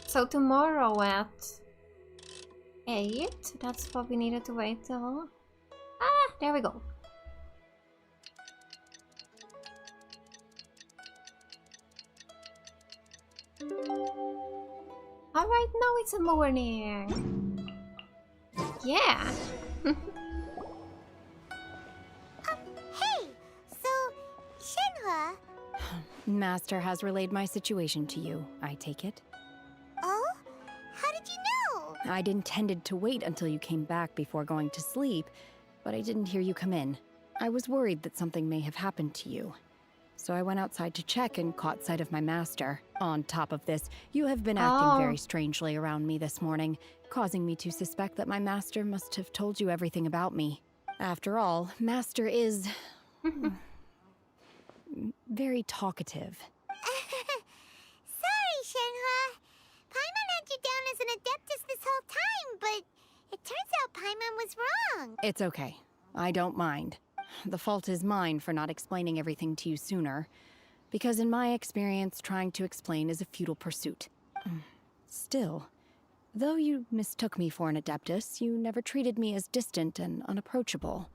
So tomorrow at 8, that's what we needed to wait till. Ah, there we go. Alright, now it's a morning. Yeah. Hey, so Shenhe. Master has relayed my situation to you, I take it. Oh? How did you know? I'd intended to wait until you came back before going to sleep, but I didn't hear you come in. I was worried that something may have happened to you. So I went outside to check and caught sight of my master. On top of this, you have been acting very strangely around me this morning, causing me to suspect that my master must have told you everything about me. After all, master is very talkative. Sorry, Shenhe. Paimon had you down as an Adeptus this whole time, but it turns out Paimon was wrong. It's okay. I don't mind. The fault is mine for not explaining everything to you sooner, because in my experience, trying to explain is a futile pursuit. Still, though you mistook me for an Adeptus, you never treated me as distant and unapproachable.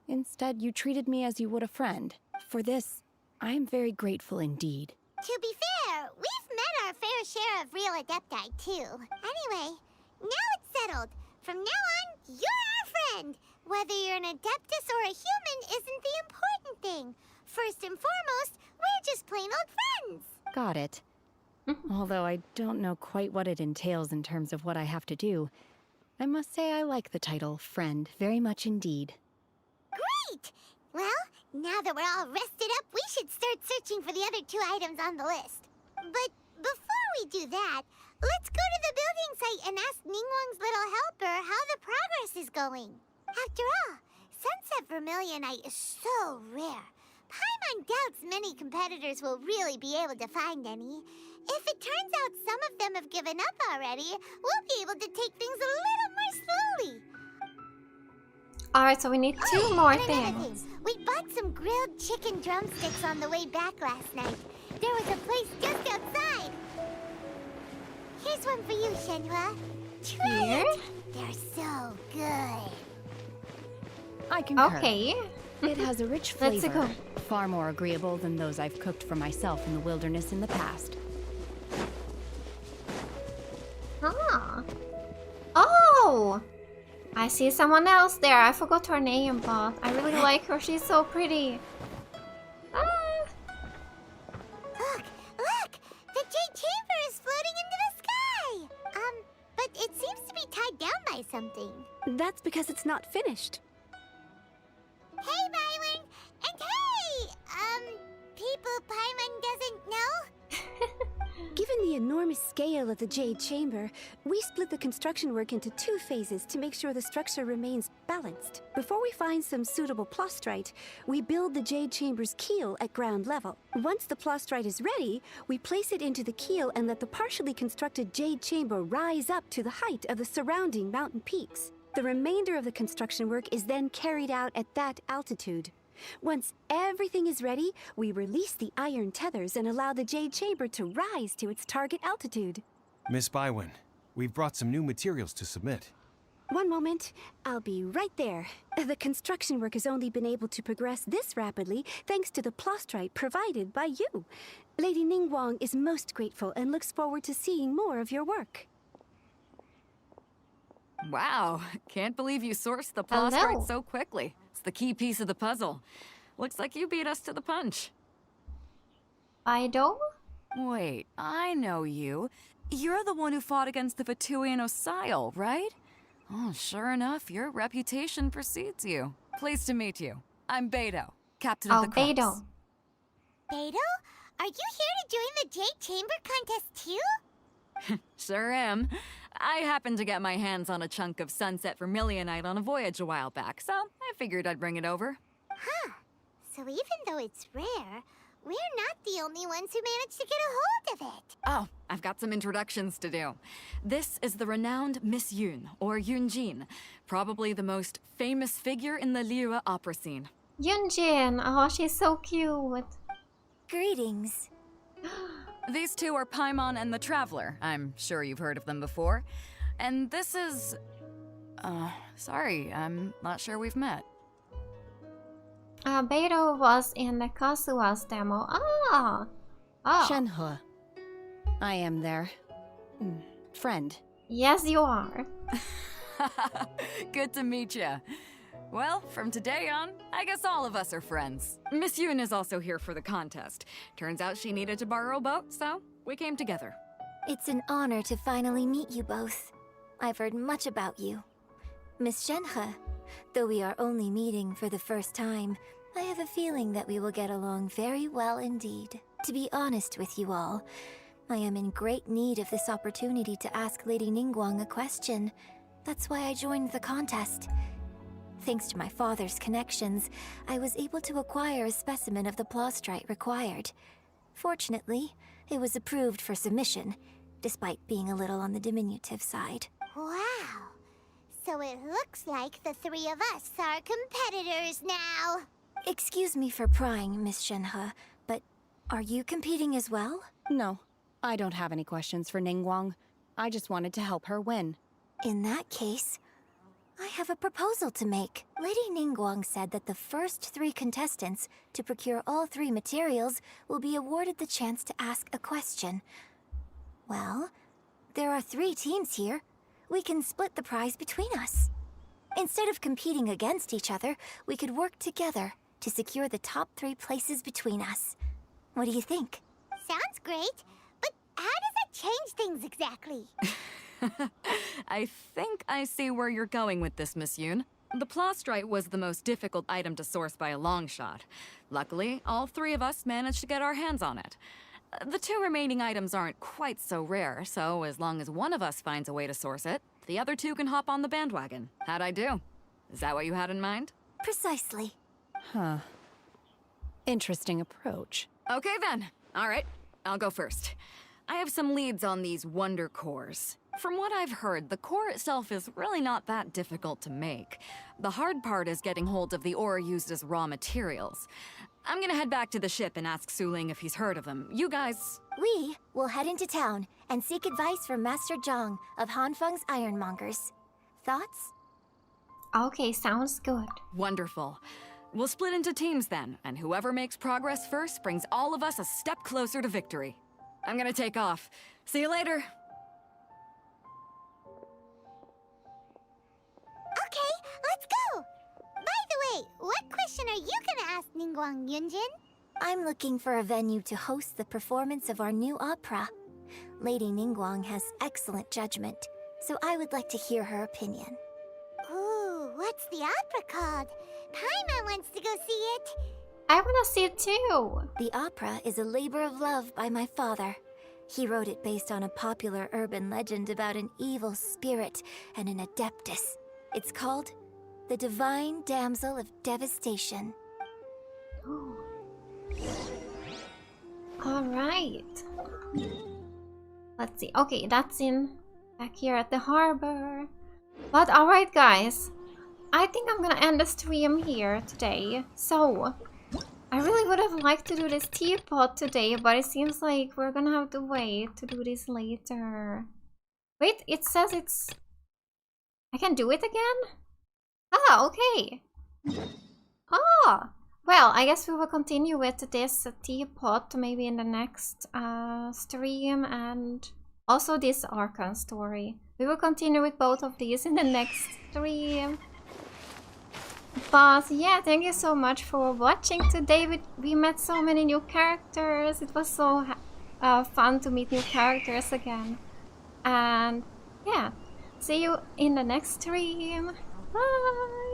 Instead, you treated me as you would a friend. For this, I am very grateful indeed. To be fair, we've met our fair share of real Adepti, too. Anyway, now it's settled. From now on, you're our friend. Whether you're an Adeptus or a human isn't the important thing. First and foremost, we're just plain old friends. Got it. Although I don't know quite what it entails in terms of what I have to do, I must say I like the title friend very much indeed. Great! Well, now that we're all rested up, we should start searching for the other 2 items on the list. But before we do that, let's go to the building site and ask Ningguang's little helper how the progress is going. After all, Sunset Vermilionite is so rare. Paimon doubts many competitors will really be able to find any. If it turns out some of them have given up already, we'll be able to take things a little more slowly. Alright, so we need 2 more and another things. thing, we bought some grilled chicken drumsticks on the way back last night. There was a place just outside. Here's one for you, Shenhe. Try it. They're so good. I concur. Okay. It has a rich Let's flavor, go. far more agreeable than those I've cooked for myself in the wilderness in the past. Ah. Oh! I see someone else there. I forgot her name, but I really like her. She's so pretty. Ah. Look! The Jade Chamber is floating into the sky! But it seems to be tied down by something. That's because it's not finished. Hey, Byron! And hey! People Paimon doesn't know? Given the enormous scale of the Jade Chamber, we split the construction work into 2 phases to make sure the structure remains balanced. Before we find some suitable plastrite, we build the Jade Chamber's keel at ground level. Once the plastrite is ready, we place it into the keel and let the partially constructed Jade Chamber rise up to the height of the surrounding mountain peaks. The remainder of the construction work is then carried out at that altitude. Once everything is ready, we release the iron tethers and allow the Jade Chamber to rise to its target altitude. Miss Bywin, we've brought some new materials to submit. One moment, I'll be right there. The construction work has only been able to progress this rapidly thanks to the plastrite provided by you. Lady Ningguang is most grateful and looks forward to seeing more of your work. Wow, can't believe you sourced the plastrite so quickly. It's the key piece of the puzzle. Looks like you beat us to the punch. I don't? Wait, I know you. You're the one who fought against the Fatuian Osile, right? Oh, sure enough, your reputation precedes you. Pleased to meet you. I'm Beto, captain of the Crux. Beto. Beto? Are you here to join the Jade Chamber contest too? Sure am. I happened to get my hands on a chunk of Sunset Vermilionite on a voyage a while back, so I figured I'd bring it over. Huh. So even though it's rare, we're not the only ones who managed to get a hold of it. Oh, I've got some introductions to do. This is the renowned Miss Yun, or Yunjin, probably the most famous figure in the LIYUE opera scene. Yunjin, oh, she's so cute. Greetings. These two are Paimon and the Traveler. I'm sure you've heard of them before. And this is... sorry, I'm not sure we've met. Beto was in the Kazua's demo. Ah! Oh. Shenhe. I am their... friend. Yes, you are. Good to meet you. Well, from today on, I guess all of us are friends. Miss Yun is also here for the contest. Turns out she needed to borrow a boat, so we came together. It's an honor to finally meet you both. I've heard much about you. Miss Shenhe, though we are only meeting for the first time, I have a feeling that we will get along very well indeed. To be honest with you all, I am in great need of this opportunity to ask Lady Ningguang a question. That's why I joined the contest. Thanks to my father's connections, I was able to acquire a specimen of the plastrite required. Fortunately, it was approved for submission, despite being a little on the diminutive side. Wow. So it looks like the 3 of us are competitors now. Excuse me for prying, Miss Shenhe, but are you competing as well? No, I don't have any questions for Ningguang. I just wanted to help her win. In that case, I have a proposal to make. Lady Ningguang said that the first 3 contestants to procure all 3 materials will be awarded the chance to ask a question. Well, there are 3 teams here. We can split the prize between us. Instead of competing against each other, we could work together to secure the top 3 places between us. What do you think? Sounds great, but how does it change things exactly? I think I see where you're going with this, Miss Yun. The plastrite was the most difficult item to source by a long shot. Luckily, all 3 of us managed to get our hands on it. The 2 remaining items aren't quite so rare, so as long as one of us finds a way to source it, the other 2 can hop on the bandwagon. How'd I do? Is that what you had in mind? Precisely. Huh. Interesting approach. Okay then. All right, I'll go first. I have some leads on these wonder cores. From what I've heard, the core itself is really not that difficult to make. The hard part is getting hold of the ore used as raw materials. I'm gonna head back to the ship and ask Suling if he's heard of them. You guys... We will head into town and seek advice from Master Zhang of Hanfeng's Ironmongers. Thoughts? Okay, sounds good. Wonderful. We'll split into teams then, and whoever makes progress first brings all of us a step closer to victory. I'm gonna take off. See you later. Okay, let's go! By the way, what question are you gonna ask Ningguang, Yunjin? I'm looking for a venue to host the performance of our new opera. Lady Ningguang has excellent judgment, so I would like to hear her opinion. Ooh, what's the opera called? Paimon wants to go see it. I want to see it too. The opera is a labor of love by my father. He wrote it based on a popular urban legend about an evil spirit and an adeptus. It's called The Divine Damsel of Devastation. Alright. Let's see. Okay, that's in back here at the harbor. But alright guys, I think I'm gonna end the stream here today. So, I really would have liked to do this teapot today, but it seems like we're gonna have to wait to do this later. Wait, it says it's... I can do it again? Ah, okay. Ah, well, I guess we will continue with this teapot maybe in the next stream, and also this Archon story. We will continue with both of these in the next stream. But yeah, thank you so much for watching today. We met so many new characters. It was so fun to meet new characters again. And yeah, see you in the next stream. Bye!